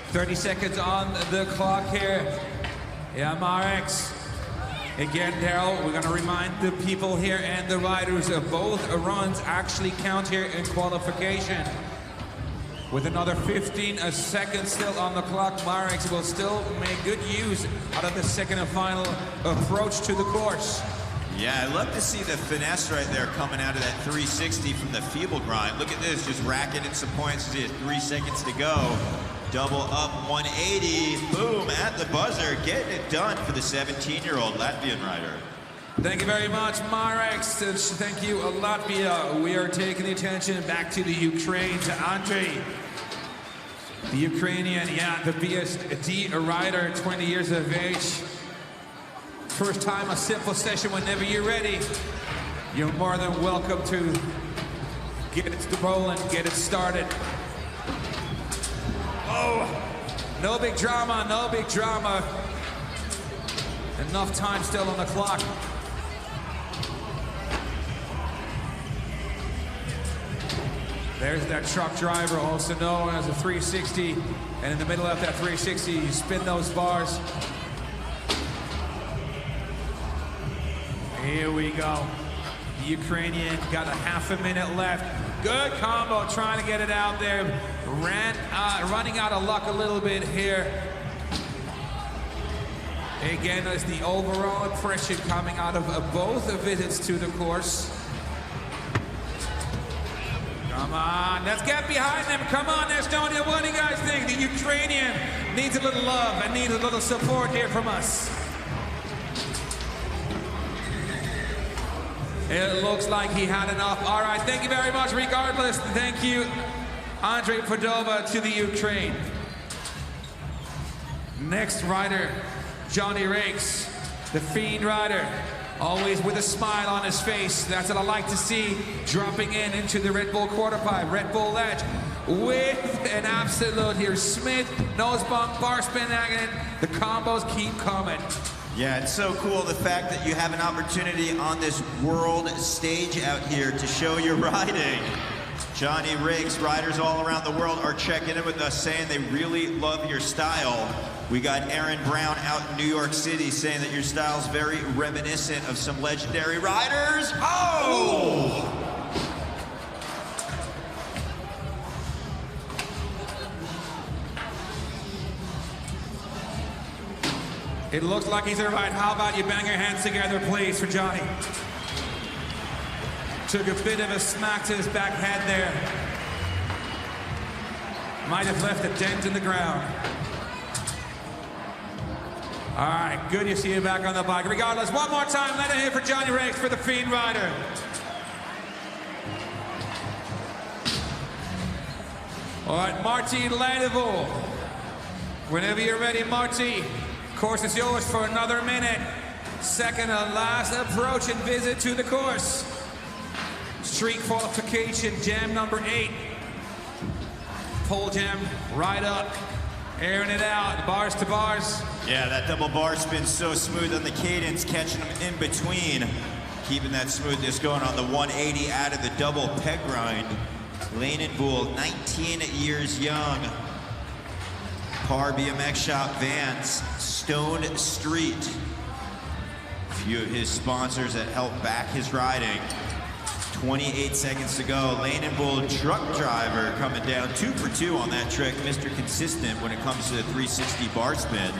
30 seconds on the clock here. Yeah, Marek. Again, Daryl, we're going to remind the people here and the riders of both runs actually count here in qualification. With another 15 seconds still on the clock, Marek will still make good use out of the second and final approach to the course. Yeah, I love to see the finesse right there coming out of that 360 from the feeble grind. Look at this, just racking in some points as he has 3 seconds to go. Double up 180, boom, at the buzzer, getting it done for the 17-year-old Latvian rider. Thank you very much, Marek. Thank you, Latvia. We are taking the attention back to the Ukraine, to Andrei. The Ukrainian, yeah, the BSD rider, 20 years of age. First time a simple session. Whenever you're ready, you're more than welcome to get it rolling, get it started. Oh, no big drama, no big drama. Enough time still on the clock. There's that truck driver, also known as a 360. And in the middle of that 360, you spin those bars. Here we go. The Ukrainian got a half a minute left. Good combo, trying to get it out there. Running out of luck a little bit here. Again, as the overall impression coming out of both visits to the course. Come on, let's get behind them. Come on, Estonia, what do you guys think? The Ukrainian needs a little love and needs a little support here from us. It looks like he had enough. All right, thank you very much. Regardless, thank you, Andrei Padova, to the Ukraine. Next rider, Johnny Rakes, the Fiend rider. Always with a smile on his face. That's what I like to see. Dropping into the Red Bull quarter pipe, Red Bull ledge, with an absolute here. Smith, nose bump, bar spin agony. The combos keep coming. Yeah, it's so cool the fact that you have an opportunity on this world stage out here to show your riding. Johnny Rakes, riders all around the world are checking in with us saying they really love your style. We got Aaron Brown out in New York City saying that your style's very reminiscent of some legendary riders. Oh! It looks like he's all right. How about you bang your hands together, please, for Johnny? Took a bit of a smack to his back head there. Might have left a dent in the ground. All right, good to see you back on the bike. Regardless, one more time, let it hit for Johnny Rakes for the Fiend rider. All right, Marty Lanenbull. Whenever you're ready, Marty. Course is yours for another minute. Second and last approach and visit to the course. Street qualification, jam number 8. Pole jam, right up, airing it out, bars to bars. Yeah, that double bar spin's so smooth on the cadence, catching them in between. keeping that smoothness going on the 180 out of the double peg grind. Lanenbuhl, 19 years young. Par BMX Shop Vans, Stone Street. A few of his sponsors that help back his riding. 28 seconds to go. Lanenbuhl, truck driver, coming down 2 for 2 on that trick. Mr. Consistent when it comes to the 360 bar spin.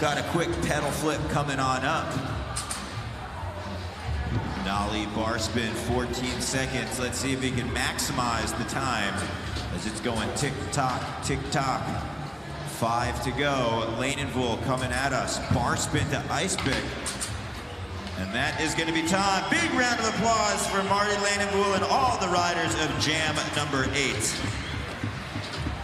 Got a quick pedal flip coming on up. Nollie bar spin, 14 seconds. Let's see if he can maximize the time as it's going tick-tock, tick-tock. 5 to go. Lanenbuhl coming at us. Bar spin to ice pick. And that is going to be time. Big round of applause for Marty Lanenbuhl and all the riders of Jam number 8.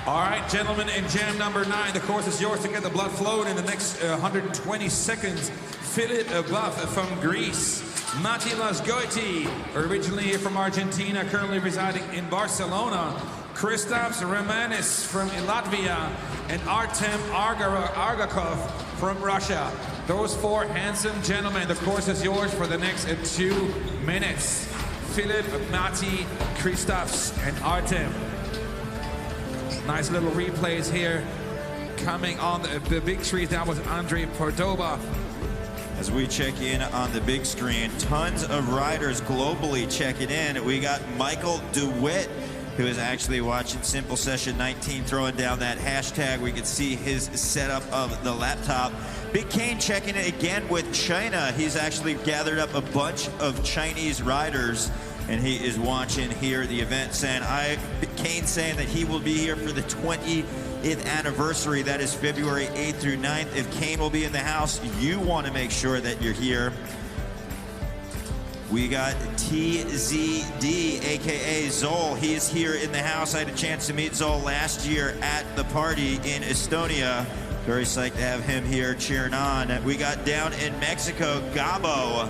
All right, gentlemen, in Jam number 9, the course is yours to get the blood flowing in the next 120 seconds. Philip Buff from Greece. Mati Las Koichi, originally from Argentina, currently residing in Barcelona. Kristaps Romanis from Latvia. And Artem Argakov from Russia. Those 4 handsome gentlemen, the course is yours for the next 2 minutes. Philip, Mati, Kristaps, and Artem. Nice little replays here. Coming on the big screen, that was Andrei Cordoba. As we check in on the big screen, tons of riders globally checking in. We got Michael DeWitt, who is actually watching Simple Session 19, throwing down that hashtag. We can see his setup of the laptop. Big Kane checking in again with China. He's actually gathered up a bunch of Chinese riders, and he is watching here the event. Kane saying that he will be here for the 20th anniversary. That is February 8th through 9th. If Kane will be in the house, you want to make sure that you're here. We got TZD, aka Zol. He's here in the house. I had a chance to meet Zol last year at the party in Estonia. Very psyched to have him here cheering on. We got down in Mexico, Gabo.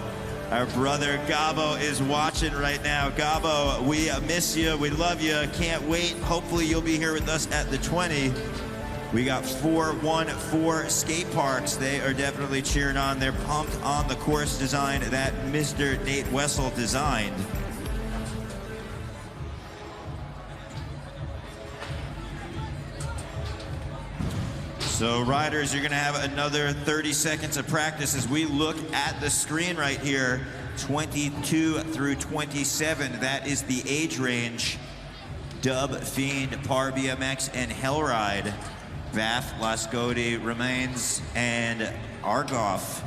Our brother Gabo is watching right now. Gabo, we miss you. We love you. Can't wait. Hopefully you'll be here with us at the 20. We got 414 skate parks. They are definitely cheering on. They're pumped on the course design that Mr. Nate Wessel designed. So riders, you're gonna have another 30 seconds of practice as we look at the screen right here. 22 through 27, that is the age range. Dub, Fiend, Par BMX, and Hellride. Vath, Las Koichi, Remains, and Argoff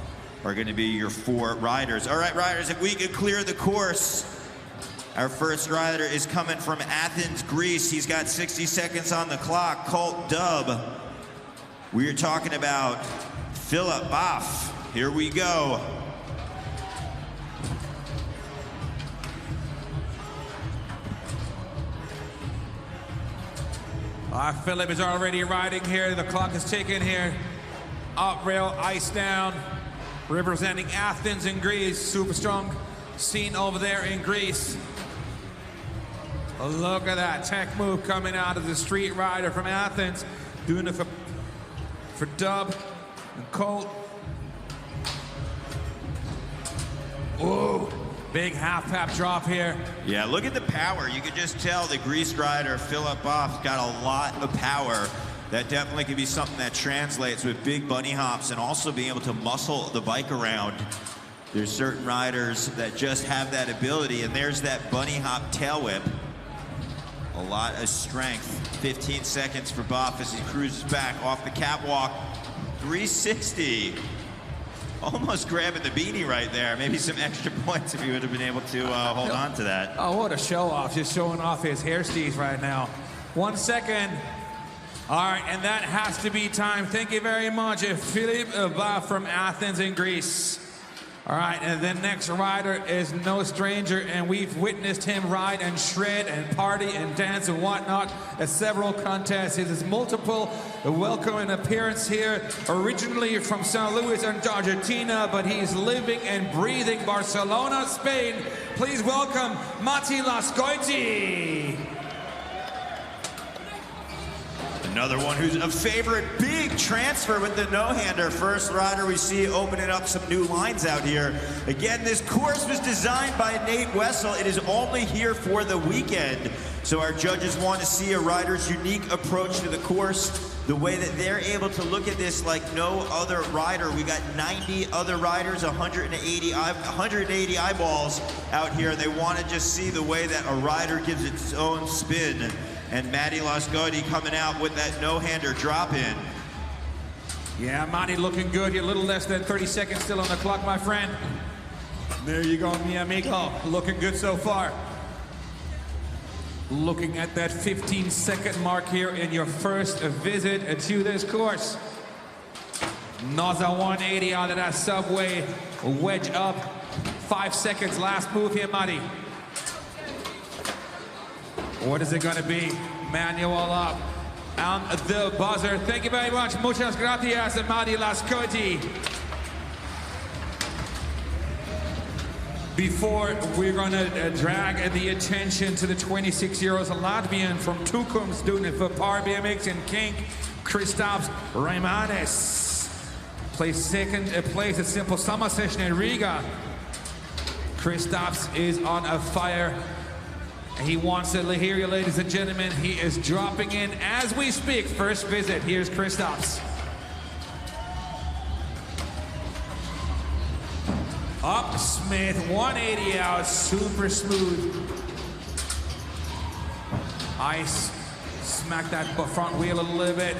are going to be your 4 riders. All right, riders, if we could clear the course. Our first rider is coming from Athens, Greece. He's got 60 seconds on the clock. Colt Dub. We are talking about Philip Boff. Here we go. Philip is already riding here. The clock is ticking here. Up rail, ice down. Representing Athens in Greece. Super strong scene over there in Greece. Look at that tech move coming out of the street rider from Athens. Doing it for Dub and Colt. Whoa. Big half-pap drop here. Yeah, look at the power. You can just tell the Greece rider, Philip Boff, got a lot of power. That definitely could be something that translates with big bunny hops and also being able to muscle the bike around. There's certain riders that just have that ability, and there's that bunny hop tail whip. A lot of strength. 15 seconds for Boff as he cruises back off the catwalk. 360. Almost grabbing the beanie right there. Maybe some extra points if he would have been able to hold on to that. Oh, what a show off. Just showing off his hair steez right now. 1 second. All right, and that has to be time. Thank you very much. Philip Boff from Athens in Greece. All right, and the next rider is no stranger, and we've witnessed him ride and shred and party and dance and whatnot at several contests. His multiple welcome and appearance here, originally from San Luis and Argentina, but he's living and breathing Barcelona, Spain. Please welcome Mati Las Koichi. Another one who's a favorite, big transfer with the no-hander. First rider we see opening up some new lines out here. Again, this course was designed by Nate Wessel. It is only here for the weekend. So our judges want to see a rider's unique approach to the course, the way that they're able to look at this like no other rider. We got 90 other riders, 180 eyeballs out here. They want to just see the way that a rider gives its own spin. And Matty Las Koichi coming out with that no-hander drop-in. Yeah, Matty looking good here. A little less than 30 seconds still on the clock, my friend. There you go, mi amigo. Looking good so far. Looking at that 15-second mark here in your first visit to this course. Naza 180 out of that subway. Wedge up. 5 seconds. Last move here, Matty. What is it going to be? Manual up. On the buzzer. Thank you very much. Muchas gracias, Matty Las Koichi. Before we're going to drag the attention to the 26-year-old Latvian from Tukums doing it for Power BMX and King, Kristaps Raimanis. Placed second place at Simple Summer Session in Riga. Kristaps is on a fire. He wants to hear you, ladies and gentlemen. He is dropping in as we speak. First visit. Here's Kristaps. Up Smith, 180 out, super smooth. Ice, smacked that front wheel a little bit.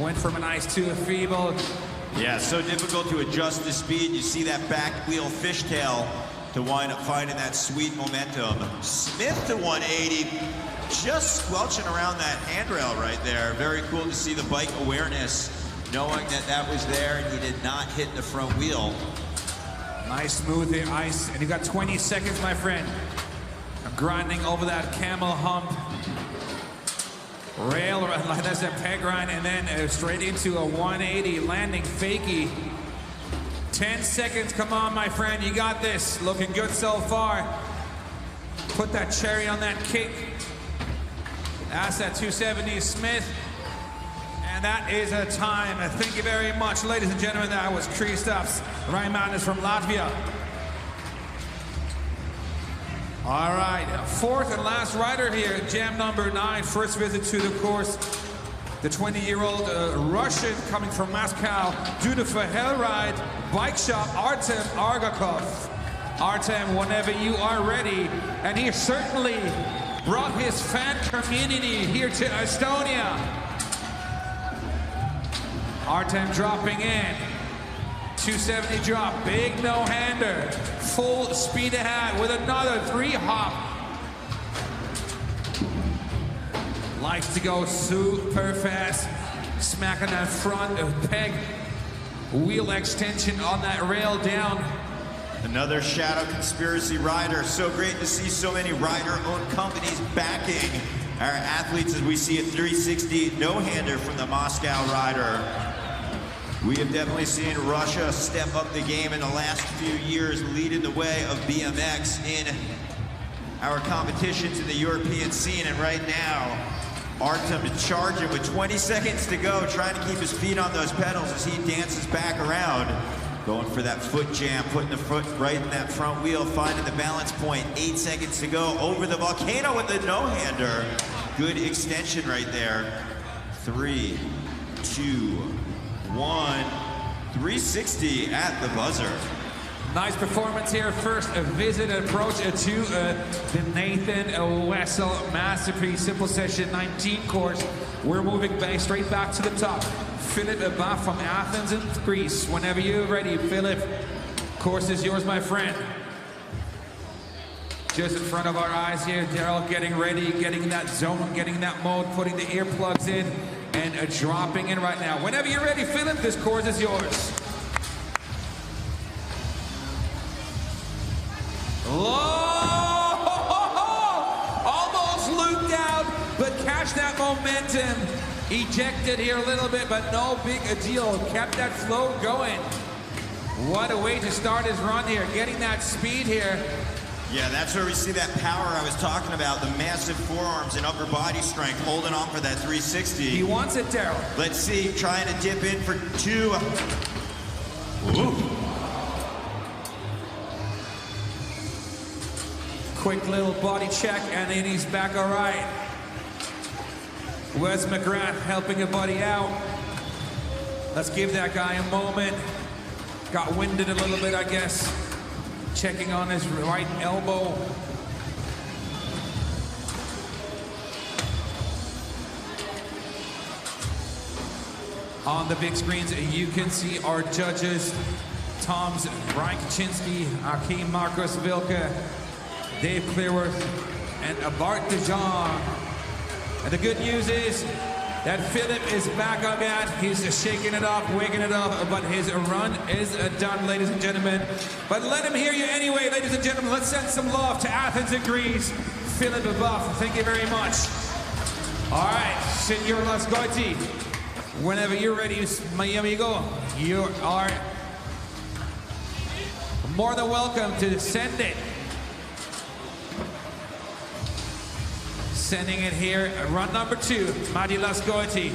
Went from an ice to a feeble. Yeah, so difficult to adjust the speed. You see that back wheel fishtail to wind up finding that sweet momentum. Smith to 180, just squelching around that handrail right there. Very cool to see the bike awareness, knowing that that was there and he did not hit the front wheel. Nice smooth there, ice, and you got 20 seconds, my friend. Grinding over that camel hump. Rail, that's a peg grind, and then straight into a 180 landing fakie. 10 seconds, come on, my friend, you got this. Looking good so far. Put that cherry on that cake. That's that 270 Smith. And that is a time. Thank you very much, ladies and gentlemen. That was Kristaps Raimanis from Latvia. All right, fourth and last rider here, jam number 9, first visit to the course. The 20-year-old Russian coming from Moscow, due to Hellride Bike Shop, Artem Argakov. Artem, whenever you are ready, and he certainly brought his fan community here to Estonia. Artem dropping in, 270 drop, big no-hander, full speed ahead with another 3-hop. Likes to go super fast, smacking that front peg, wheel extension on that rail down. Another Shadow Conspiracy rider. So great to see so many rider-owned companies backing our athletes as we see a 360 no-hander from the Moscow rider. We have definitely seen Russia step up the game in the last few years, leading the way of BMX in our competitions in the European scene. And right now, Artem is charging with 20 seconds to go, trying to keep his feet on those pedals as he dances back around. Going for that foot jam, putting the foot right in that front wheel, finding the balance point. 8 seconds to go over the volcano with the no-hander. Good extension right there. 3, 2, 1. 360 at the buzzer. Nice performance here. First visit approach to the Nathan Wessel Masterpiece Simple Session 19 course. We're moving straight back to the top. Philip Abba from Athens in Greece. Whenever you're ready, Philip, course is yours, my friend. Just in front of our eyes here, Daryl getting ready, getting that zone, getting that mode, putting the earplugs in, and dropping in right now. Whenever you're ready, Philip, this course is yours. Almost looped out, but catch that momentum. Ejected here a little bit, but no big deal. Kept that flow going. What a way to start his run here. Getting that speed here. Yeah, that's where we see that power I was talking about, the massive forearms and upper body strength, holding on for that 360. He wants it, Daryl. Let's see, trying to dip in for 2. Ooh. Quick little body check, and then he's back all right. Wes McGrath helping a buddy out. Let's give that guy a moment. Got winded a little bit, I guess. Checking on his right elbow. On the big screens, you can see our judges. Tom's Brian Kaczynski, Akeem Marcos Vilka, Dave Clearworth, and Bart DeJong. And the good news is that Philip is back again. He's shaking it up, waking it up, but his run is done, ladies and gentlemen. But let him hear you anyway, ladies and gentlemen. Let's send some love to Athens and Greece. Philip Buff, thank you very much. All right, Senor Las Koichi, whenever you're ready, mi amigo, you are more than welcome to send it. Sending it here, run number 2, Madi Las Koichi.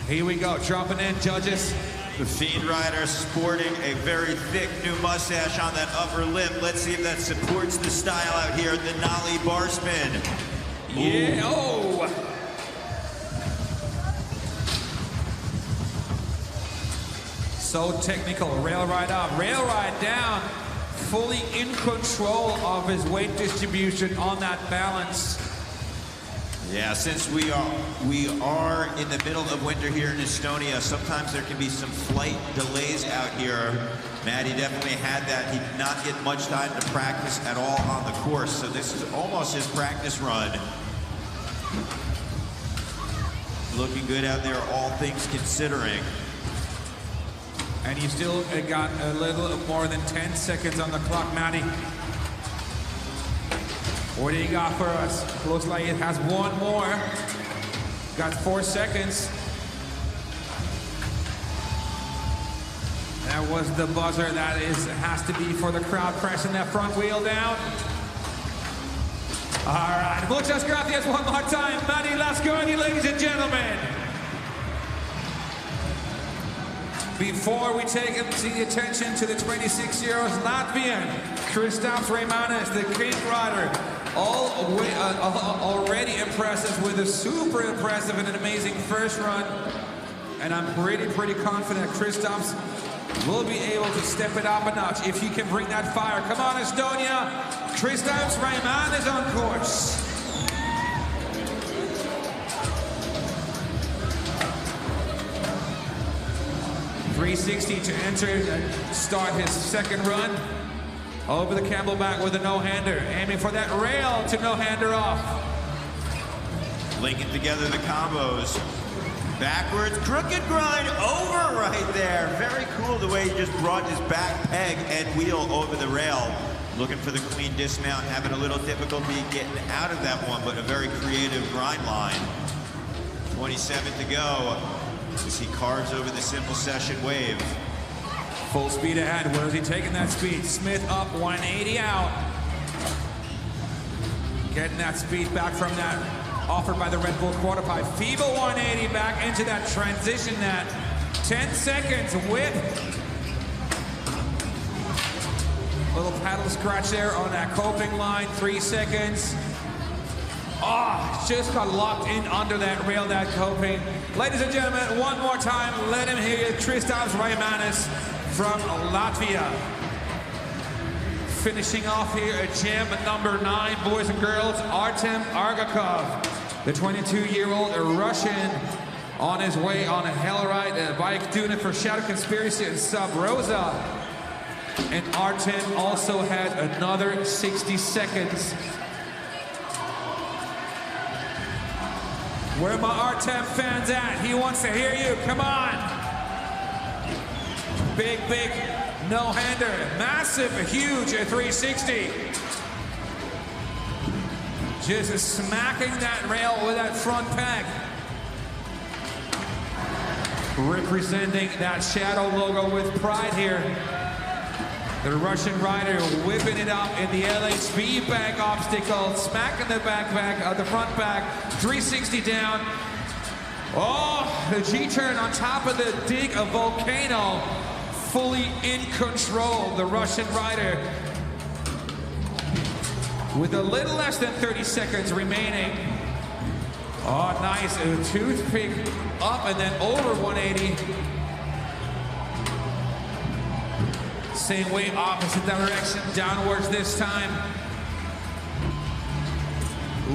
Here we go, dropping in, judges. The Fiend Rider sporting a very thick new mustache on that upper lip. Let's see if that supports the style out here, the Nollie bar spin. Yeah, oh! So technical, rail ride up, rail ride down. Fully in control of his weight distribution on that balance. Yeah, since we are in the middle of winter here in Estonia, sometimes there can be some flight delays out here. Maddie definitely had that. He did not get much time to practice at all on the course, so this is almost his practice run. Looking good out there, all things considering. And you still got a little more than 10 seconds on the clock, Maddie. What do you got for us? Looks like it has one more. Got 4 seconds. That was the buzzer. That has to be for the crowd pressing that front wheel down. All right, muchas gracias one more time. Madi Las Koichi, ladies and gentlemen. Before we take the attention to the 26-year-old Latvian, Kristaps Reimanis, the King Rider, already impressive with a super impressive and an amazing first run. And I'm pretty confident Kristaps will be able to step it up a notch if he can bring that fire. Come on, Estonia. Kristaps Reimanis on course. .360 to enter, start his second run. Over the camelback with a no-hander, aiming for that rail to no-hander off. Linking together the combos. Backwards, crooked grind over right there. Very cool the way he just brought his back peg and wheel over the rail. Looking for the clean dismount, having a little difficulty getting out of that one, but a very creative grind line. 27 to go as he carves over the simple session wave. Full speed ahead. Where is he taking that speed? Smith up, 180 out. Getting that speed back from that offered by the Red Bull quarter pipe. Feeble 180 back into that transition net. 10 seconds with little paddle scratch there on that coping line. 3 seconds. Oh, just got locked in under that rail, that coping. Ladies and gentlemen, one more time, let him hear you. Kristaps Reimanis from Latvia. Finishing off here at jam number 9, boys and girls, Artem Argakov, the 22-year-old Russian, on his way on a hell ride bike, doing it for Shadow Conspiracy and Sub Rosa. And Artem also had another 60 seconds. Where are my Artem fans at? He wants to hear you. Come on. Big no-hander. Massive, huge 360. Just smacking that rail with that front peg. Representing that Shadow logo with pride here. The Russian rider whipping it up in the LHB back obstacle, smacking the the front back, 360 down. Oh, the G-turn on top of the dig, a volcano, fully in control. The Russian rider with a little less than 30 seconds remaining. Oh, nice, a toothpick up and then over 180. Same way, opposite direction, downwards this time.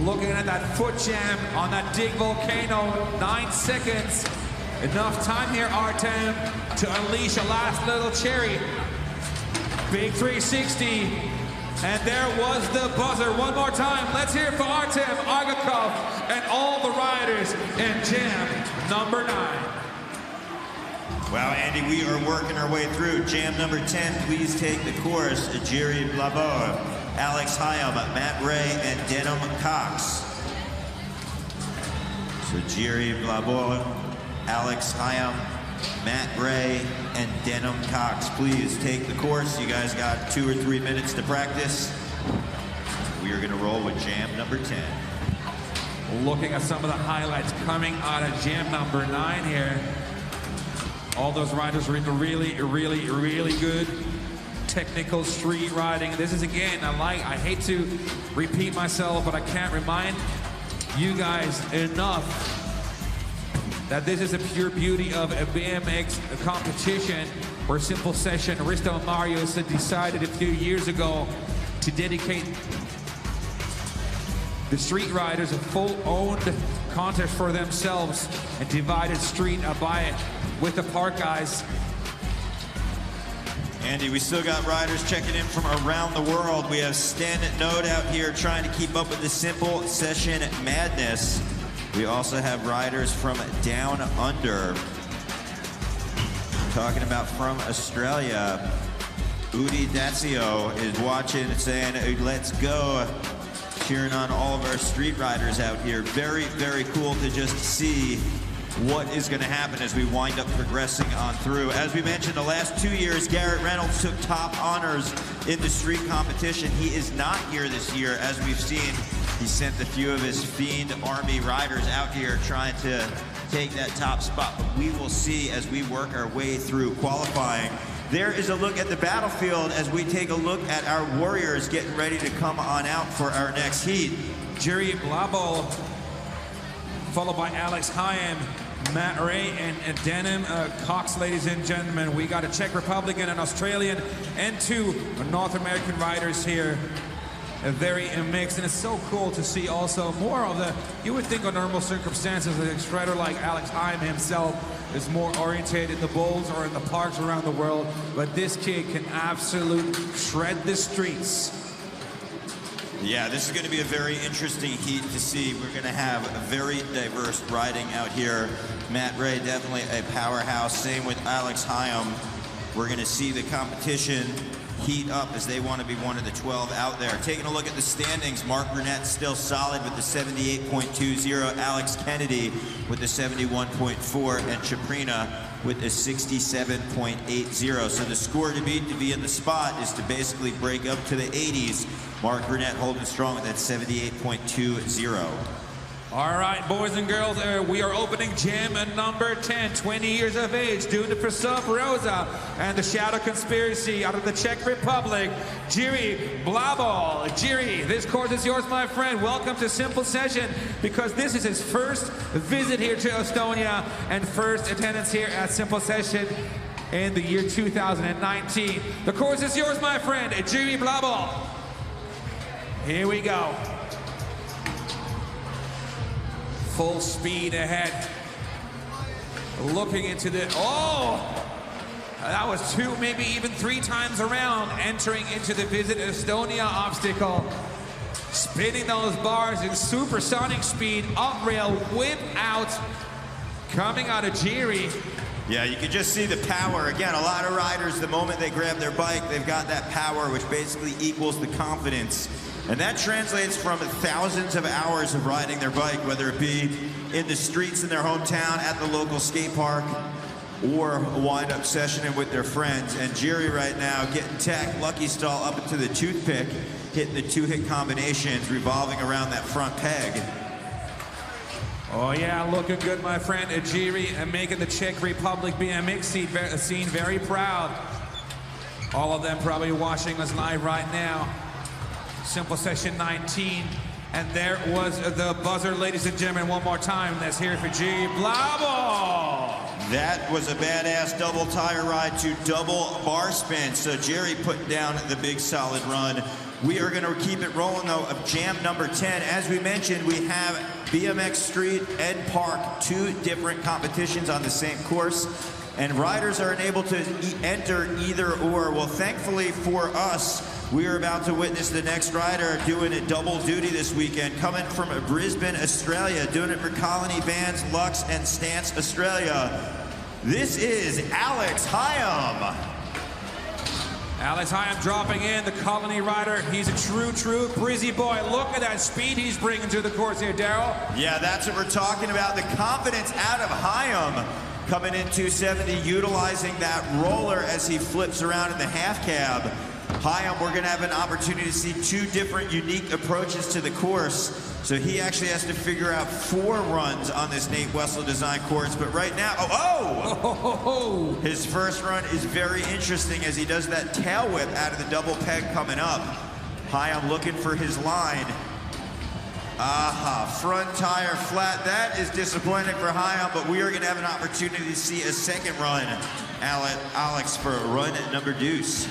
Looking at that foot jam on that dig volcano, 9 seconds. Enough time here, Artem, to unleash a last little cherry. Big 360, and there was the buzzer. One more time, let's hear it for Artem Agakov and all the riders in jam number 9. Wow, Andy, we are working our way through jam number 10. Please take the course. Jerry Blabor, Alex Hyam, Matt Ray, and Denham Cox. So Jerry Blabor, Alex Hyam, Matt Ray, and Denham Cox. Please take the course. You guys got 2 or 3 minutes to practice. We are gonna roll with jam number 10. Looking at some of the highlights coming out of jam number 9 here. All those riders are really, really, really good technical street riding. This is, again, I hate to repeat myself, but I can't remind you guys enough that this is a pure beauty of a BMX competition where Simple Session, Risto and Marius had decided a few years ago to dedicate the street riders a full owned contest for themselves and divided street by it with the park guys. Andy, we still got riders checking in from around the world. We have Stan Node out here trying to keep up with the Simple Session madness. We also have riders from down under. Talking about from Australia, Udi Dacio is watching and saying, let's go. Cheering on all of our street riders out here. Very, very cool to just see what is going to happen as we wind up progressing on through. As we mentioned, the last 2 years, Garrett Reynolds took top honors in the street competition. He is not here this year, as we've seen. He sent a few of his Fiend Army riders out here trying to take that top spot. But we will see as we work our way through qualifying. There is a look at the battlefield as we take a look at our warriors getting ready to come on out for our next heat. Jerry Blabo, followed by Alex Hyam, Matt Ray, and Denham Cox, ladies and gentlemen. We got a Czech Republican, an Australian, and 2 North American riders here. Very mixed, and it's so cool to see also more of the, you would think on normal circumstances, a rider like Alex Hyam himself is more oriented in the bowls or in the parks around the world, but this kid can absolutely shred the streets. Yeah, this is going to be a very interesting heat to see. We're going to have a very diverse riding out here. Matt Ray, definitely a powerhouse. Same with Alex Hyam. We're going to see the competition heat up as they want to be one of the 12 out there. Taking a look at the standings, Mark Burnett still solid with the 78.20, Alex Kennedy with the 71.4, and Chaprina with the 67.80. So the score to beat to be in the spot is to basically break up to the 80s. Mark Burnett holding strong with that 78.20. All right, boys and girls, we are opening jam number 10, 20 years of age, doing it for Sub Rosa and the Shadow Conspiracy out of the Czech Republic, Jiri Blabol. Jiri, this course is yours, my friend. Welcome to Simple Session, because this is his first visit here to Estonia and first attendance here at Simple Session in the year 2019. The course is yours, my friend, Jiri Blabol. Here we go. Full speed ahead. Looking into the, that was 2, maybe even 3 times around, entering into the Visit Estonia obstacle. Spinning those bars in supersonic speed, up rail, whip out, coming out of Jiri. Yeah, you can just see the power. Again, a lot of riders, the moment they grab their bike, they've got that power, which basically equals the confidence. And that translates from thousands of hours of riding their bike, whether it be in the streets in their hometown, at the local skate park, or a wind-up session with their friends. And Jiri right now getting tech, Lucky Stall up into the toothpick, hitting the 2-hit combinations, revolving around that front peg. Oh yeah, looking good, my friend. Jiri making the Czech Republic BMX scene very proud. All of them probably watching us live right now. Simple session 19. And there was the buzzer, ladies and gentlemen, one more time. Let's hear it for Jiri Blabo. That was a badass double tire ride to double bar spin. So Jiri putting down the big solid run. We are going to keep it rolling, though, of jam number 10. As we mentioned, we have BMX Street and Park, 2 different competitions on the same course. And riders are unable to enter either or. Well, thankfully for us, we are about to witness the next rider doing a double duty this weekend, coming from Brisbane, Australia, doing it for Colony Vans, Lux, and Stance, Australia. This is Alex Hyam. Alex Hyam dropping in, the Colony rider. He's a true Brizzy boy. Look at that speed he's bringing to the course here, Daryl. Yeah, that's what we're talking about. The confidence out of Hyam coming in 270, utilizing that roller as he flips around in the half cab. Hyam, we're going to have an opportunity to see 2 different unique approaches to the course. So he actually has to figure out 4 runs on this Nate Wessel design course. But right now, his first run is very interesting as he does that tail whip out of the double peg coming up. Hyam looking for his line. Front tire flat. That is disappointing for Hyam, but we are going to have an opportunity to see a second run. Alex for run number deuce.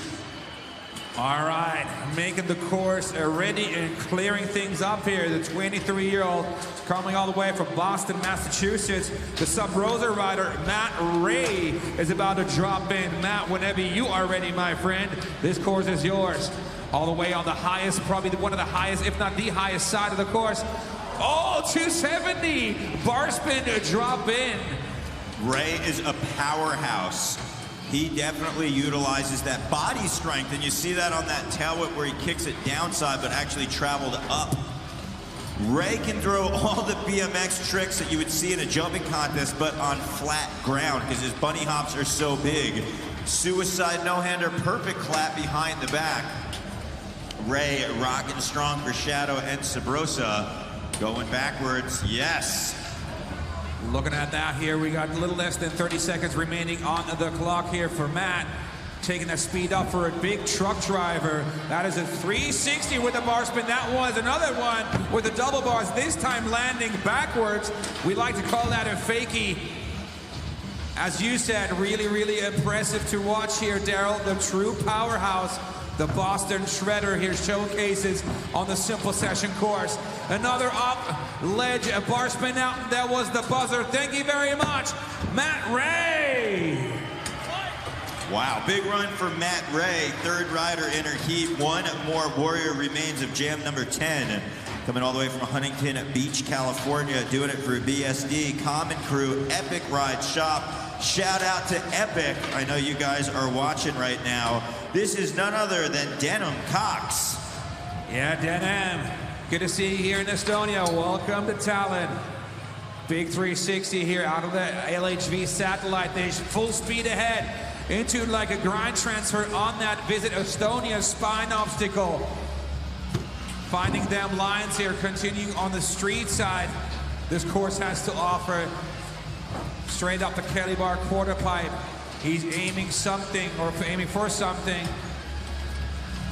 All right, making the course ready and clearing things up here. The 23-year-old coming all the way from Boston, Massachusetts. The Sub-Rosa rider, Matt Ray, is about to drop in. Matt, whenever you are ready, my friend, this course is yours. All the way on the highest, probably one of the highest, if not the highest side of the course. Oh, 270, bar spin to drop in. Ray is a powerhouse. He definitely utilizes that body strength, and you see that on that tail whip where he kicks it downside but actually traveled up. Ray can throw all the BMX tricks that you would see in a jumping contest, but on flat ground because his bunny hops are so big. Suicide no-hander, perfect clap behind the back. Ray rocking strong for Shadow and Sabrosa. Going backwards, yes. Looking at that here, we got a little less than 30 seconds remaining on the clock here for Matt. Taking that speed up for a big truck driver. That is a 360 with a bar spin. That was another one with the double bars, this time landing backwards. We like to call that a fakie. As you said, really impressive to watch here, Daryl. The true powerhouse. The Boston Shredder here showcases on the simple session course. Another up ledge, a bar spin out. That was the buzzer. Thank you very much, Matt Ray. Wow, big run for Matt Ray. 3rd rider in her heat. 1 more warrior remains of jam number 10. Coming all the way from Huntington Beach, California, doing it for BSD, Common Crew, Epic Ride Shop. Shout out to Epic. I know you guys are watching right now. This is none other than Denim Cox. Yeah, Denim. Good to see you here in Estonia. Welcome to Tallinn. Big 360 here out of the LHV satellite dish. Full speed ahead into like a grind transfer on that Visit Estonia spine obstacle. Finding them lines here, continuing on the street side. This course has to offer. Straight up the Kelly Bar quarter pipe. He's aiming something, or aiming for something.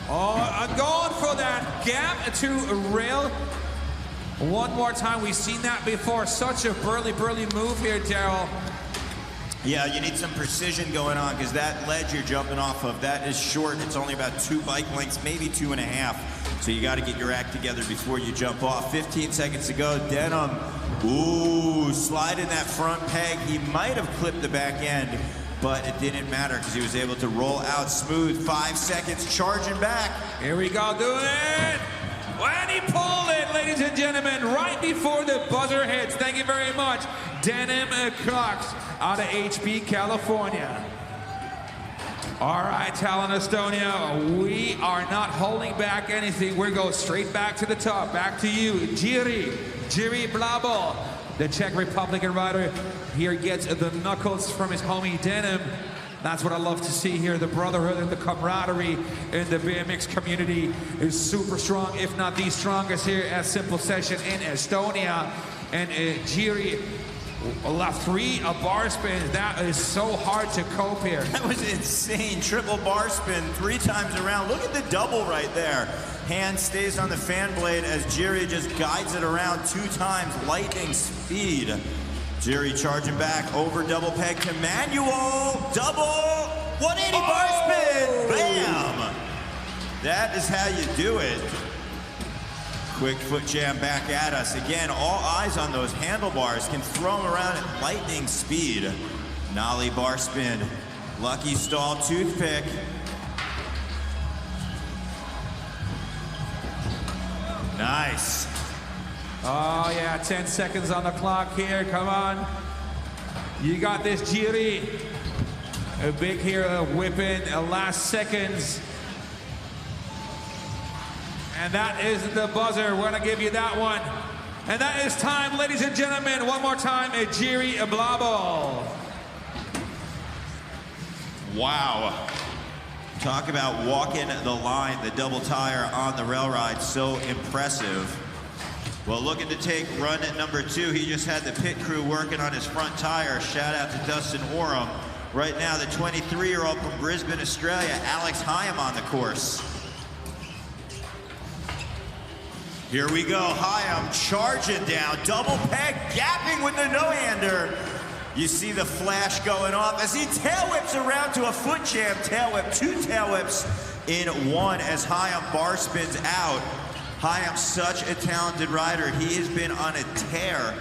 Oh, going for that gap to rail. One more time, we've seen that before. Such a burly move here, Daryl. Yeah, you need some precision going on because that ledge you're jumping off of, that is short. It's only about 2 bike lengths, maybe 2.5. So you got to get your act together before you jump off. 15 seconds to go. Denim, ooh, sliding that front peg. He might have clipped the back end, but it didn't matter because he was able to roll out smooth. 5 seconds, charging back. Here we go, doing it. When he pulled it, ladies and gentlemen, right before the buzzer hits. Thank you very much, Denim Cox out of HB, California. All right, Tallinn, Estonia, we are not holding back anything. We're going straight back to the top. Back to you, Jiri Blabo. The Czech Republican rider here gets the knuckles from his homie Denim. That's what I love to see here. The brotherhood and the camaraderie in the BMX community is super strong, if not the strongest here at Simple Session in Estonia. And Jiri left 3 bar spins. That is so hard to cope here. That was insane. Triple bar spin 3 times around. Look at the double right there. Hand stays on the fan blade as Jiri just guides it around 2 times, lightning speed. Jiri charging back over double peg to Manuel. Double 180 bar spin. Bam! That is how you do it. Quick foot jam back at us. Again, all eyes on those handlebars. Can throw them around at lightning speed. Nollie bar spin. Lucky stall toothpick. Nice. Oh yeah, 10 seconds on the clock here, come on. You got this, Jiri. A big hero whipping last seconds. And that is the buzzer, we're gonna give you that one. And that is time, ladies and gentlemen, one more time, Jiri Blabo. Wow. Talk about walking the line, the double tire on the rail ride, so impressive. Well, looking to take run at number 2. He just had the pit crew working on his front tire. Shout out to Dustin Oram. Right now, the 23-year-old from Brisbane, Australia, Alex Hyam on the course. Here we go, Hyam charging down, double peg, gapping with the no-hander. You see the flash going off as he tail whips around to a foot jam tail whip, 2 tail whips in 1 as Hyam bar spins out. Hyam, such a talented rider. He has been on a tear,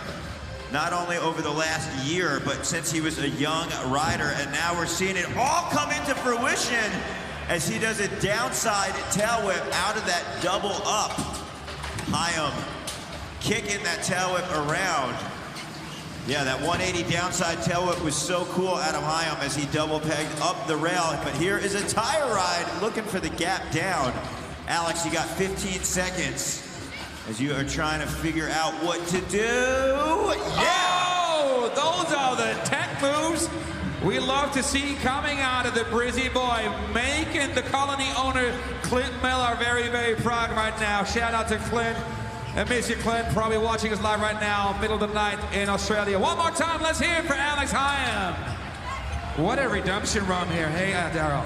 not only over the last year, but since he was a young rider, and now we're seeing it all come into fruition as he does a downside tail whip out of that double up. Hyam kicking that tail whip around. Yeah, that 180 downside tail whip was so cool out of Hyam as he double pegged up the rail. But here is a tire ride looking for the gap down. Alex, you got 15 seconds as you are trying to figure out what to do. Yeah! Oh, those are the tech moves we love to see coming out of the Brizzy boy, making the Colony owner, Clint Miller, very, very proud right now. Shout out to Clint. And miss you, Clint, probably watching us live right now, middle of the night in Australia. One more time, let's hear it for Alex Hyam. What a redemption run here. Hey, Daryl.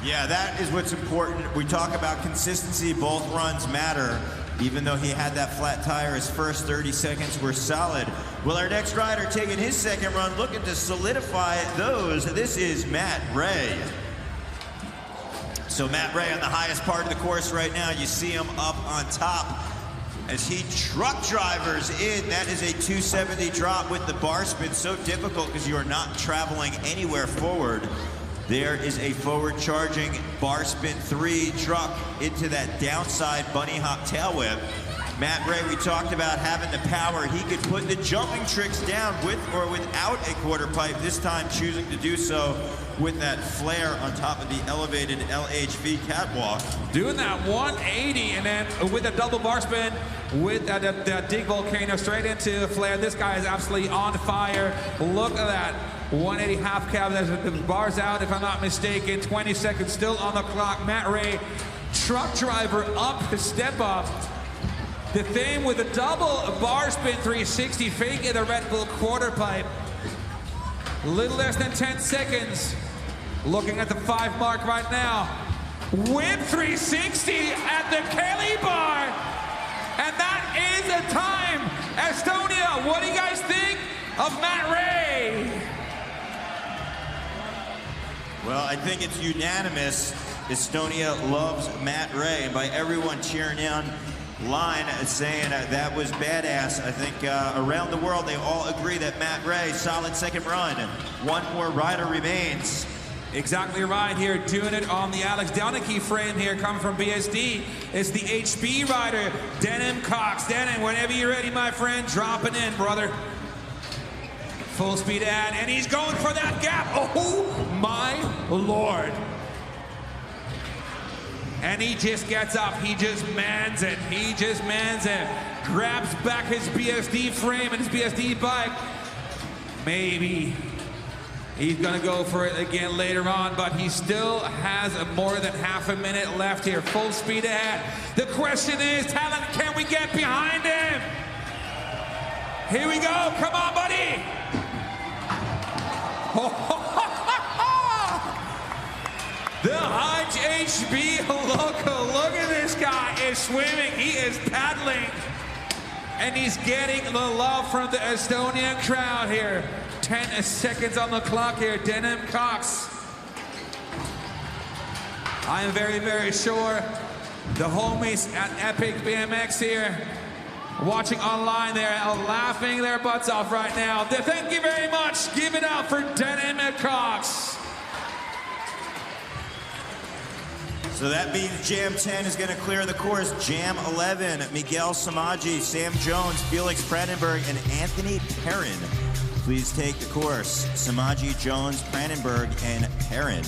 Yeah, that is what's important. We talk about consistency. Both runs matter. Even though he had that flat tire, his first 30 seconds were solid. Well, our next rider taking his second run, looking to solidify those. This is Matt Ray. So Matt Ray on the highest part of the course right now. You see him up on top as he truck drivers in. That is a 270 drop with the bar spin. So difficult because you are not traveling anywhere forward. There is a forward charging bar spin 3 truck into that downside bunny hop tail whip. Matt Ray, we talked about having the power. He could put the jumping tricks down with or without a quarter pipe, this time choosing to do so with that flare on top of the elevated LHV catwalk. Doing that 180 and then with a double bar spin with that dig volcano straight into the flare. This guy is absolutely on fire. Look at that. 180 half cab, the bar's out if I'm not mistaken. 20 seconds still on the clock. Matt Ray, truck driver up to step up. The thing with a double bar spin 360, faking the Red Bull quarter pipe. A little less than 10 seconds. Looking at the 5 mark right now. Whip 360 at the Kelly bar. And that is a time. Estonia, what do you guys think of Matt Ray? Well, I think it's unanimous. Estonia loves Matt Ray, and by everyone cheering on line saying that was badass. I think around the world they all agree that Matt Ray, solid second run. One more rider remains. Exactly right here, doing it on the Alex Downicky frame here, coming from BSD. It's the HB rider, Denim Cox. Denim, whenever you're ready, my friend, dropping in, brother. Full speed ahead, and he's going for that gap. Oh my Lord. And he just gets up, he just mans it. He just mans it. grabs back his BSD frame and his BSD bike. Maybe he's gonna go for it again later on, but he still has more than half a minute left here. Full speed ahead. The question is, Talent, can we get behind him? Here we go, come on, buddy. The Hutch HB local, look at this guy is swimming, he is paddling, and he's getting the love from the Estonian crowd here. 10 seconds on the clock here, Denim Cox. I am very, very sure the homies at Epic BMX here, watching online, they're laughing their butts off right now. Thank you very much. Give it up for Denim Cox. So that means Jam 10 is going to clear the course. Jam 11, Miguel Samaji, Sam Jones, Felix Brandenburg, and Anthony Perrin. Please take the course. Samaji, Jones, Brandenburg, and Perrin.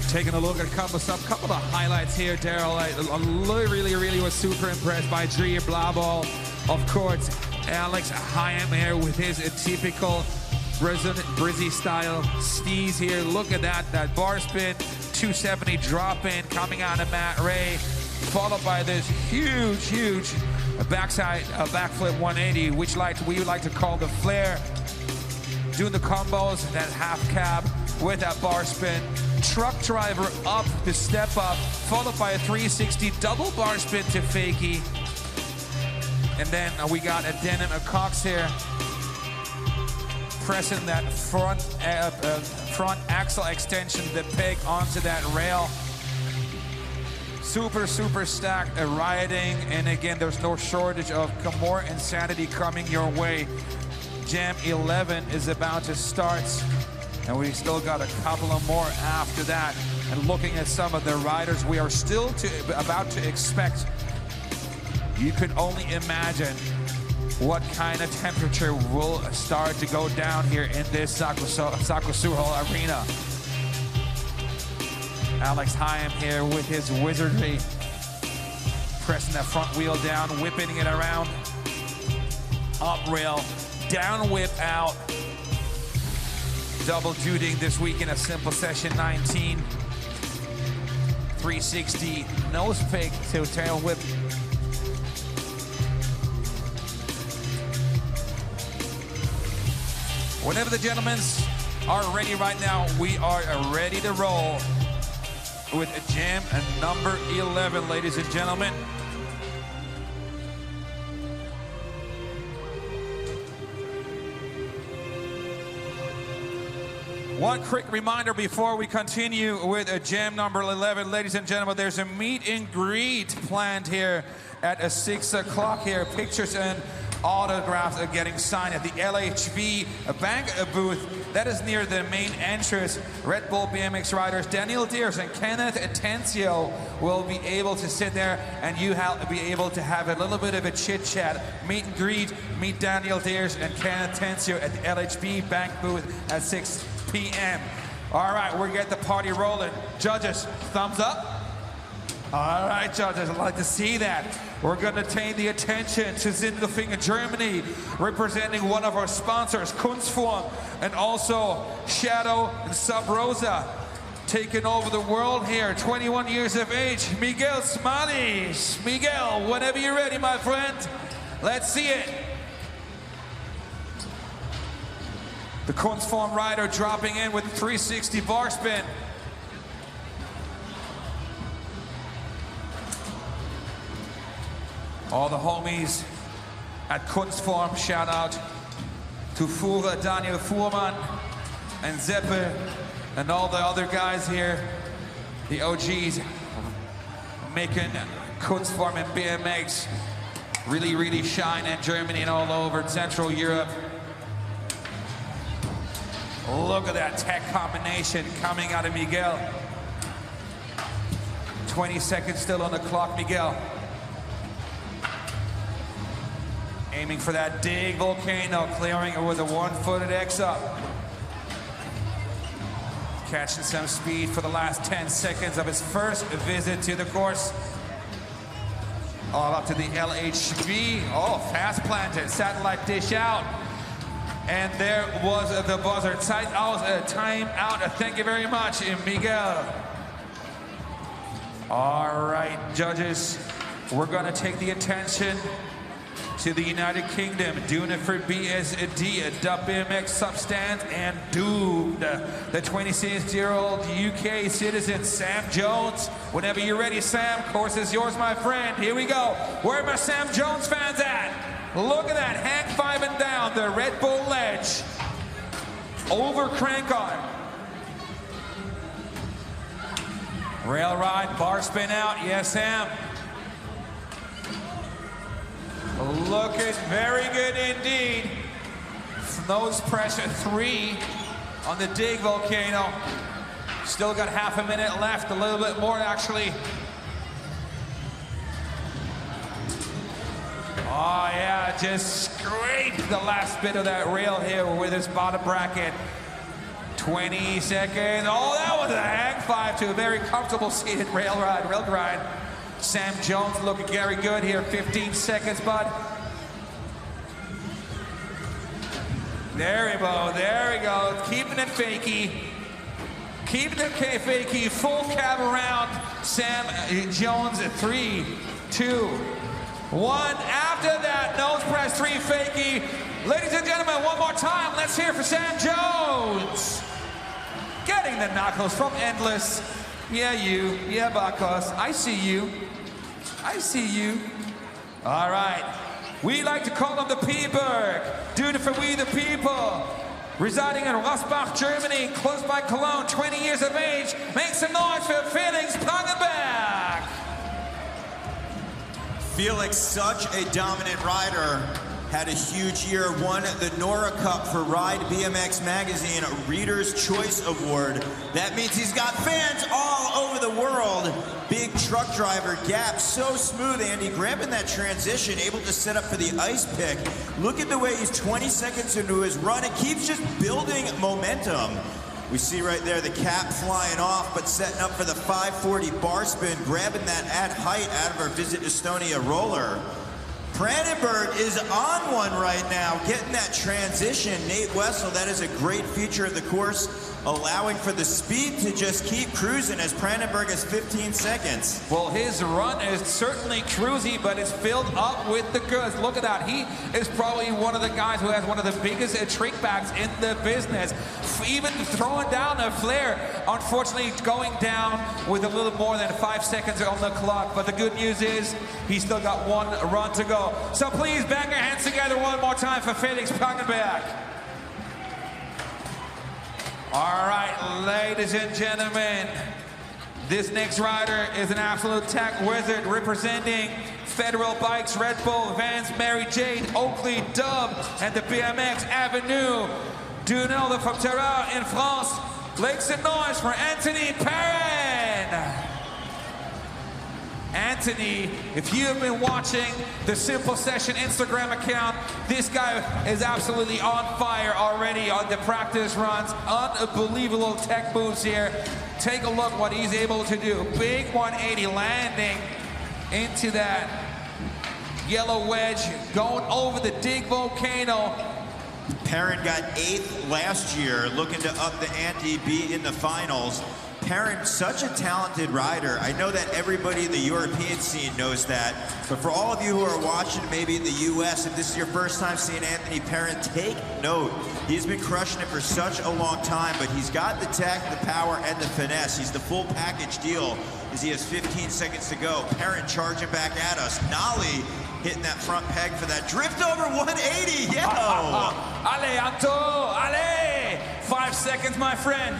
Taking a look at a couple of highlights here, Daryl. I really was super impressed by Dreer Blaball. Of course, Alex Hyam here with his typical Brizzy style steez here. Look at that bar spin, 270 drop in coming out of Matt Ray, followed by this huge backside backflip 180, which we would like to call the flare. Doing the combos, that half cab with that bar spin. Truck driver up to step up, followed by a 360 double bar spin to fakie. And then we got a Denim Cox here, pressing that front axle extension, the peg onto that rail. Super stacked riding, and again, there's no shortage of more insanity coming your way. Jam 11 is about to start, and we still got a couple of more after that. And looking at some of the riders we are still about to expect, you can only imagine what kind of temperature will start to go down here in this Sakusuho arena. Alex Hyam here with his wizardry, pressing that front wheel down, whipping it around, up rail, down whip out. Double dutying this week in a simple session 19. 360 nose peg to tail whip. Whenever the gentlemen are ready right now, we are ready to roll with Jam number 11, ladies and gentlemen. One quick reminder before we continue with Jam number 11, ladies and gentlemen, there's a meet and greet planned here at 6 o'clock here. Pictures and autographs are getting signed at the LHV bank booth. That is near the main entrance. Red Bull BMX riders Daniel Deers and Kenneth Atencio will be able to sit there, and you will be able to have a little bit of a chit chat, meet and greet, meet Daniel Deers and Kenneth Atencio at the LHV bank booth at 6 p.m. All right, we're getting the party rolling. Judges, thumbs up. All right, judges, I'd like to see that. We're going to take the attention to Sindelfingen, Germany, representing one of our sponsors, Kunstform, and also Shadow and Sub Rosa, taking over the world here, 21 years of age, Miguel Smalis. Miguel, whenever you're ready, my friend, let's see it. The Kunstform rider dropping in with 360 bar spin. All the homies at Kunstform, shout out to Fuhrer, Daniel Fuhrmann, and Zeppe, and all the other guys here, the OGs, making Kunstform and BMX really shine in Germany and all over Central Europe. Look at that tech combination coming out of Miguel. 20 seconds still on the clock, Miguel. Aiming for that dig volcano, clearing it with a one-footed X up. Catching some speed for the last 10 seconds of his first visit to the course. All up to the LHV. Oh, fast planted. Satellite dish out. And there was the buzzer. Time out. Thank you very much, Miguel. All right, judges. We're going to take the attention to the United Kingdom, doing it for BSD, a BMX substance, and doomed. The 26-year-old UK citizen, Sam Jones. Whenever you're ready, Sam, course is yours, my friend. Here we go. Where are my Sam Jones fans at? Look at that, hang 5 and down, the Red Bull ledge. Over crank arm. Rail ride, bar spin out, yes, Sam. Looking very good indeed. Nose pressure 3 on the dig volcano. Still got half a minute left, a little bit more actually. Oh yeah, just scrape the last bit of that rail here with his bottom bracket. 20 seconds. Oh, that was a hang 5 to a very comfortable seated rail grind. Sam Jones looking very good here. 15 seconds, bud. There we go. Keeping it fakey. Full cab around. Sam Jones at 3, 2, 1. After that, nose press 3 fakey. Ladies and gentlemen, one more time. Let's hear for Sam Jones. Getting the knuckles from Endless. Yeah, you. Yeah, Bakos. I see you. All right. We like to call him the P-Berg. Doing it for we the people. Residing in Rosbach, Germany, close by Cologne, 20 years of age. Make some noise for Felix Plangenberg. Felix, such a dominant rider. Had a huge year, won the Nora Cup for Ride BMX Magazine Reader's Choice Award. That means he's got fans all over the world. Big truck driver, gap, so smooth, Andy, grabbing that transition, able to set up for the ice pick. Look at the way he's 20 seconds into his run. It keeps just building momentum. We see right there the cap flying off, but setting up for the 540 bar spin, grabbing that at height out of our Visit Estonia roller. Brandenburg is on one right now, getting that transition. Nate Wessel, that is a great feature of the course, allowing for the speed to just keep cruising as Brandenburg has 15 seconds. Well, his run is certainly cruisy, but it's filled up with the goods. Look at that. He is probably one of the guys who has one of the biggest trick backs in the business. Even throwing down a flare, unfortunately going down with a little more than 5 seconds on the clock. But the good news is he's still got one run to go. So please bang your hands together one more time for Felix Plangenberg. All right, ladies and gentlemen, this next rider is an absolute tech wizard representing Federal Bikes, Red Bull, Vans, Mary Jane, Oakley, Dub, and the BMX Avenue. Dunel from Terra in France. Make some noise for Anthony Perrin. Anthony, if you have been watching the Simple Session Instagram account, this guy is absolutely on fire already on the practice runs. Unbelievable tech moves here. Take a look what he's able to do. Big 180 landing into that yellow wedge, going over the dig volcano. Perrin got 8th last year, looking to up the ante, be in the finals. Perrin, such a talented rider. I know that everybody in the European scene knows that, but for all of you who are watching maybe in the US, if this is your first time seeing Anthony Perrin, take note. He's been crushing it for such a long time, but he's got the tech, the power, and the finesse. He's the full package deal as he has 15 seconds to go. Perrin charging back at us. Nolly hitting that front peg for that drift over 180, yo! Allez, Anto, allez! 5 seconds, my friend.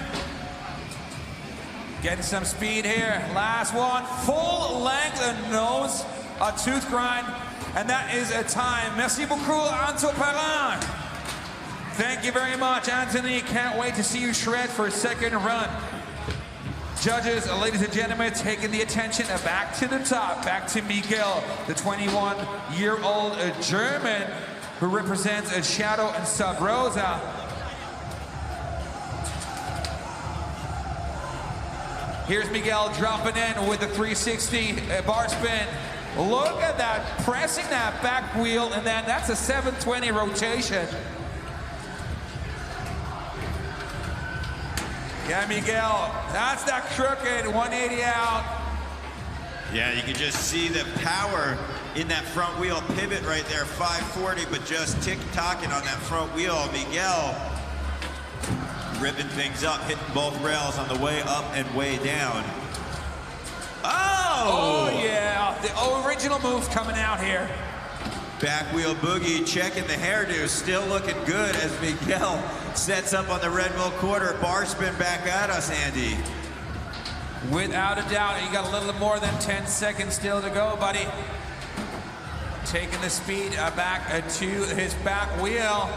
Getting some speed here. Last one, full length and nose, a tooth grind, and that is a time. Merci beaucoup, Anto Perrin. Thank you very much, Anthony. Can't wait to see you shred for a second run. Judges, ladies and gentlemen, taking the attention back to the top, back to Miguel, the 21-year-old German who represents Shadow and Sub Rosa. Here's Miguel dropping in with the 360 bar spin. Look at that, pressing that back wheel, and then that's a 720 rotation. Yeah, Miguel, that's that crooked 180 out. Yeah, you can just see the power in that front wheel pivot right there, 540, but just tick-tocking on that front wheel. Miguel ripping things up, hitting both rails on the way up and way down. Oh yeah, the original move coming out here. Back wheel boogie, checking the hairdo, still looking good as Miguel sets up on the Red Bull quarter. Bar spin back at us, Andy. Without a doubt, you got a little more than 10 seconds still to go, buddy. Taking the speed back to his back wheel.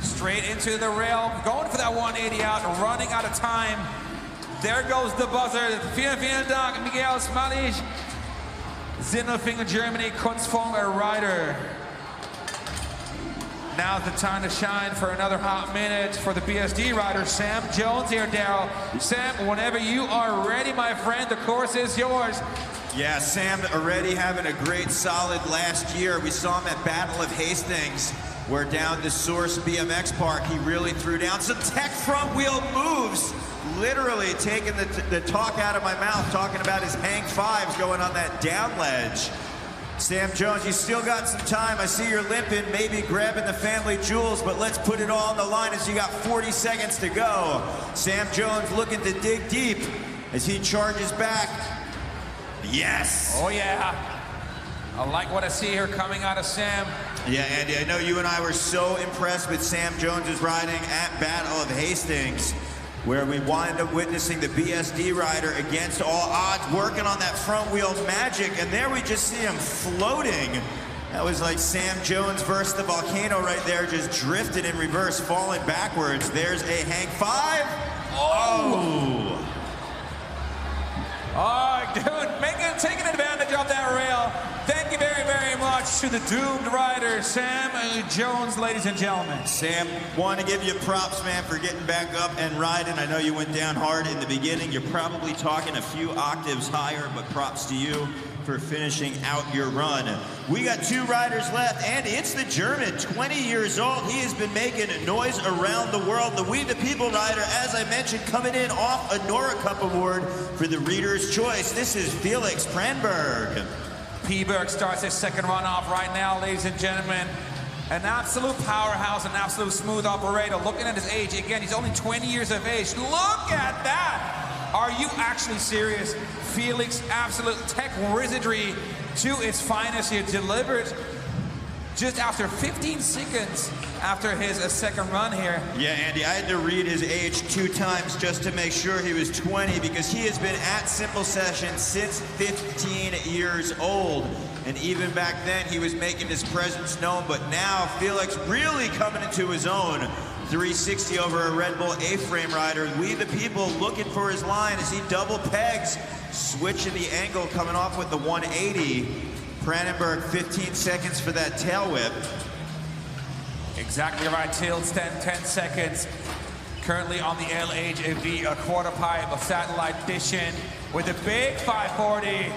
Straight into the rail, going for that 180 out, running out of time. There goes the buzzer. Vielen Dank, Miguel Smalich. Sindelfingen, Germany, Kunstformer rider. Now's the time to shine for another hot minute for the BSD rider, Sam Jones here, Daryl. Sam, whenever you are ready, my friend, the course is yours. Yeah, Sam already having a great solid last year. We saw him at Battle of Hastings, where down the Source BMX Park, he really threw down some tech front wheel moves. Literally taking the talk out of my mouth, talking about his hang fives going on that down ledge. Sam Jones, you still got some time. I see you're limping, maybe grabbing the family jewels, but let's put it all on the line as you got 40 seconds to go. Sam Jones looking to dig deep as he charges back. Yes! Oh yeah. I like what I see here coming out of Sam. Yeah, Andy, I know you and I were so impressed with Sam Jones's riding at Battle of Hastings, where we wind up witnessing the BSD rider against all odds, working on that front wheel magic, and there we just see him floating. That was like Sam Jones versus the volcano right there, just drifted in reverse, falling backwards. There's a hang five. Oh! Oh, dude, taking advantage of that rail. Thank you very, very much to the doomed rider, Sam Jones, ladies and gentlemen. Sam, want to give you props, man, for getting back up and riding. I know you went down hard in the beginning. You're probably talking a few octaves higher, but props to you for finishing out your run. We got two riders left, and it's the German, 20 years old. He has been making noise around the world. The We the People rider, as I mentioned, coming in off a Nora Cup award for the Reader's Choice. This is Felix Pranberg. P-Berg starts his second run off right now, ladies and gentlemen. An absolute powerhouse, an absolute smooth operator. Looking at his age, again, he's only 20 years of age. Look at that! Are you actually serious? Felix, absolute tech wizardry to its finest here, delivered just after 15 seconds after his second run here. Yeah, Andy, I had to read his age 2 times just to make sure he was 20, because he has been at Simple Session since 15 years old. And even back then, he was making his presence known, but now Felix really coming into his own. 360 over a Red Bull A-frame rider. We the People looking for his line as he double pegs, switching the angle, coming off with the 180. Pranberg, 15 seconds for that tail whip. Exactly right, tilts 10 seconds. Currently on the LHV quarter pipe of Satellite Edition with a big 540.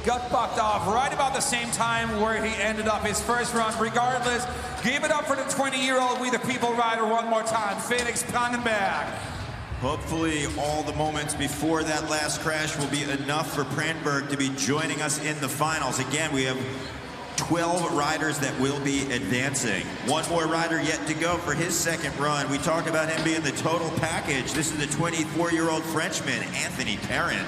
Got bucked off right about the same time where he ended up his first run. Regardless, give it up for the 20-year-old We the People rider one more time, Felix Pranberg. Hopefully all the moments before that last crash will be enough for Pranberg to be joining us in the finals. Again, we have 12 riders that will be advancing. One more rider yet to go for his second run. We talk about him being the total package. This is the 24-year-old Frenchman, Anthony Perrin.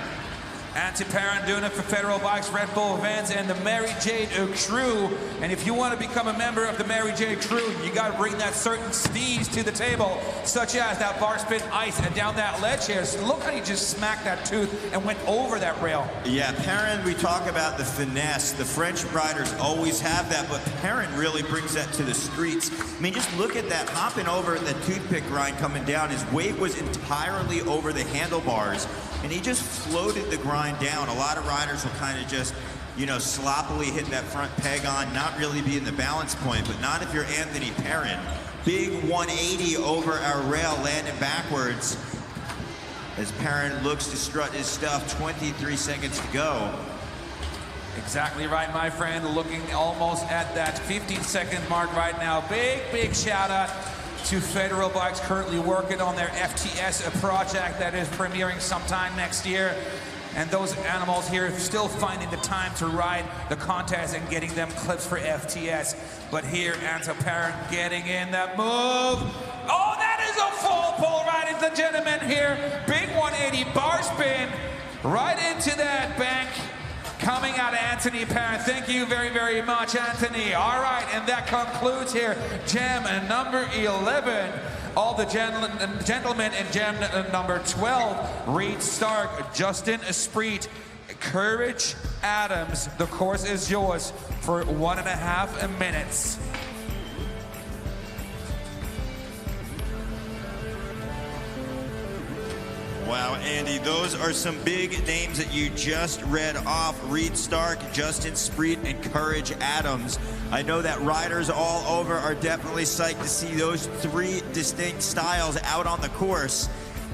Anthony Perrin doing it for Federal Bikes, Red Bull events, and the Mary Jade crew. And if you want to become a member of the Mary Jade crew, you got to bring that certain steez to the table, such as that bar spin ice and down that ledge here. So look how he just smacked that tooth and went over that rail. Yeah, Perrin, we talk about the finesse. The French riders always have that, but Perrin really brings that to the streets. I mean, just look at that, hopping over the toothpick grind coming down. His weight was entirely over the handlebars, and he just floated the grind down. A lot of riders will kind of just, you know, sloppily hit that front peg on, not really be in the balance point, but not if you're Anthony Perrin. Big 180 over our rail, landing backwards as Perrin looks to strut his stuff. 23 seconds to go. Exactly right, my friend. Looking almost at that 15-second mark right now. Big shout out to Federal Bikes, currently working on their FTS project that is premiering sometime next year. And those animals here still finding the time to ride the contest and getting them clips for FTS. But here, Anto Parent getting in that move. Oh, that is a full pull, ladies and gentlemen, here. Big 180 bar spin right into that bank. Coming out of Anthony Parent. Thank you very much, Anthony. All right, and that concludes here gem number 11. All the gentlemen in gem number 12. Reed Stark, Justin Esprit, Courage Adams. The course is yours for 1.5 minutes. Wow, Andy, those are some big names that you just read off. Reed Stark, Justin Esprit, and Courage Adams. I know that riders all over are definitely psyched to see those three distinct styles out on the course.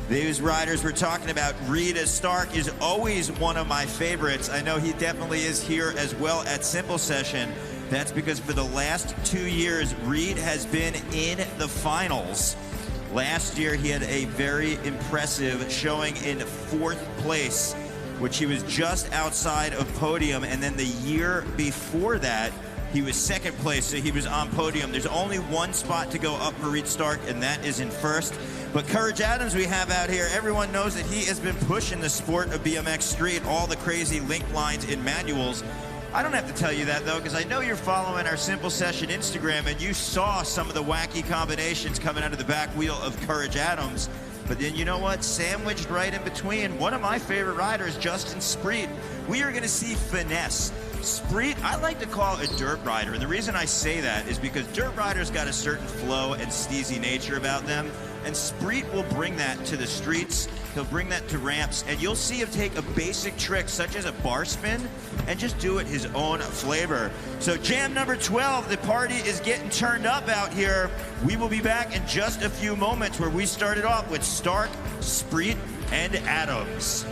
These riders we're talking about, Reed Stark is always one of my favorites. I know he definitely is here as well at Simple Session. That's because for the last 2 years, Reed has been in the finals. Last year, he had a very impressive showing in 4th place, which he was just outside of podium. And then the year before that, he was 2nd place, so he was on podium. There's only one spot to go up for Reed Stark, and that is in 1st. But Courage Adams we have out here, everyone knows that he has been pushing the sport of BMX Street, all the crazy link lines in manuals. I don't have to tell you that, though, because I know you're following our Simple Session Instagram, and you saw some of the wacky combinations coming out of the back wheel of Courage Adams. But then, you know what? Sandwiched right in between, one of my favorite riders, Justin Esprit. We are going to see finesse. Esprit, I like to call a dirt rider, and the reason I say that is because dirt riders got a certain flow and steezy nature about them, and Esprit will bring that to the streets. He'll bring that to ramps, and you'll see him take a basic trick such as a bar spin and just do it his own flavor. So jam number 12, the party is getting turned up out here. We will be back in just a few moments where we started off with Stark, Esprit, and Adams.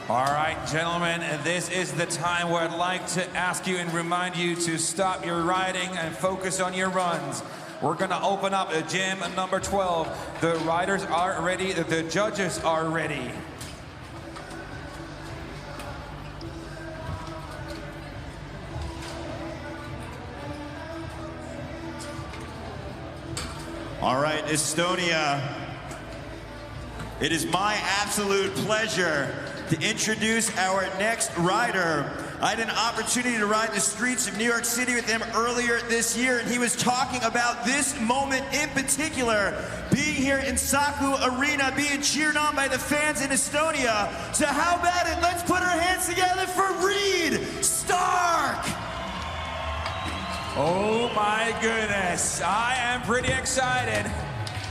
All right, gentlemen, this is the time where I'd like to ask you and remind you to stop your riding and focus on your runs. We're gonna open up gym number 12. The riders are ready, the judges are ready. All right, Estonia. It is my absolute pleasure to introduce our next rider. I had an opportunity to ride the streets of New York City with him earlier this year, and he was talking about this moment in particular, being here in Saku Arena, being cheered on by the fans in Estonia. So how about it? Let's put our hands together for Reed Stark! Oh my goodness, I am pretty excited.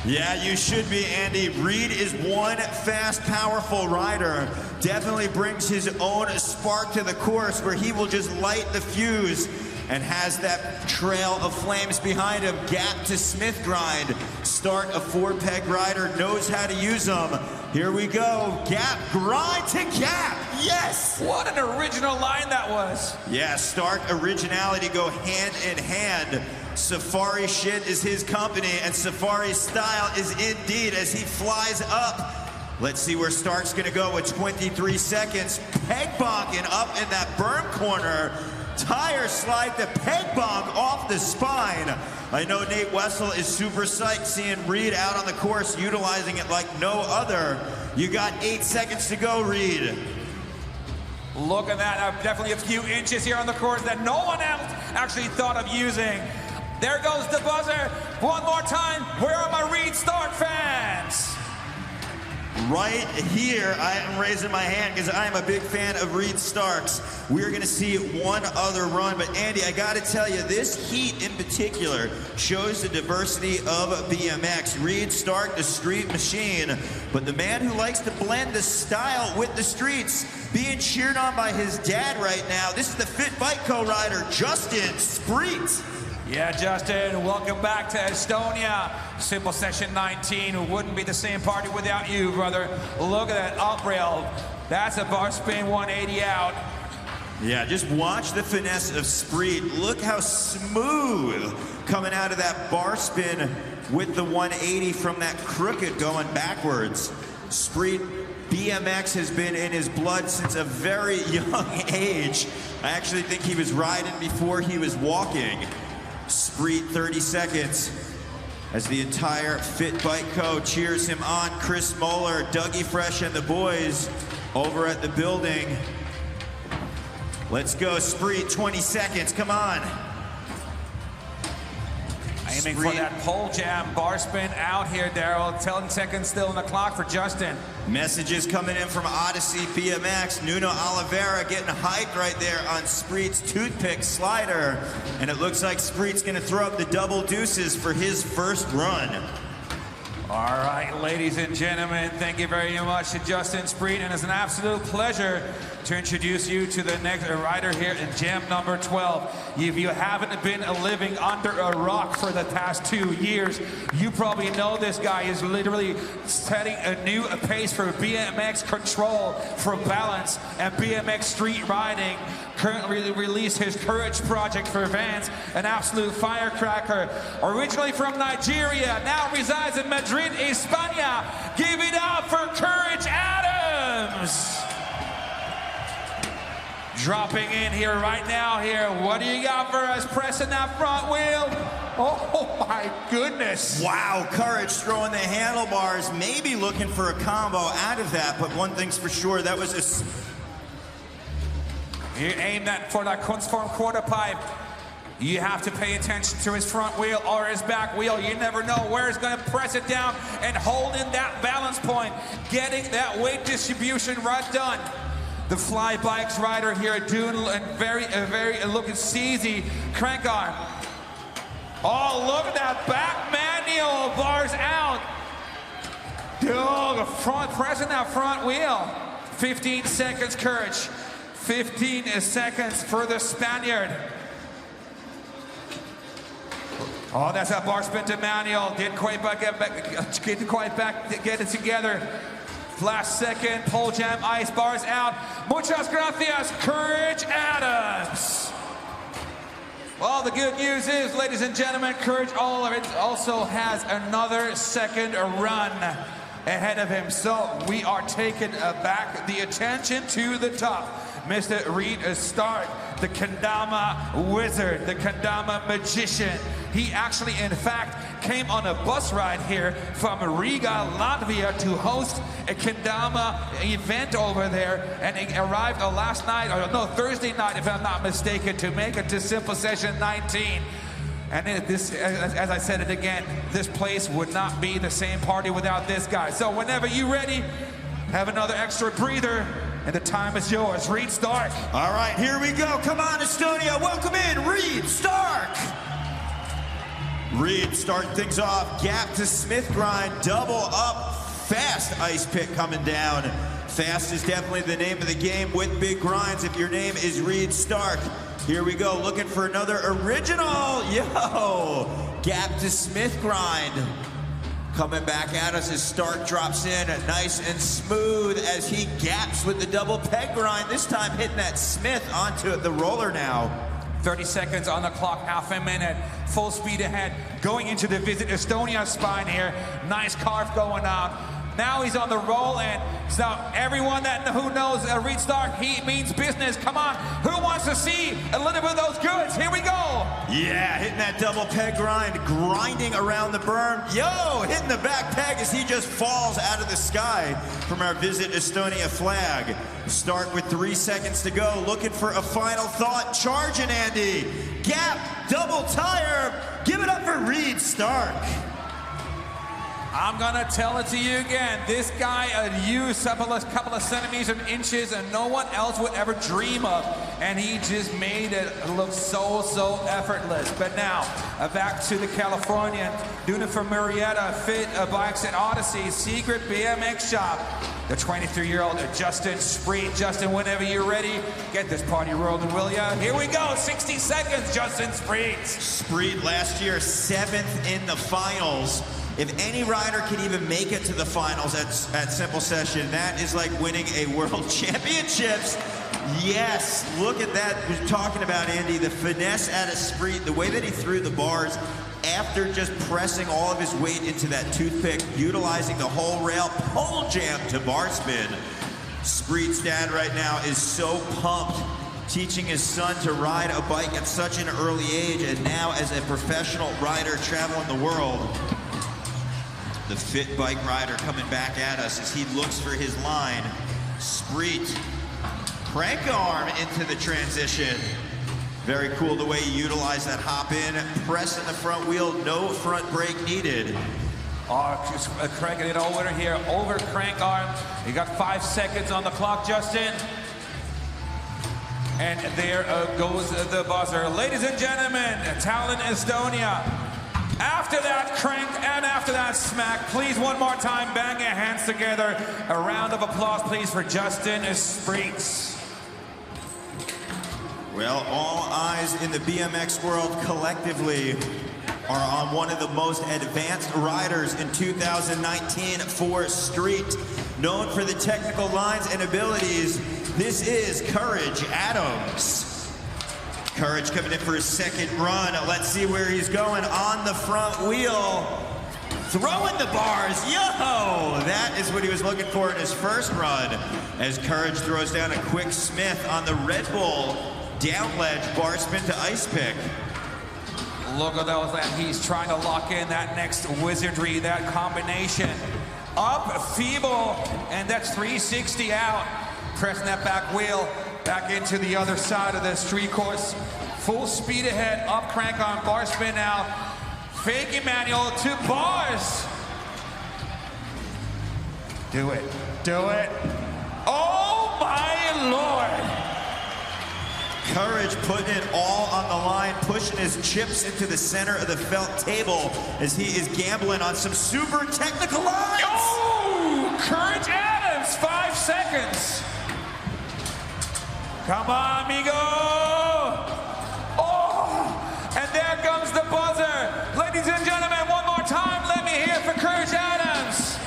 Yeah, you should be, Andy. Reed is one fast, powerful rider. Definitely brings his own spark to the course where he will just light the fuse and has that trail of flames behind him. Gap to Smith grind. Stark, a 4-peg rider, knows how to use them. Here we go. Gap, grind to gap. Yes! What an original line that was. Yeah, Stark, originality go hand in hand. Safari shit is his company, and Safari style is indeed as he flies up. Let's see where Stark's gonna go with 23 seconds. Peg bonking up in that berm corner. Tire slide the peg bonk off the spine. I know Nate Wessel is super psyched seeing Reed out on the course utilizing it like no other. You got 8 seconds to go, Reed. Look at that, definitely a few inches here on the course that no one else actually thought of using. There goes the buzzer. One more time. Where are my Reed Stark fans? Right here, I am raising my hand because I am a big fan of Reed Starks. We're going to see one other run, but Andy, I got to tell you, this heat in particular shows the diversity of BMX. Reed Stark, the street machine, but the man who likes to blend the style with the streets, being cheered on by his dad right now. This is the Fit Bike co-rider, Justin Spreet. Yeah, Justin, welcome back to Estonia. Simple Session 19 wouldn't be the same party without you, brother. Look at that up rail. That's a bar spin 180 out. Yeah, just watch the finesse of Spreet. Look how smooth coming out of that bar spin with the 180 from that crooked going backwards. Spreet, BMX has been in his blood since a very young age. I actually think he was riding before he was walking. Spreet, 30 seconds as the entire Fit Bike Co cheers him on. Chris Moeller, Dougie Fresh, and the boys over at the building. Let's go, Spreet, 20 seconds, come on. Aiming for that pole jam, bar spin out here, Daryl. 10 seconds still on the clock for Justin. Messages coming in from Odyssey BMX. Nuno Oliveira getting hyped right there on Spreet's toothpick slider. And it looks like Spreet's gonna throw up the double deuces for his first run. All right, ladies and gentlemen, thank you very much to Justin Spreet, and it's an absolute pleasure to introduce you to the next rider here in jam number 12. If you haven't been living under a rock for the past 2 years, you probably know this guy is literally setting a new pace for BMX control, for balance, and BMX street riding. Currently released his Courage project for Vans, an absolute firecracker. Originally from Nigeria, now resides in Madrid, España. Give it up for Courage Adams. Dropping in here right now here. What do you got for us? Pressing that front wheel. Oh my goodness. Wow, Courage throwing the handlebars, maybe looking for a combo out of that, but one thing's for sure, that was a... You aim that for that Kunstform quarter pipe. You have to pay attention to his front wheel or his back wheel. You never know where he's going to press it down and hold in that balance point, getting that weight distribution right done. The Fly Bikes rider here doing a very looking sleazy crank arm. Oh, look at that back manual, bars out. Oh, the front, pressing that front wheel. 15 seconds, Courage. 15 seconds for the Spaniard. Oh, that's a bar spin to manual. Didn't quite get it together. Last second, pole jam, ice bars out. Muchas gracias, Courage Adams. Well, the good news is, ladies and gentlemen, Courage also has another second run ahead of him. So we are taking back the attention to the top. Mr. Reed Stark, the Kendama wizard, the Kendama magician. He actually, in fact, came on a bus ride here from Riga, Latvia to host a Kendama event over there, and he arrived last night, or no, Thursday night, if I'm not mistaken, to make it to Simple Session 19. And this, as I said it again, this place would not be the same party without this guy. So whenever you're ready, have another extra breather, and the time is yours. Reed Stark. All right, here we go. Come on, Estonia. Welcome in, Reed Stark. Reed starting things off. Gap to Smith grind. Double up. Fast ice pick coming down. Fast is definitely the name of the game with big grinds if your name is Reed Stark. Here we go, looking for another original. Yo! Gap to Smith grind. Coming back at us as Stark drops in, nice and smooth as he gaps with the double peg grind, this time hitting that Smith onto the roller now. 30 seconds on the clock, half a minute, full speed ahead, going into the Visit Estonia spine here. Nice carve going on. Now he's on the roll, and so everyone who knows Reed Stark, he means business. Come on, who wants to see a little bit of those goods? Here we go. Yeah, hitting that double peg grind, grinding around the berm. Yo, hitting the back peg as he just falls out of the sky from our Visit Estonia flag. Stark with 3 seconds to go, looking for a final thought. Charging, Andy. Gap, double tire. Give it up for Reed Stark. I'm gonna tell it to you again. This guy used a couple of centimeters and inches and no one else would ever dream of. And he just made it look so effortless. But now, back to the Californian, doing it for Murrieta Fit Bikes at Odyssey, Secret BMX Shop. The 23-year-old Justin Spreet. Justin, whenever you're ready, get this party rolling, will ya? Here we go, 60 seconds, Justin Spreet. Spreet last year, 7th in the finals. If any rider can even make it to the finals at Simple Session, that is like winning a World Championships. Yes, look at that. We're talking about, Andy, the finesse out of Spreet, the way that he threw the bars after just pressing all of his weight into that toothpick, utilizing the whole rail, pole jam to bar spin. Spreet's dad right now is so pumped, teaching his son to ride a bike at such an early age, and now as a professional rider traveling the world. The fit bike rider coming back at us as he looks for his line. Spreet, crank arm into the transition. Very cool the way he utilized that hop in, press in the front wheel, no front brake needed. Just cranking it over here, over crank arm. You got 5 seconds on the clock, Justin. And there goes the buzzer. Ladies and gentlemen, Tallinn, Estonia. After that crank and after that smack, please one more time, bang your hands together. A round of applause, please, for Justin Spreet. Well, all eyes in the BMX world collectively are on one of the most advanced riders in 2019 for street. Known for the technical lines and abilities, this is Courage Adams. Courage coming in for his second run. Let's see where he's going on the front wheel. Throwing the bars, yo! That is what he was looking for in his first run. As Courage throws down a quick Smith on the Red Bull down ledge, bar spin to ice pick. Look at those, that he's trying to lock in that next wizardry, that combination. Up, feeble, and that's 360 out. Pressing that back wheel back into the other side of the street course. Full speed ahead, up crank on bar spin now. Fake Emmanuel to bars. Do it, do it. Oh my Lord. Courage putting it all on the line, pushing his chips into the center of the felt table as he is gambling on some super technical lines. Oh, Courage Adams, 5 seconds. Come on, amigo. Oh, and there comes the buzzer. Ladies and gentlemen, one more time, let me hear for Courage Adams.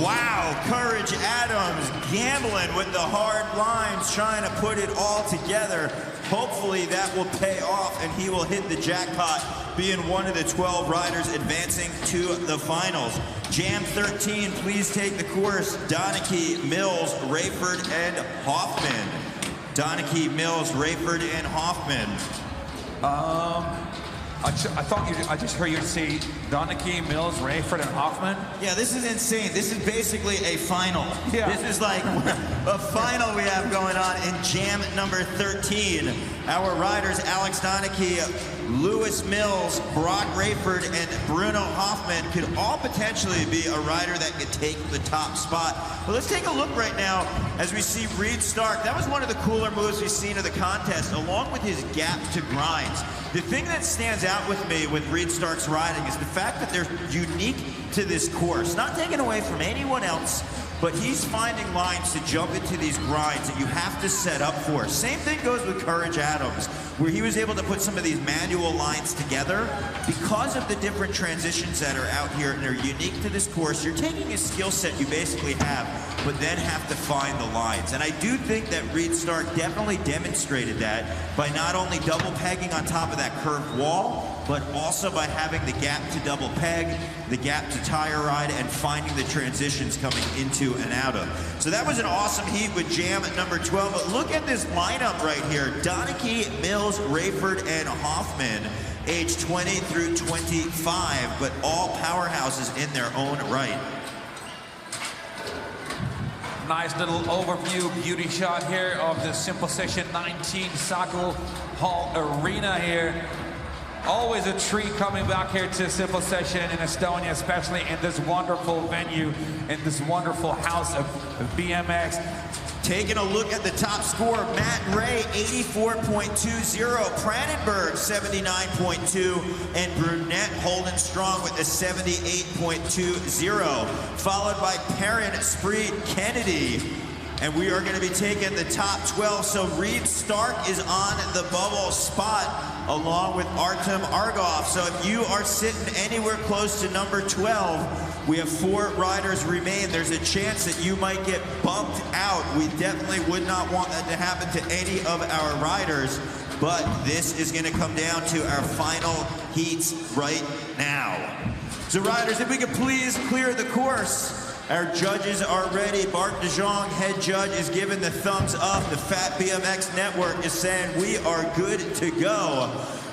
Wow, Courage Adams gambling with the hard lines, trying to put it all together. Hopefully that will pay off and he will hit the jackpot, being one of the 12 riders advancing to the finals. Jam 13, please take the course. Donachie, Mills, Rayford, and Hoffman. Donachie, Mills, Rayford, and Hoffman. I just heard you say Donachie, Mills, Rayford, and Hoffman. Yeah, this is insane. This is basically a final. Yeah. This is like a final we have going on in Jam number 13. Our riders, Alex Donachie, Lewis Mills, Brock Rayford, and Bruno Hoffman could all potentially be a rider that could take the top spot. But let's take a look right now as we see Reed Stark. That was one of the cooler moves we've seen of the contest, along with his gap to grinds. The thing that stands out with me with Reed Stark's riding is the fact that they're unique to this course. Not taken away from anyone else, but he's finding lines to jump into these grinds that you have to set up for. Same thing goes with Courage Adams, where he was able to put some of these manual lines together. Because of the different transitions that are out here and they're unique to this course, you're taking a skill set you basically have, but then have to find the lines. And I do think that Reed Stark definitely demonstrated that by not only double pegging on top of that curved wall, but also by having the gap to double peg, the gap to tire ride, and finding the transitions coming into and out of. So that was an awesome heat with Jam at number 12. But look at this lineup right here. Donachie, Mills, Rayford, and Hoffman, age 20 through 25, but all powerhouses in their own right. Nice little overview, beauty shot here of the Simple Session 19 Saco Hall Arena here. Always a treat coming back here to Simple Session in Estonia, especially in this wonderful venue, in this wonderful house of BMX. Taking a look at the top score, Matt Ray, 84.20, Brandenburg, 79.2, and Brunette holding strong with a 78.20, followed by Perrin, Spreed, Kennedy. And we are going to be taking the top 12, so Reed Stark is on the bubble spot, along with Artem Argov. So if you are sitting anywhere close to number 12, we have 4 riders remain. There's a chance that you might get bumped out. We definitely would not want that to happen to any of our riders, but this is going to come down to our final heats right now. So riders, if we could please clear the course. Our judges are ready. Bart DeJong, head judge, is giving the thumbs up. The Fat BMX Network is saying we are good to go.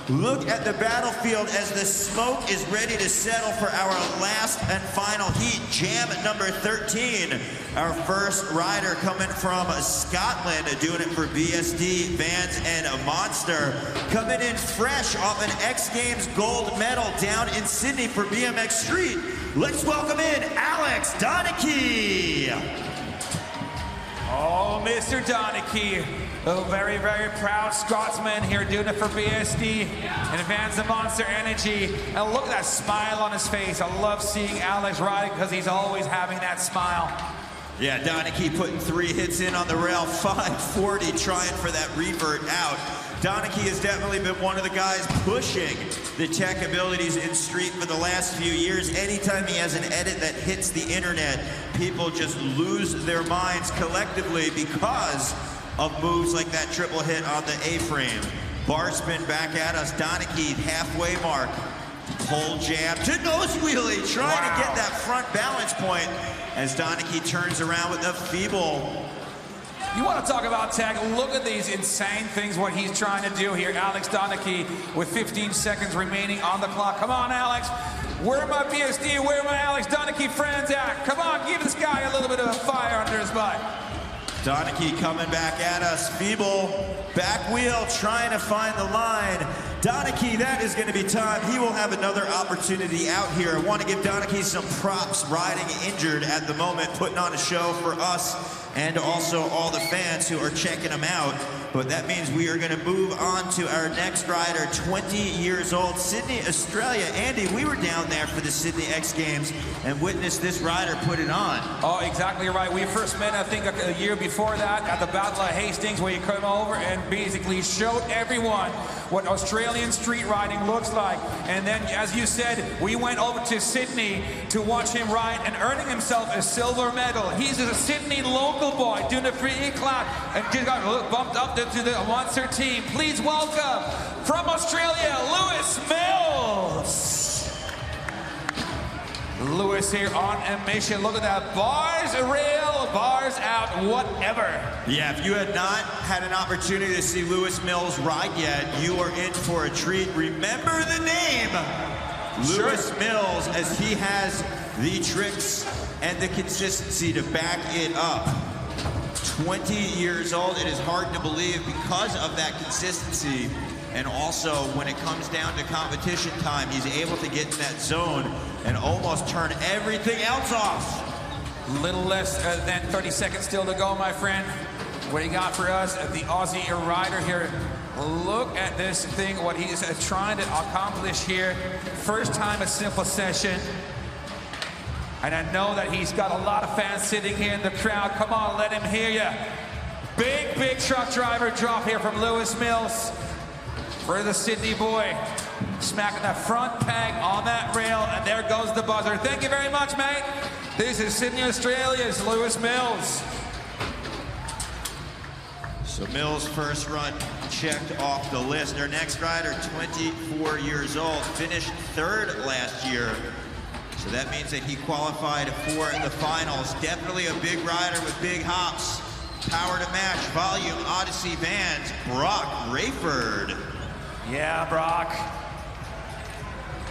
Look at the battlefield as the smoke is ready to settle for our last and final heat. Jam number 13. Our first rider coming from Scotland, doing it for BSD, Vans, and a Monster. Coming in fresh off an X Games gold medal down in Sydney for BMX Street. Let's welcome in Alex Donachie. Oh, Mr. Donachie, a very, very proud Scotsman here doing it for BSD and Vans the Monster Energy. And look at that smile on his face. I love seeing Alex ride because he's always having that smile. Yeah, Donachie putting 3 hits in on the rail, 540, trying for that revert out. Donachie has definitely been one of the guys pushing the tech abilities in Street for the last few years. Anytime he has an edit that hits the internet, people just lose their minds collectively because of moves like that triple hit on the A-frame. Bar spin back at us. Donachie, halfway mark. Pull jam to nose wheelie, trying to get that front balance point as Donachie turns around with a feeble. You want to talk about tech? Look at these insane things, what he's trying to do here. Alex Donachie with 15 seconds remaining on the clock. Come on, Alex. Where are my BSD, where are my Alex Donachie friends at? Come on, give this guy a little bit of a fire under his butt. Donachie coming back at us, feeble, back wheel, trying to find the line. Donachie, that is going to be time. He will have another opportunity out here. I want to give Donachie some props, riding injured at the moment, putting on a show for us and also all the fans who are checking him out. But that means we are going to move on to our next rider, 20 years old, Sydney, Australia. Andy, we were down there for the Sydney X Games and witnessed this rider put it on. Oh, exactly right. We first met, I think, a year before that at the Battle of Hastings, where he came over and basically showed everyone what Australian street riding looks like. And then, as you said, we went over to Sydney to watch him ride and earning himself a silver medal. He's a Sydney local boy doing a free E-class and just got bumped up to the Monster team. Please welcome, from Australia, Lewis Mills. Lewis here on a mission. Look at that. Bars rail, bars out, whatever. Yeah, if you had not had an opportunity to see Lewis Mills ride yet, you are in for a treat. Remember the name, Lewis Mills, as he has the tricks and the consistency to back it up. 20 years old, it is hard to believe because of that consistency. And also, when it comes down to competition time, he's able to get in that zone and almost turn everything else off. Little less than 30 seconds still to go, my friend. What he got for us, the Aussie rider here. Look at this thing, what he's trying to accomplish here. First time a Simple Session. And I know that he's got a lot of fans sitting here in the crowd. Come on, let him hear you. Big, big truck driver drop here from Lewis Mills for the Sydney boy. Smacking that front peg on that rail, and there goes the buzzer. Thank you very much, mate. This is Sydney, Australia's Lewis Mills. So Mills' first run checked off the list. Our next rider, 24 years old, finished 3rd last year. So that means that he qualified for the finals. Definitely a big rider with big hops. Power to match, volume, Odyssey Vans, Brock Rayford. Yeah, Brock.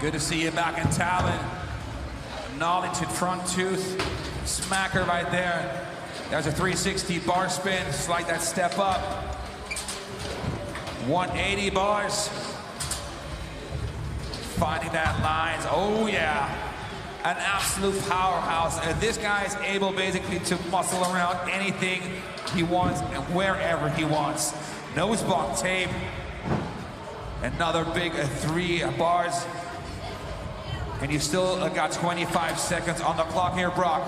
Good to see you back in Talon. Knowledge in front tooth. Smacker right there. There's a 360 bar spin. Just like that step up. 180 bars. finding that lines. Oh yeah, an absolute powerhouse. And this guy is able basically to muscle around anything he wants and wherever he wants. Nose block tape. Another big 3 bars. And you still got 25 seconds on the clock here, Brock.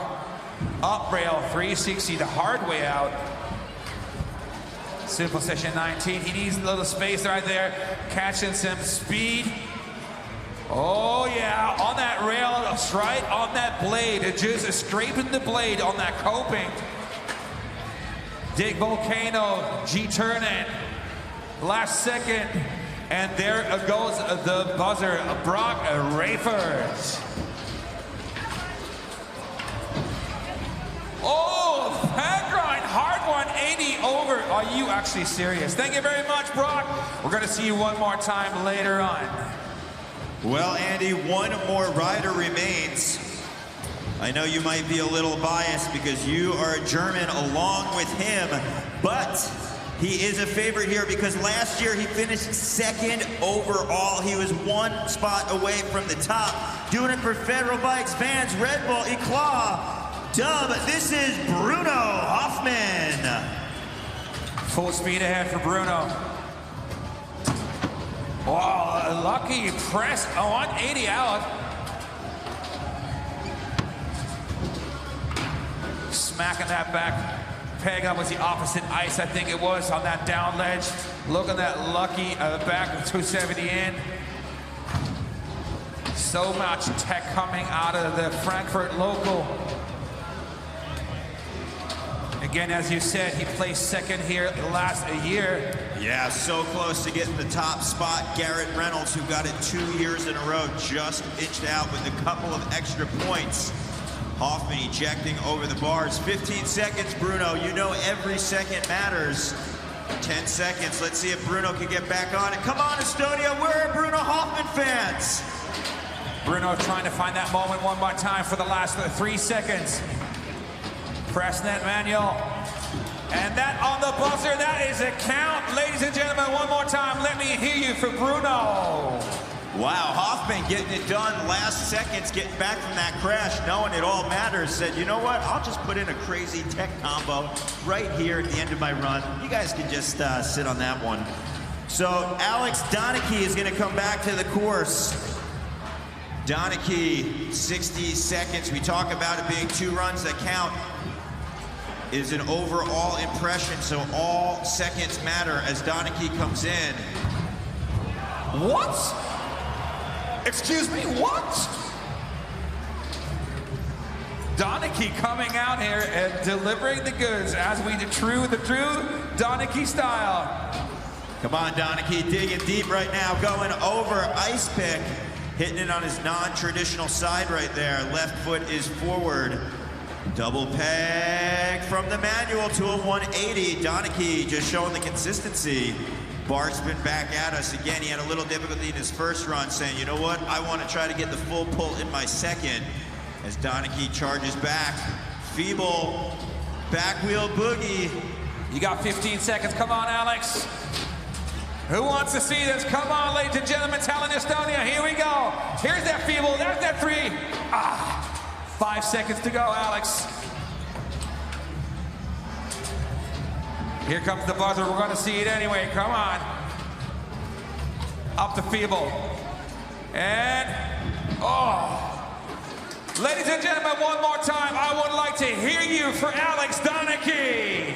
Up rail, 360, the hard way out. Simple session 19. He needs a little space right there. Catching some speed. Oh yeah, on that rail, right on that blade. Just scraping the blade on that coping. Dig Volcano, G-turning. Last second. And there goes the buzzer, Brock Rayford. Oh, pad grind, hard 180 over. Are you actually serious? Thank you very much, Brock. We're going to see you one more time later on. Well, Andy, one more rider remains. I know you might be a little biased because you are a German along with him, but he is a favorite here because last year he finished second overall. He was 1 spot away from the top. Doing it for Federal Bikes fans, Red Bull, Eclat, Dub. This is Bruno Hoffman. Full speed ahead for Bruno. Wow, lucky press 180 out. Smacking that back. Peg up was the opposite ice, I think it was, on that down ledge. Look at that lucky back of 270 in. So much tech coming out of the Frankfurt local. Again, as you said, he placed second here last year. Yeah, so close to getting the top spot. Garrett Reynolds, who got it 2 years in a row, just inched out with a couple of extra points. Hoffman ejecting over the bars. 15 seconds, Bruno. You know every second matters. 10 seconds. Let's see if Bruno can get back on it. Come on, Estonia. Where are Bruno Hoffman fans? Bruno trying to find that moment one more time for the last 3 seconds. Press net manual. And that on the buzzer, that is a count. Ladies and gentlemen, one more time. Let me hear you for Bruno. Wow, Hoffman getting it done last seconds, getting back from that crash, knowing it all matters, said, you know what, I'll just put in a crazy tech combo right here at the end of my run. You guys can just sit on that one. So Alex Donachie is gonna come back to the course. Donachie, 60 seconds. We talk about it being 2 runs that count. Is an overall impression, so all seconds matter as Donachie comes in. What? Excuse me, what? Donachie coming out here and delivering the goods as we the true Donachie style. Come on, Donachie, digging deep right now, going over ice pick, hitting it on his non-traditional side right there. Left foot is forward. Double peg from the manual to a 180. Donachie just showing the consistency. Bar spin back at us again. He had a little difficulty in his first run, saying, you know what, I want to try to get the full pull in my second. As Donachie charges back. Feeble back wheel boogie. You got 15 seconds. Come on, Alex. Who wants to see this? Come on, ladies and gentlemen, Tallinn, Estonia. Here we go. Here's that feeble. There's that 3. 5 seconds to go, Alex. Here comes the buzzer. We're going to see it anyway. Come on. Up to feeble. And, ladies and gentlemen, one more time, I would like to hear you for Alex Donachie.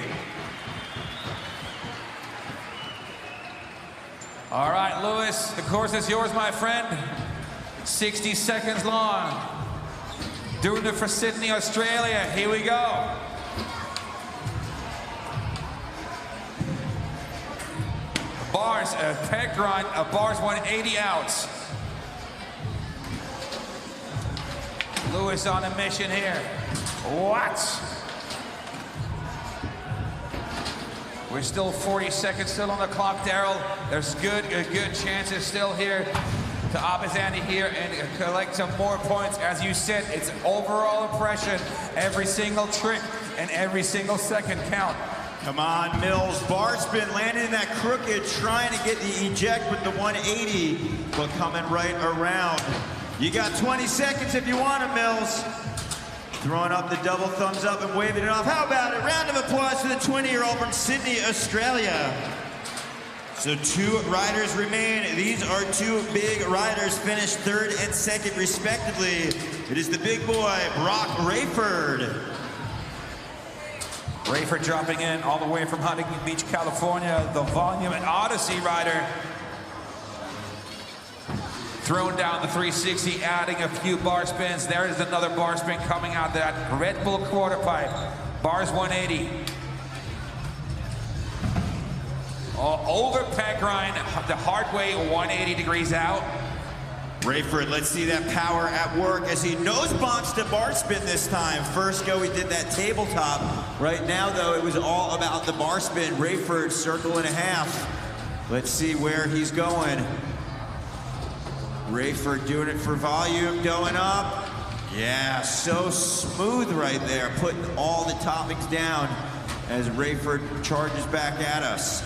All right, Lewis, the course is yours, my friend. 60 seconds long. Doing it for Sydney, Australia. Here we go. Bars, peg grind, bars 180 out. Lewis on a mission here. What? We're still 40 seconds still on the clock, Daryl. There's good chances still here to Abizani here and collect some more points. As you said, it's overall impression. Every single trick and every single second count. Come on, Mills. Bar spin, landing in that crooked, trying to get the eject with the 180, but coming right around. You got 20 seconds if you want it, Mills. Throwing up the double thumbs up and waving it off. How about it? Round of applause for the 20-year-old from Sydney, Australia. So 2 riders remain. These are 2 big riders, finished 3rd and 2nd respectively. It is the big boy, Brock Rayford. Rayford dropping in all the way from Huntington Beach, California, the Volume and Odyssey rider. Throwing down the 360, adding a few bar spins. There is another bar spin coming out that Red Bull quarter pipe. Bars 180. Over peg grind, the hard way, 180 degrees out. Rayford, let's see that power at work as he nose bonks the bar spin this time. First go, he did that tabletop. Right now, though, it was all about the bar spin. Rayford, circle and a half. Let's see where he's going. Rayford doing it for volume, going up. Yeah, so smooth right there, putting all the toppings down as Rayford charges back at us.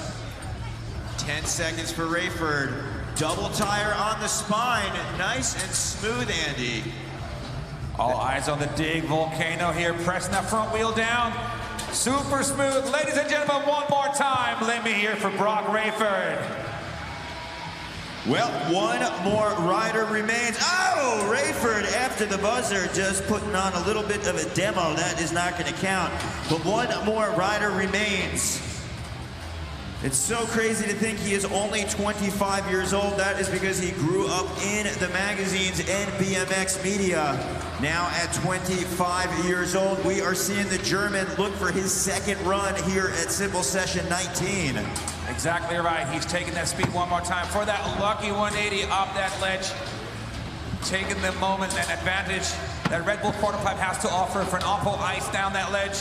10 seconds for Rayford. Double tire on the spine. Nice and smooth, Andy. All eyes on the Dig Volcano here, pressing that front wheel down. Super smooth. Ladies and gentlemen, one more time, let me hear for Brock Rayford. Well, 1 more rider remains. Oh, Rayford after the buzzer, just putting on a little bit of a demo. That is not going to count. But 1 more rider remains. It's so crazy to think he is only 25 years old. That is because he grew up in the magazines and BMX media. Now at 25 years old, we are seeing the German look for his 2nd run here at Simple Session 19. Exactly right. He's taking that speed one more time for that lucky 180 up that ledge. Taking the moment and advantage that Red Bull quarter pipe has to offer for an awful ice down that ledge.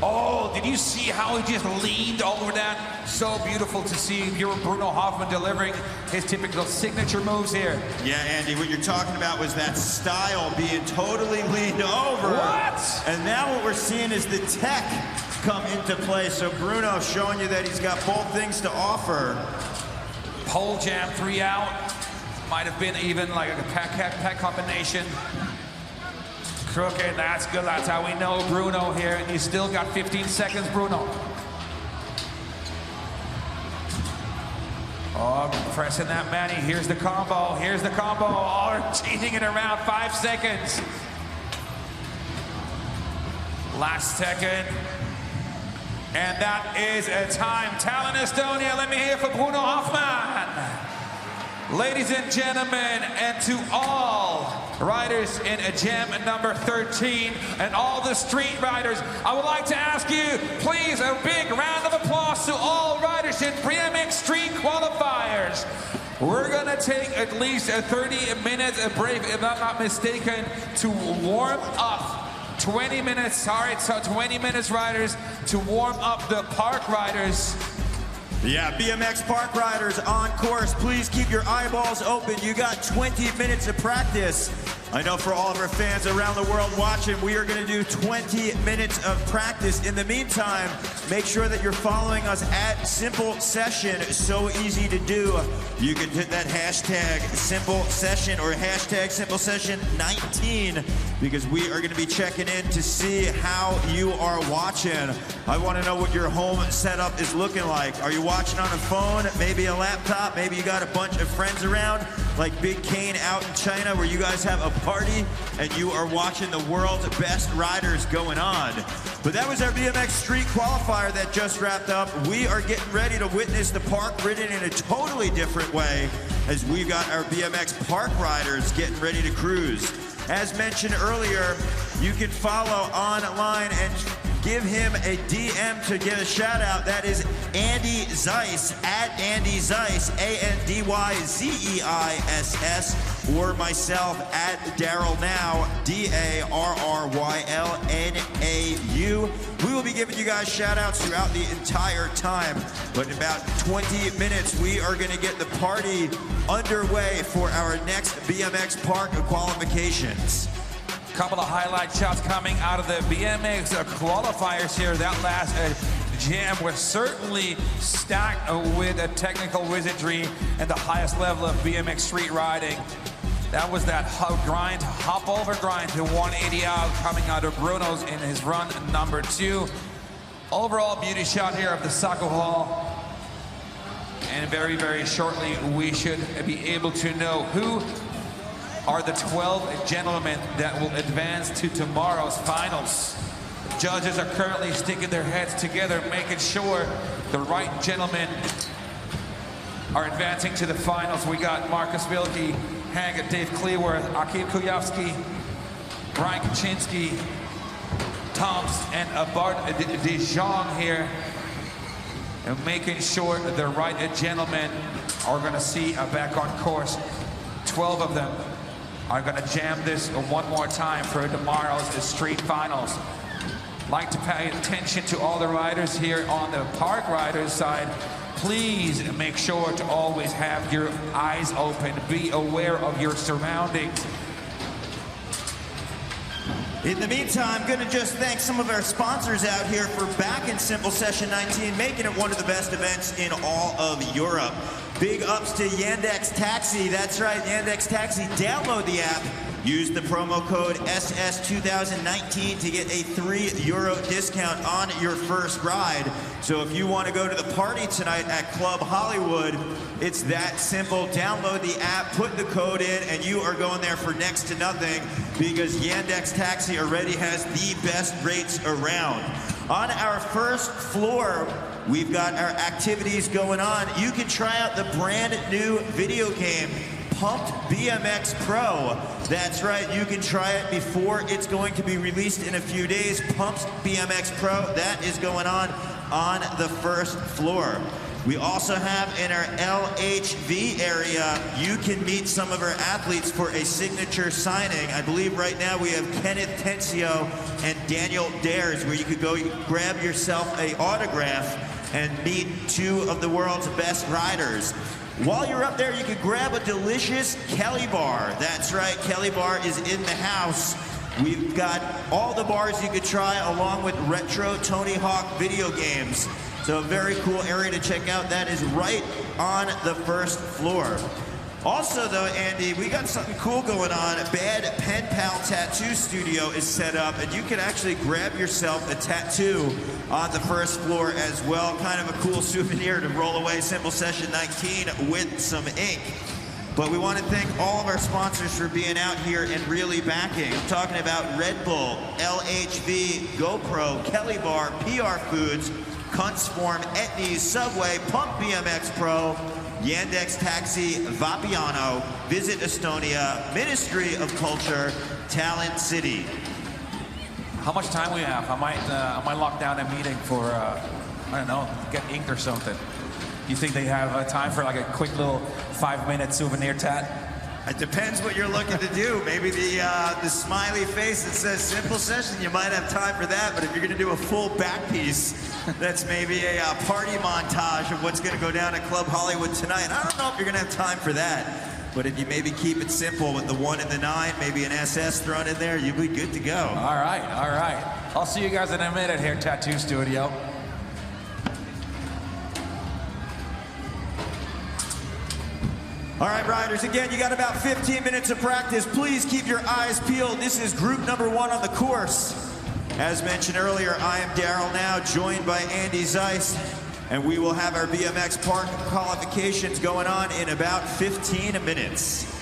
Oh, did you see how he just leaned over that? So beautiful to see here Bruno Hoffman delivering his typical signature moves here. Yeah, Andy, what you're talking about was that style being totally leaned over. What? And now what we're seeing is the tech come into play. So Bruno showing you that he's got both things to offer. Pole jam, 3 out. Might have been even like a pack combination. Crooked, that's good. That's how we know Bruno here. And you still got 15 seconds, Bruno. Oh, pressing that Manny. Here's the combo. Here's the combo. Oh, cheating it around 5 seconds. Last second. And that is a time. Tallinn, Estonia. Let me hear for Bruno Hoffman. Ladies and gentlemen, and to all riders in gem number 13 and all the street riders, I would like to ask you, please, a big round of applause to all riders in BMX Street Qualifiers. We're gonna take at least a 30 minutes break, if I'm not mistaken, to warm up. 20 minutes, sorry, so 20 minutes riders to warm up the park riders. Yeah, BMX park riders on course, please keep your eyeballs open. You got 20 minutes of practice. I know for all of our fans around the world watching, we are going to do 20 minutes of practice. In the meantime, make sure that you're following us at Simple Session. So easy to do. You can hit that hashtag Simple Session or hashtag Simple Session 19 because we are going to be checking in to see how you are watching. I want to know what your home setup is looking like. Are you watching on a phone, maybe a laptop, maybe you got a bunch of friends around like Big Kane out in China where you guys have a party and you are watching the world's best riders going on. But that was our BMX Street Qualifier that just wrapped up. We are getting ready to witness the park ridden in a totally different way as we've got our BMX park riders getting ready to cruise. As mentioned earlier, you can follow online and give him a DM to get a shout out. That is Andy Zeiss, at Andy Zeiss, ANDYZEISS, or myself at Daryl Now, DARRYLNAU. We will be giving you guys shout outs throughout the entire time, but in about 20 minutes, we are gonna get the party underway for our next BMX Park qualifications. Couple of highlight shots coming out of the BMX qualifiers here. That last Jam was certainly stacked with a technical wizardry and the highest level of BMX street riding. That was that grind, hop over grind to 180 out coming out of Bruno's in his run number 2. Overall beauty shot here of the Saco Hall. And very, very shortly we should be able to know who are the 12 gentlemen that will advance to tomorrow's finals. Judges are currently sticking their heads together, making sure the right gentlemen are advancing to the finals. We got Marcus Wilkie, Haggett, Dave Cleworth, Akim Kuyavsky, Brian Kaczynski, Toms, and Bart De Jong here. And making sure the right gentlemen are gonna see back on course. 12 of them are gonna jam this one more time for tomorrow's street finals. Like to pay attention to all the riders here on the park riders side. Please make sure to always have your eyes open. Be aware of your surroundings. In the meantime, I'm going to just thank some of our sponsors out here for backing Simple Session 19, making it one of the best events in all of Europe. Big ups to Yandex Taxi. That's right, Yandex Taxi. Download the app. Use the promo code SS2019 to get a €3 discount on your first ride. So if you want to go to the party tonight at Club Hollywood, it's that simple. Download the app, put the code in, and you are going there for next to nothing because Yandex Taxi already has the best rates around. On our first floor, we've got our activities going on. You can try out the brand new video game, Pumped BMX Pro. That's right, you can try it before it's going to be released in a few days. Pumped BMX Pro, that is going on the first floor. We also have in our LHV area, you can meet some of our athletes for a signature signing. I believe right now we have Kenneth Atencio and Daniel Dares, where you could go grab yourself an autograph and meet 2 of the world's best riders. While you're up there, you can grab a delicious Kelly bar. That's right, Kelly bar is in the house. We've got all the bars you could try along with retro Tony Hawk video games. So a very cool area to check out. That is right on the first floor. Also though, Andy, we got something cool going on. Bad Pen Pal Tattoo Studio is set up, and you can actually grab yourself a tattoo on the first floor as well. Kind of a cool souvenir to roll away Simple Session 19 with some ink. But we want to thank all of our sponsors for being out here and really backing. I'm talking about Red Bull, LHV, GoPro, Kelly Bar, PR Foods, Kunstform, Etnies, Subway, Pump BMX Pro, Yandex Taxi, Vapiano, Visit Estonia, Ministry of Culture, Talent City. How much time we have? I might lock down a meeting for, I don't know, get inked or something. You think they have time for like a quick little 5-minute souvenir tat? It depends what you're looking to do. Maybe the smiley face that says Simple Session, you might have time for that, but if you're gonna do a full back piece, that's maybe a party montage of what's gonna go down at Club Hollywood tonight. I don't know if you're gonna have time for that, but if you maybe keep it simple with the 1 and the 9, maybe an SS thrown in there, you'll be good to go. All right, all right. I'll see you guys in a minute here, Tattoo Studio. All right, riders, again, you got about 15 minutes of practice. Please keep your eyes peeled. This is group number 1 on the course. As mentioned earlier, I am Daryl now, joined by Andy Zeiss, and we will have our BMX Park qualifications going on in about 15 minutes.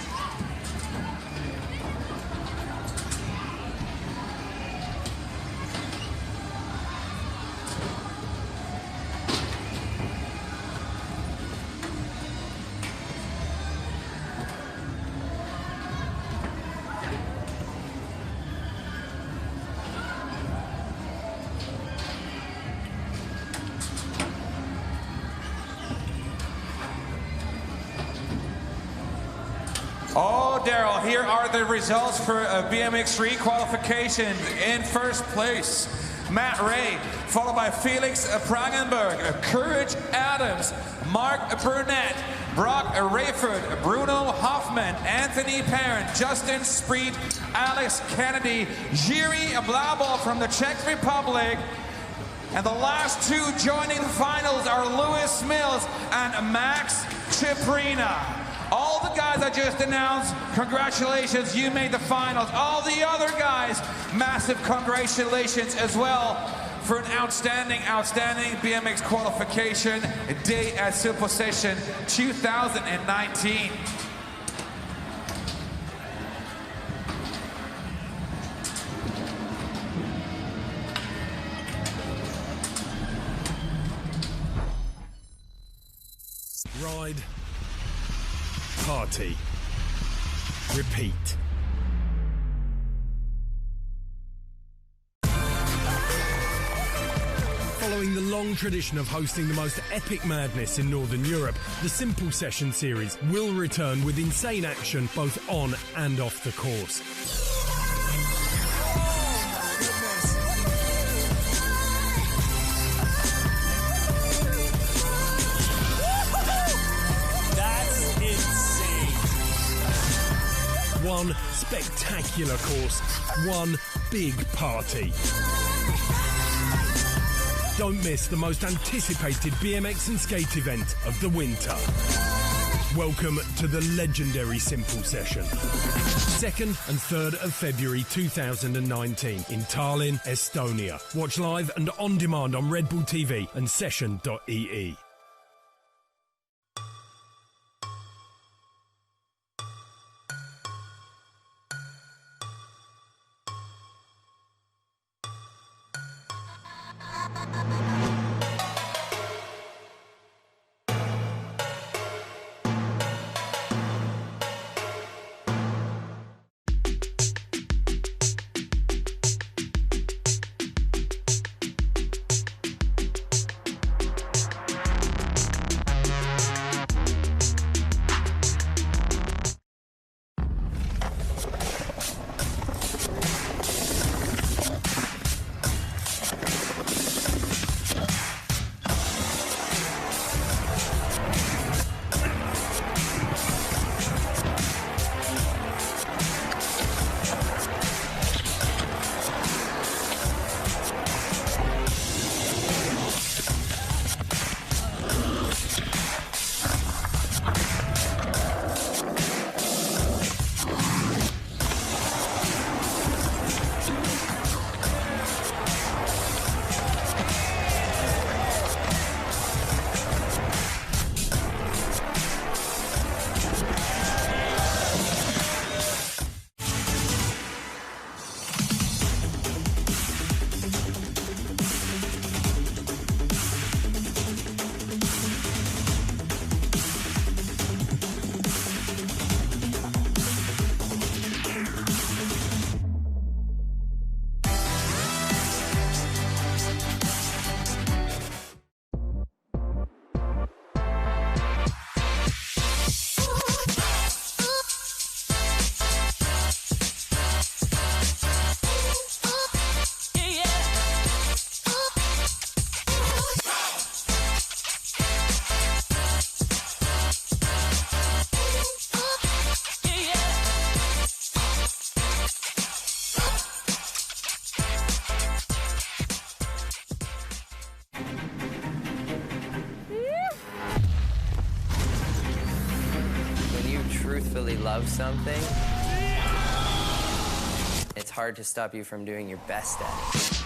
Oh, Daryl, here are the results for BMX Street qualification. In first place, Matt Ray, followed by Felix Prangenberg, Courage Adams, Mark Burnett, Brock Rayford, Bruno Hoffman, Anthony Perrin, Justin Spreet, Alex Kennedy, Jiri Blabel from the Czech Republic, And the last two joining the finals are Lewis Mills and Max Ciprina. All the guys I just announced, congratulations, you made the finals. All the other guys, massive congratulations as well for an outstanding BMX qualification day at Simple Session 2019. Ride, party, repeat. Following the long tradition of hosting the most epic madness in Northern Europe, the Simple Session series will return with insane action both on and off the course. One spectacular course, one big party. Don't miss the most anticipated BMX and skate event of the winter. Welcome to the legendary Simple Session. 2nd and 3rd of February 2019 in Tallinn, Estonia. Watch live and on demand on Red Bull TV and session.ee. truthfully love something, it's hard to stop you from doing your best at it.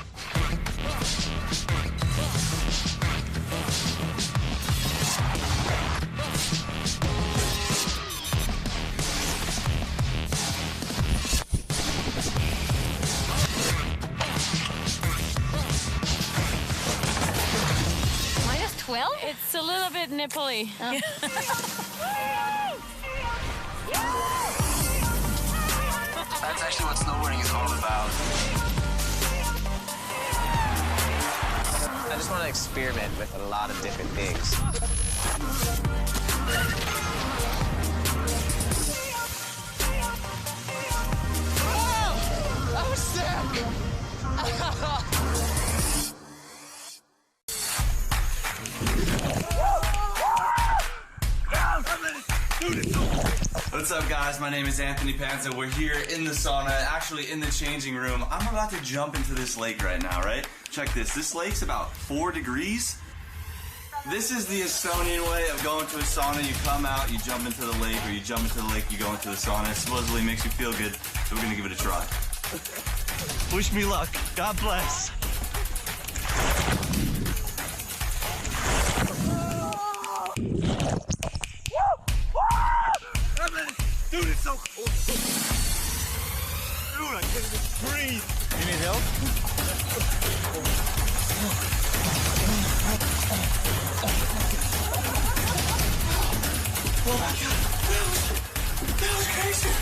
Well, it's a little bit nipply. Oh. That's actually what snowboarding is all about. I just want to experiment with a lot of different things. Oh, snap! What's up, guys? My name is Anthony Ponza. We're here in the sauna, actually in the changing room. I'm about to jump into this lake right now, right? Check this. This lake's about 4 degrees. This is the Estonian way of going to a sauna. You come out, you jump into the lake, or you jump into the lake, you go into the sauna. It supposedly makes you feel good, so we're gonna give it a try. Wish me luck. God bless. Dude, it's so cold. Dude, I can't even breathe. You need help? Oh my God, that was crazy.